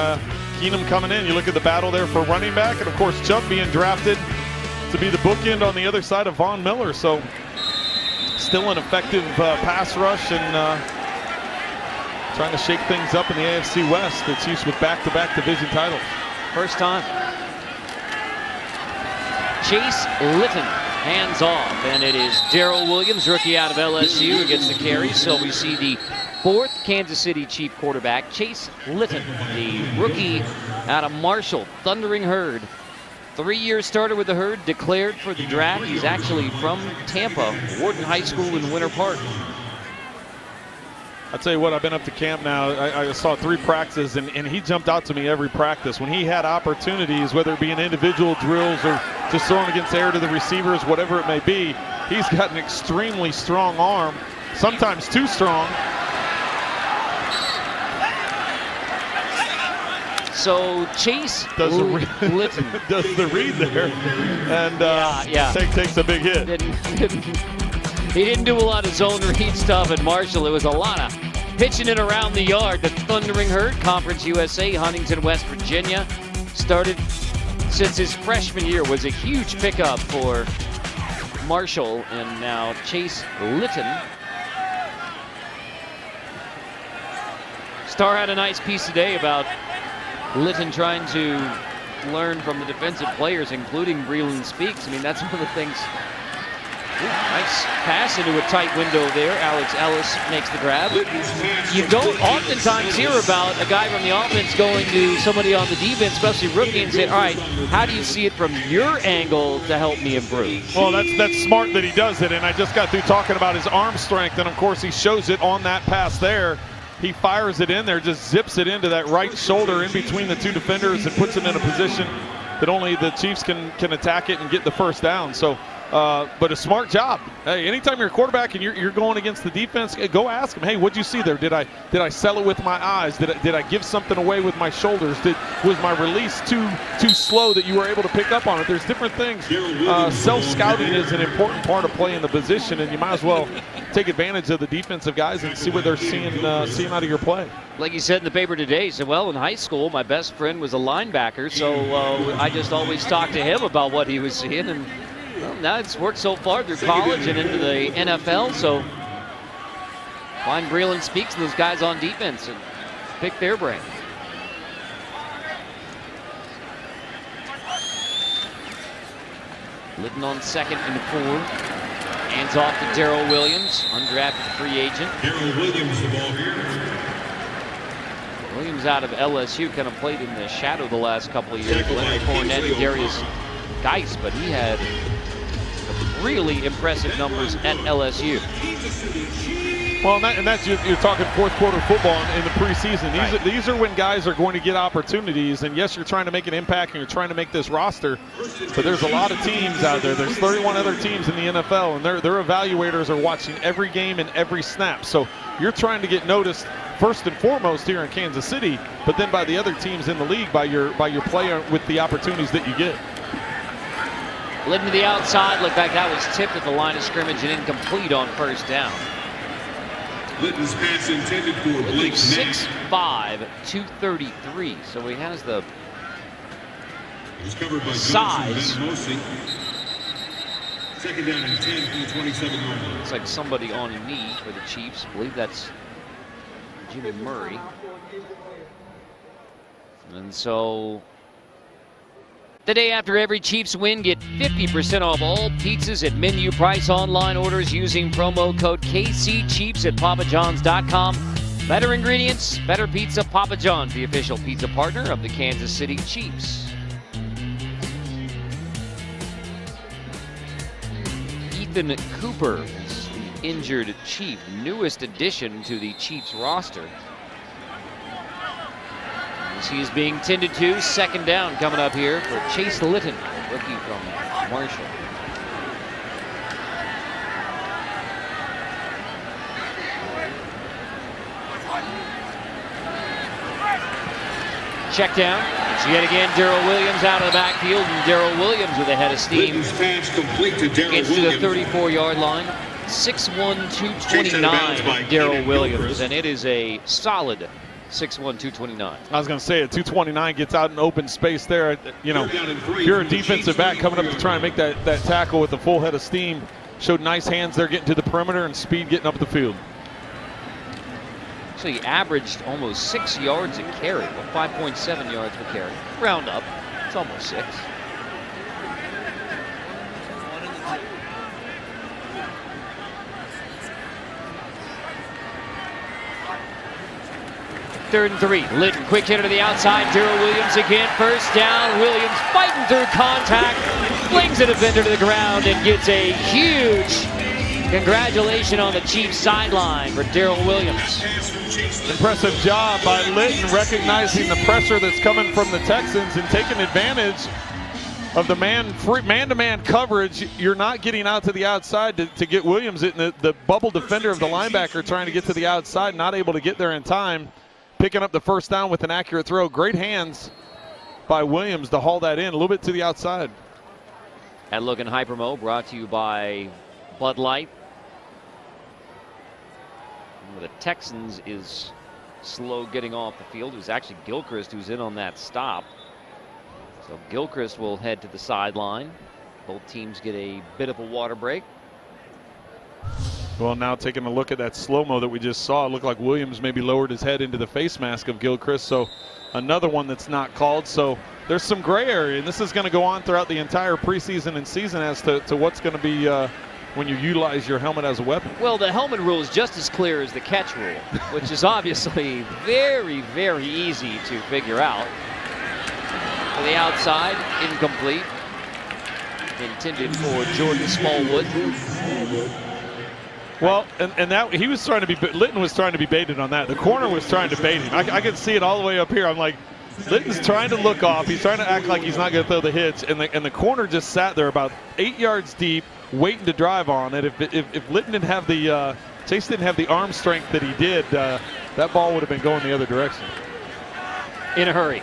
Speaker 11: Keenum coming in. You look at the battle there for running back, and of course Chubb being drafted to be the bookend on the other side of Von Miller. So still an effective pass rush, and trying to shake things up in the AFC West. The Chiefs with back-to-back division titles.
Speaker 3: First time. Chase Litton hands off, and it is Darrell Williams, rookie out of LSU, who gets the carry. So we see the fourth Kansas City Chief quarterback, Chase Litton, the rookie out of Marshall, Thundering Herd. 3-year starter with the Herd, declared for the draft. He's actually from Tampa, Wharton High School in Winter Park.
Speaker 11: I'll tell you what, I've been up to camp now. I saw 3 practices, and he jumped out to me every practice. When he had opportunities, whether it be in individual drills or just throwing against air to the receivers, whatever it may be, he's got an extremely strong arm, sometimes too strong.
Speaker 3: So Chase Litton
Speaker 11: does the read there, and takes a big hit.
Speaker 3: He didn't do a lot of zone read stuff at Marshall. It was a lot of pitching it around the yard. The Thundering Herd, Conference USA, Huntington, West Virginia. Started since his freshman year, was a huge pickup for Marshall. And now Chase Litton. Star had a nice piece today about Litton trying to learn from the defensive players, including Breland Speaks. I mean, that's one of the things. Ooh, nice pass into a tight window there. Alex Ellis makes the grab. You don't oftentimes hear about a guy from the offense going to somebody on the defense, especially rookie, and saying, all right, how do you see it from your angle to help me improve?
Speaker 11: Well, that's smart that he does it, and I just got through talking about his arm strength, and of course he shows it on that pass there. He fires it in there, just zips it into that right shoulder in between the 2 defenders and puts it in a position that only the Chiefs can attack it and get the first down. So, but a smart job. Hey, anytime you're a quarterback and you're going against the defense, go ask them, hey, what'd you see there? Did I sell it with my eyes? Did I give something away with my shoulders? Was my release too slow that you were able to pick up on it? There's different things. Self-scouting is an important part of playing the position, and you might as well take advantage of the defensive guys and see what they're seeing out of your play.
Speaker 3: Like he said in the paper today, he said, well, in high school, my best friend was a linebacker, so I just always talked to him about what he was seeing, and well, now it's worked so far through college and into the NFL, so find Breland Speaks and those guys on defense and pick their brain. Litton on 2nd and 4. Hands off to Darrell Williams, undrafted free agent.
Speaker 9: Darrell Williams, the ball here.
Speaker 3: Williams out of LSU, kind of played in the shadow the last couple of years. Leonard Fournette and Darius Geis, but he had really impressive numbers at LSU.
Speaker 11: Well, and that's you're talking fourth quarter football in the preseason. These are when guys are going to get opportunities. And yes, you're trying to make an impact and you're trying to make this roster. But there's a lot of teams out there. There's 31 other teams in the NFL, and their evaluators are watching every game and every snap. So you're trying to get noticed first and foremost here in Kansas City, but then by the other teams in the league, by your player with the opportunities that you get.
Speaker 3: Litton to the outside, looked like that was tipped at the line of scrimmage and incomplete on first down.
Speaker 9: Litton's pass intended for Blake
Speaker 3: 6'5", 233, so he has the size.
Speaker 9: Second down and 10 from the 27-yard.
Speaker 3: Looks like somebody on a knee for the Chiefs. I believe that's Jimmy Murray. And so the day after every Chiefs win, get 50% off all pizzas at menu price online orders using promo code KCChiefs at papajohns.com. Better ingredients, better pizza. Papa John's, the official pizza partner of the Kansas City Chiefs. Ethan Cooper is the injured Chief, newest addition to the Chiefs roster. As he is being tended to, second down coming up here for Chase Litton, rookie from Marshall. Check down. It's yet again Darrell Williams out of the backfield, and Darrell Williams with a head of steam.
Speaker 9: Pass complete to Darrell
Speaker 3: Gets to the 34-yard line. 6'1", 229, Darrell Williams, and it is a solid 6'1", 229.
Speaker 11: I was going to say it. 229 gets out in open space there. You know, if you're a defensive back coming up to try and make that tackle with a full head of steam, showed nice hands there getting to the perimeter and speed getting up the field.
Speaker 3: Actually averaged almost 6 yards a carry, well, 5.7 yards per carry. Round up, it's almost 6. Third and 3. Litton, quick hitter to the outside. Darrell Williams again. First down. Williams fighting through contact. Flings the defender to the ground and gets a huge congratulations on the Chiefs sideline for Darrell Williams.
Speaker 11: Impressive job by Litton recognizing the pressure that's coming from the Texans and taking advantage of the man-to-man coverage. You're not getting out to the outside to get Williams in the bubble defender of the linebacker trying to get to the outside, not able to get there in time. Picking up the first down with an accurate throw. Great hands by Williams to haul that in a little bit to the outside.
Speaker 3: At Look and Hypermo, brought to you by Bud Light. The Texans is slow getting off the field. It was actually Gilchrist who's in on that stop. So Gilchrist will head to the sideline. Both teams get a bit of a water break.
Speaker 11: Well, now taking a look at that slow-mo that we just saw, it looked like Williams maybe lowered his head into the face mask of Gilchrist. So another one that's not called. So there's some gray area, and this is going to go on throughout the entire preseason and season as to what's going to be when you utilize your helmet as a weapon.
Speaker 3: Well, the helmet rule is just as clear as the catch rule, which is obviously very, very easy to figure out. To the outside, incomplete. Intended for Jordan Smallwood.
Speaker 11: Well, and that he was trying to be, Litton was trying to be baited on that. The corner was trying to bait him. I could see it all the way up here. I'm like, Litton's trying to look off. He's trying to act like he's not going to throw the hitch, and the corner just sat there about 8 yards deep, waiting to drive on it. If Litton didn't have the Chase didn't have the arm strength that he did, that ball would have been going the other direction.
Speaker 3: In a hurry.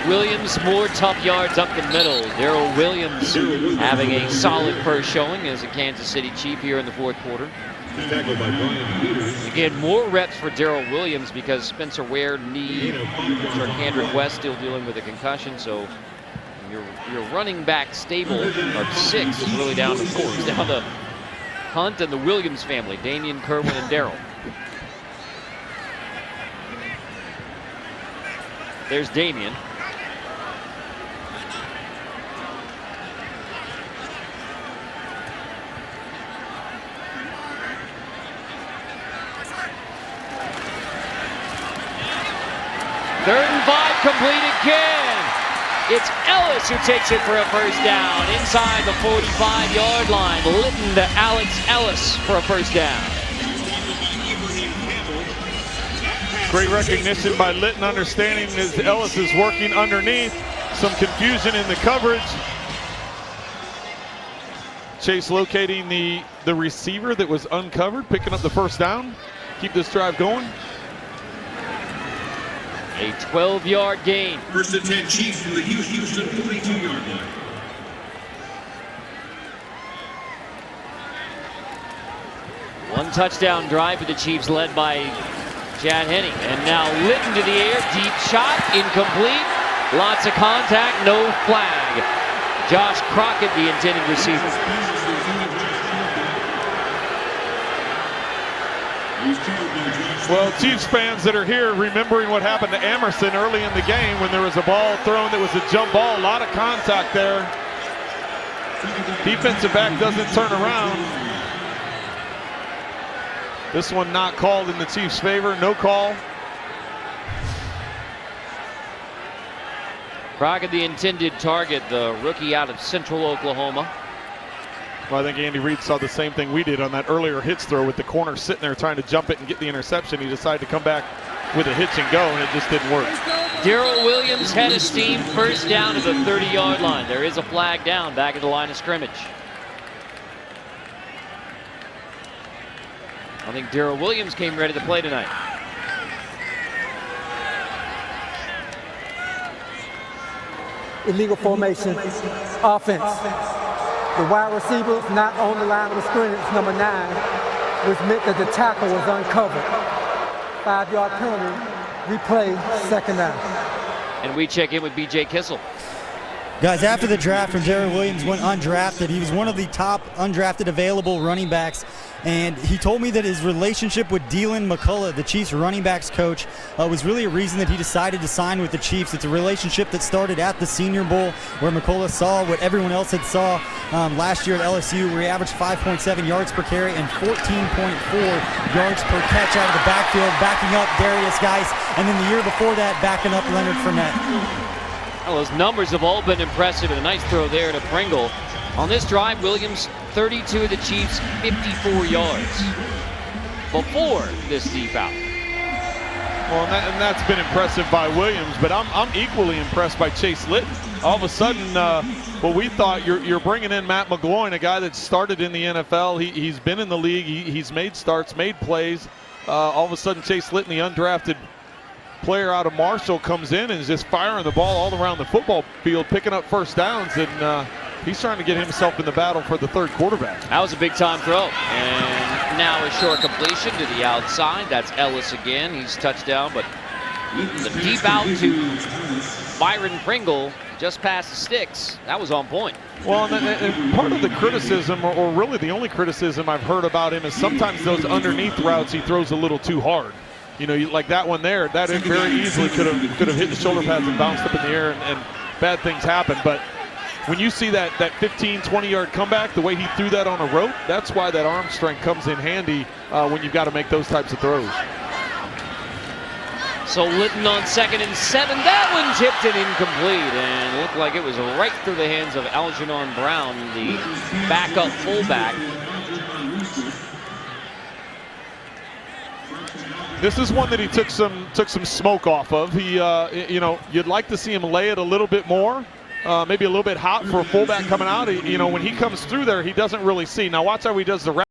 Speaker 3: Williams, more tough yards up the middle. Darrell Williams having a solid first showing as a Kansas City Chief here in the fourth quarter. Again, more reps for Darrell Williams because Spencer Ware, knee, Kendrick West still dealing with a concussion. So your running back stable of 6 is really down to 4. It's down to Hunt and the Williams family, Damian, Kerwin, and Darrell. There's Damian. Third and 5, complete again. It's Ellis who takes it for a first down inside the 45-yard line. Litton to Alex Ellis for a first down.
Speaker 11: Great recognition by Litton, understanding as Ellis is working underneath. Some confusion in the coverage. Chase locating the receiver that was uncovered, picking up the first down. Keep this drive going.
Speaker 3: A 12-yard gain.
Speaker 9: First and 10 Chiefs from the Houston 42-yard line.
Speaker 3: One touchdown drive for the Chiefs led by Chad Henne. And now Litton to the air, deep shot, incomplete. Lots of contact, no flag. Josh Crockett, the intended receiver.
Speaker 11: Well, Chiefs fans that are here remembering what happened to Emerson early in the game when there was a ball thrown that was a jump ball. A lot of contact there. Defensive back doesn't turn around. This one not called in the Chiefs' favor. No call.
Speaker 3: Crockett, the intended target, the rookie out of Central Oklahoma.
Speaker 11: Well, I think Andy Reid saw the same thing we did on that earlier hitch throw with the corner sitting there trying to jump it and get the interception. He decided to come back with a hitch and go, and it just didn't work.
Speaker 3: Darrell Williams head of steam, first down to the 30-yard line. There is a flag down back at the line of scrimmage. I think Darrell Williams came ready to play tonight.
Speaker 7: Illegal formation, offense. The wide receivers not on the line of scrimmage, number 9, which meant that the tackle was uncovered. 5-yard penalty, replay, second down.
Speaker 3: And we check in with B.J. Kissel.
Speaker 5: Guys, after the draft, when Darrell Williams went undrafted, he was one of the top undrafted available running backs. And he told me that his relationship with Dylan McCullough, the Chiefs running backs coach, was really a reason that he decided to sign with the Chiefs. It's a relationship that started at the Senior Bowl, where McCullough saw what everyone else had saw last year at LSU, where he averaged 5.7 yards per carry and 14.4 yards per catch out of the backfield, backing up Darius Geis, and then the year before that, backing up Leonard Fournette.
Speaker 3: Well, those numbers have all been impressive, and a nice throw there to Pringle. On this drive, Williams, 32 of the Chiefs, 54 yards before this deep out.
Speaker 11: Well, and that's been impressive by Williams, but I'm equally impressed by Chase Litton. All of a sudden, what we thought, you're bringing in Matt McGloin, a guy that started in the NFL. He's been in the league. He's made starts, made plays. All of a sudden, Chase Litton, the undrafted player out of Marshall, comes in and is just firing the ball all around the football field, picking up first downs, and he's trying to get himself in the battle for the third quarterback.
Speaker 3: That was a big-time throw. And now a short completion to the outside. That's Ellis again. He's touchdown, but the deep out to Byron Pringle just past the sticks. That was on point.
Speaker 11: Well, and part of the criticism, or really the only criticism I've heard about him, is sometimes those underneath routes he throws a little too hard. You know, like that one there, that very easily could have hit the shoulder pads and bounced up in the air, and bad things happen. But when you see that 15, 20-yard comeback, the way he threw that on a rope, that's why that arm strength comes in handy when you've got to make those types of throws.
Speaker 3: So Litton on 2nd and 7. That one tipped it incomplete, and looked like it was right through the hands of Algernon Brown, the backup fullback.
Speaker 11: This is one that he took some smoke off of. He, you know, you'd like to see him lay it a little bit more. Maybe a little bit hot for a fullback coming out. You know, when he comes through there, he doesn't really see. Now watch how he does the route.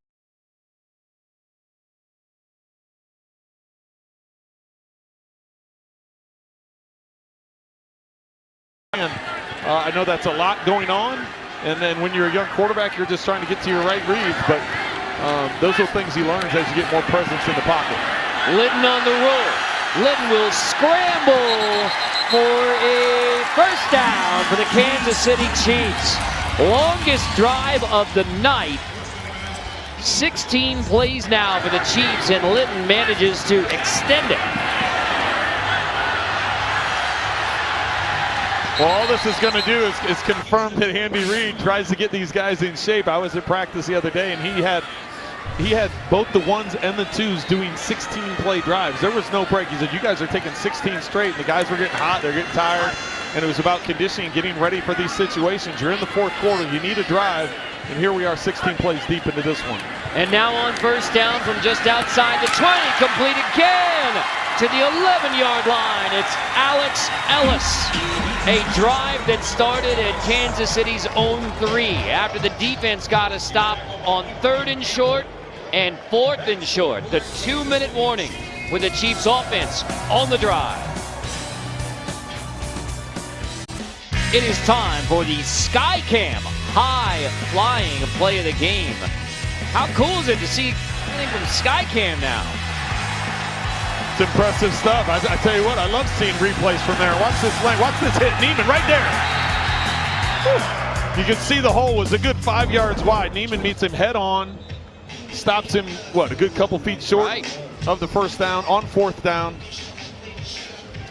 Speaker 11: I know that's a lot going on, and then when you're a young quarterback, you're just trying to get to your right reads, but those are things he learns as you get more presence in the pocket.
Speaker 3: Litton on the roll. Litton will scramble for a first down for the Kansas City Chiefs. Longest drive of the night. 16 plays now for the Chiefs, and Litton manages to extend it.
Speaker 11: Well, all this is going to do is confirm that Andy Reid tries to get these guys in shape. I was at practice the other day, and he had both the ones and the twos doing 16-play drives. There was no break. He said, you guys are taking 16 straight, and the guys were getting hot, they're getting tired, and it was about conditioning, getting ready for these situations. You're in the fourth quarter, you need a drive, and here we are 16 plays deep into this one.
Speaker 3: And now on first down from just outside the 20, complete again to the 11-yard line. It's Alex Ellis. A drive that started at Kansas City's own 3 after the defense got a stop on 3rd and short and 4th and short. The 2-minute warning with the Chiefs offense on the drive. It is time for the Skycam high flying play of the game. How cool is it to see everything from Skycam now?
Speaker 11: It's impressive stuff. I tell you what, I love seeing replays from there. Watch this lane. Watch this hit. Neiman right there. Whew. You can see the hole was a good 5 yards wide. Neiman meets him head on. Stops him, what, a good couple feet short of the first down on 4th down.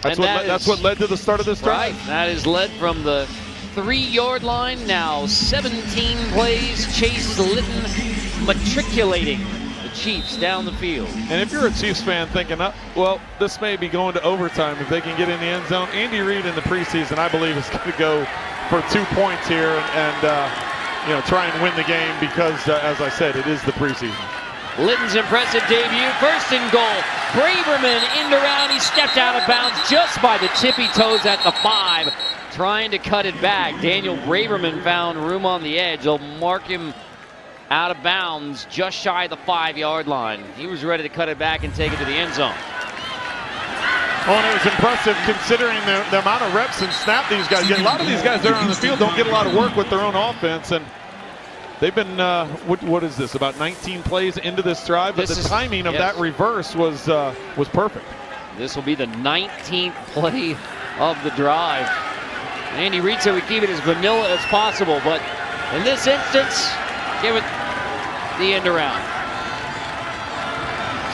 Speaker 11: That's what led to the start of this drive.
Speaker 3: Right. That is led from the 3-yard line. Now 17 plays. Chase Litton matriculating the Chiefs down the field.
Speaker 11: And if you're a Chiefs fan thinking, well, this may be going to overtime if they can get in the end zone, Andy Reid in the preseason, I believe, is going to go for 2 points here and you know, try and win the game because, as I said, it is the preseason.
Speaker 3: Litton's impressive debut, 1st and goal. Braverman in the round, he stepped out of bounds just by the tippy toes at the 5, trying to cut it back. Daniel Braverman found room on the edge. They'll mark him out of bounds just shy of the 5-yard line. He was ready to cut it back and take it to the end zone.
Speaker 11: Oh, and it was impressive considering the amount of reps and snap these guys get. A lot of these guys that are on the field don't get a lot of work with their own offense, and they've been, what is this, about 19 plays into this drive, but the timing of that reverse was perfect.
Speaker 3: This will be the 19th play of the drive. Andy Reid said we keep it as vanilla as possible, but in this instance, give it the end around.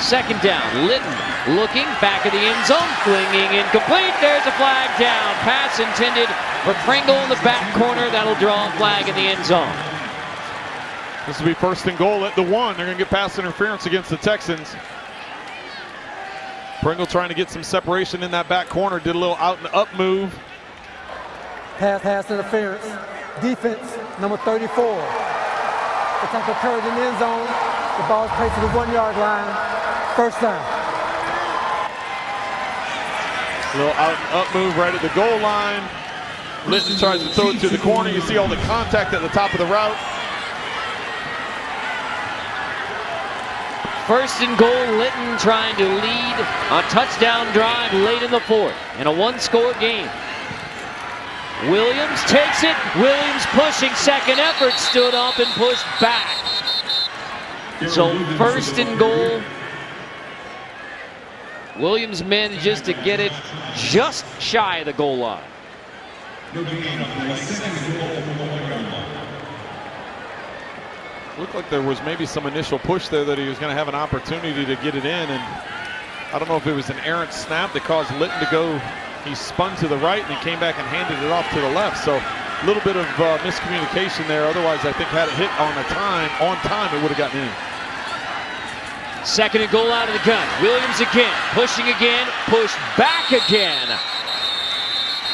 Speaker 3: Second down, Litton looking back of the end zone, flinging incomplete. There's a flag down. Pass intended for Pringle in the back corner. That'll draw a flag in the end zone.
Speaker 11: This will be 1st and goal at the 1. They're going to get pass interference against the Texans. Pringle trying to get some separation in that back corner. Did a little out and up move.
Speaker 7: Pass interference. Defense, number 34. The tackle occurred in the end zone. The ball is played to the 1-yard line. First down.
Speaker 11: A little out and up move right at the goal line. Litton tries to throw it to the corner. You see all the contact at the top of the route.
Speaker 3: 1st and goal, Litton trying to lead a touchdown drive late in the 4th in a 1-score game. Williams takes it. Williams pushing, second effort, stood up and pushed back. So 1st and goal. Williams manages to get it just shy of the goal line.
Speaker 11: Looked like there was maybe some initial push there that he was going to have an opportunity to get it in, and I don't know if it was an errant snap that caused Litton to go. He spun to the right and he came back and handed it off to the left. So a little bit of miscommunication there. Otherwise, I think had it hit on time, it would have gotten in.
Speaker 3: 2nd and goal out of the gun. Williams again, pushing again, pushed back again.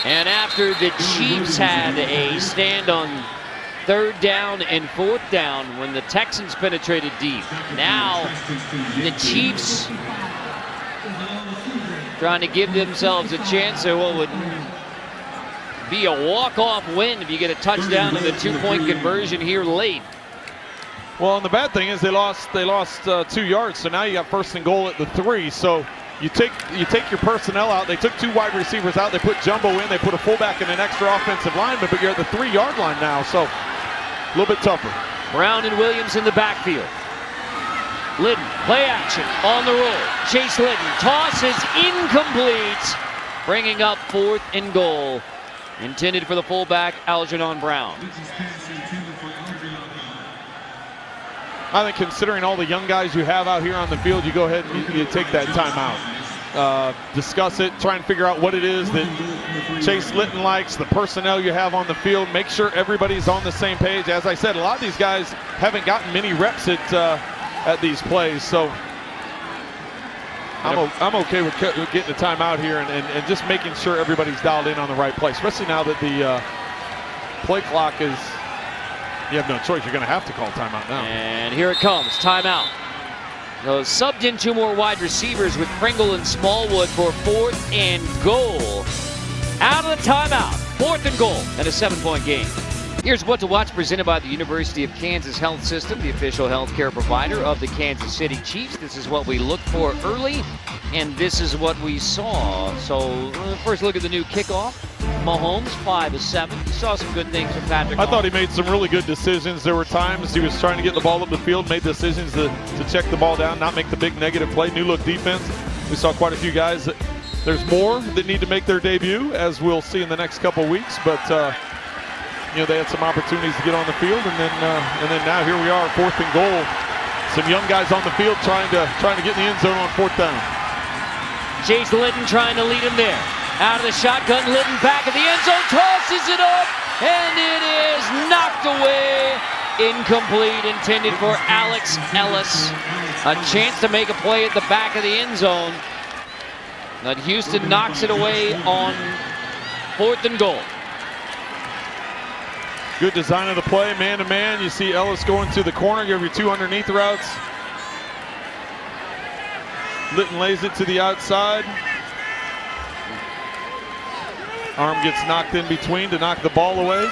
Speaker 3: And after the Chiefs had a stand on 3rd down and 4th down when the Texans penetrated deep, now the Chiefs trying to give themselves a chance at what would be a walk-off win if you get a touchdown and the 2-point conversion here late.
Speaker 11: Well, and the bad thing is they lost 2 yards, so now you got 1st and goal at the 3. So you take your personnel out. They took 2 wide receivers out. They put Jumbo in. They put a fullback and an extra offensive lineman, but you're at the 3-yard line now, so a little bit tougher.
Speaker 3: Brown and Williams in the backfield. Litton, play action on the roll. Chase Litton, toss is incomplete, bringing up 4th and goal. Intended for the fullback, Algernon Brown.
Speaker 11: I think considering all the young guys you have out here on the field, you go ahead and you take that timeout. Discuss it, try and figure out what it is that Chase Litton likes, the personnel you have on the field, make sure everybody's on the same page. As I said, a lot of these guys haven't gotten many reps at these plays, so I'm okay with getting a timeout here and just making sure everybody's dialed in on the right play, especially now that the play clock is, you have no choice. You're going to have to call timeout now.
Speaker 3: And here it comes, timeout. So subbed in 2 more wide receivers with Pringle and Smallwood for 4th and goal. Out of the timeout, 4th and goal, and a 7-point game. Here's what to watch, presented by the University of Kansas Health System, the official healthcare provider of the Kansas City Chiefs. This is what we looked for early, and this is what we saw. So first look at the new kickoff. Mahomes, 5 of 7. We saw some good things from Patrick.
Speaker 11: I thought he made some really good decisions. There were times he was trying to get the ball up the field, made decisions to check the ball down, not make the big negative play. New look defense. We saw quite a few guys. There's more that need to make their debut, as we'll see in the next couple weeks. But you know, they had some opportunities to get on the field, and then now here we are, 4th and goal. Some young guys on the field trying to get in the end zone on 4th down.
Speaker 3: Chase Litton trying to lead him there. Out of the shotgun, Litton back at the end zone, tosses it up, and it is knocked away. Incomplete, intended for Alex Ellis. A chance to make a play at the back of the end zone. But Houston knocks it away on 4th and goal.
Speaker 11: Good design of the play, man-to-man. You see Ellis going to the corner. You have your 2 underneath routes. Litton lays it to the outside. Arm gets knocked in between to knock the ball away.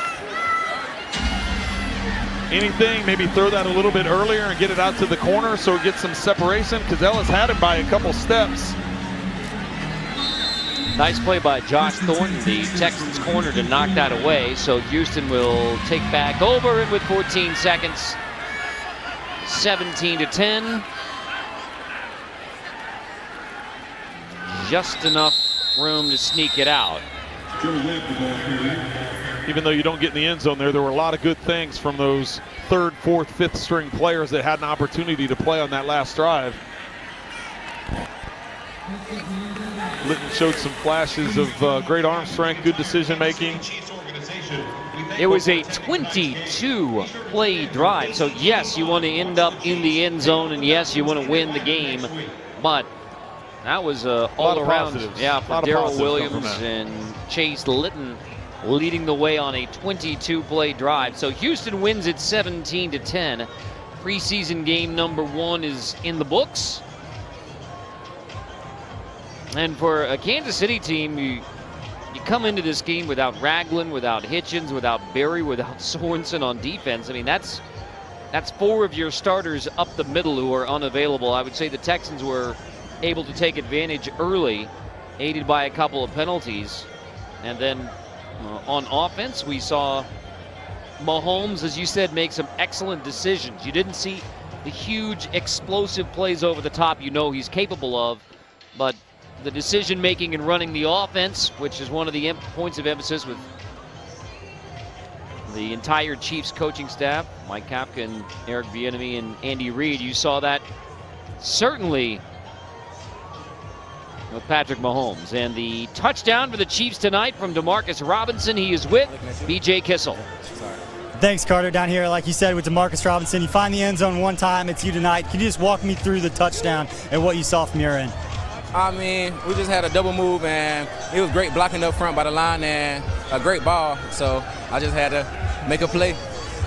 Speaker 11: Anything, maybe throw that a little bit earlier and get it out to the corner so it gets some separation, because Ellis had him by a couple steps.
Speaker 3: Nice play by Josh Thornton, the Texans corner, to knock that away. So Houston will take back over, and with 14 seconds, 17-10. Just enough room to sneak it out.
Speaker 11: Even though you don't get in the end zone there were a lot of good things from those third, fourth, fifth string players that had an opportunity to play on that last drive. Litton showed some flashes of great arm strength, good decision making.
Speaker 3: It was a 22-play drive. So, yes, you want to end up in the end zone, and yes, you want to win the game. But that was all around. Yeah, for Darrell Williams and Chase Litton leading the way on a 22-play drive. So Houston wins it 17-10. Preseason game number 1 is in the books. And for a Kansas City team, you come into this game without Ragland, without Hitchens, without Berry, without Sorensen on defense. I mean, that's 4 of your starters up the middle who are unavailable. I would say the Texans were able to take advantage early, aided by a couple of penalties. And then on offense, we saw Mahomes, as you said, make some excellent decisions. You didn't see the huge explosive plays over the top you know he's capable of, but the decision making and running the offense, which is one of the points of emphasis with the entire Chiefs coaching staff, Mike Kafka and Eric Bieniemy and Andy Reid. You saw that certainly with Patrick Mahomes. And the touchdown for the Chiefs tonight from Demarcus Robinson. He is with B.J. Kissel.
Speaker 5: Thanks, Carter. Down here, like you said, with Demarcus Robinson, you find the end zone one time. It's you tonight. Can you just walk me through the touchdown and what you saw from your end?
Speaker 15: I mean, we just had a double move, and it was great blocking up front by the line and a great ball. So I just had to make a play.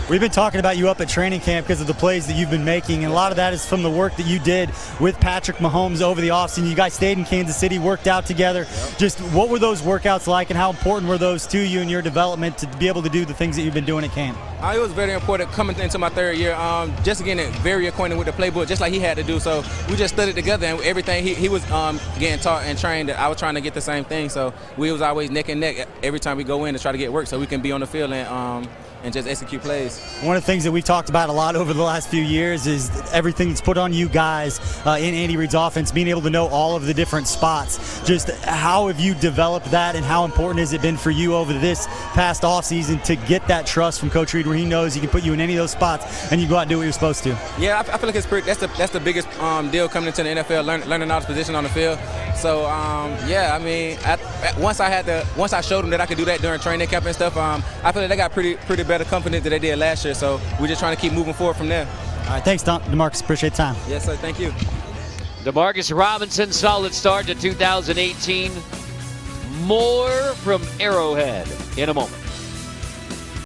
Speaker 5: We've been talking about you up at training camp because of the plays that you've been making, and a lot of that is from the work that you did with Patrick Mahomes over the offseason. You guys stayed in Kansas City, worked out together. Yep. Just what were those workouts like, and how important were those to you in your development to be able to do the things that you've been doing at camp?
Speaker 15: It was very important coming into my 3rd year, just getting very acquainted with the playbook, just like he had to do. So we just studied together, and everything he was getting taught and trained, I was trying to get the same thing. So we was always neck and neck every time we go in to try to get work so we can be on the field and just execute plays.
Speaker 5: One of the things that we've talked about a lot over the last few years is everything that's put on you guys in Andy Reid's offense, being able to know all of the different spots. Just how have you developed that, and how important has it been for you over this past offseason to get that trust from Coach Reid where he knows he can put you in any of those spots and you go out and do what you're supposed to?
Speaker 15: Yeah, I feel like that's the biggest deal coming into the NFL, learning all the position on the field. So, yeah, I mean, once I showed them that I could do that during training camp and stuff, I feel like they got pretty better confidence than they did last year. So we're just trying to keep moving forward from there.
Speaker 5: All right, thanks, DeMarcus. Appreciate the time.
Speaker 15: Yes, sir. Thank you.
Speaker 3: Demarcus Robinson, solid start to 2018. More from Arrowhead in a moment.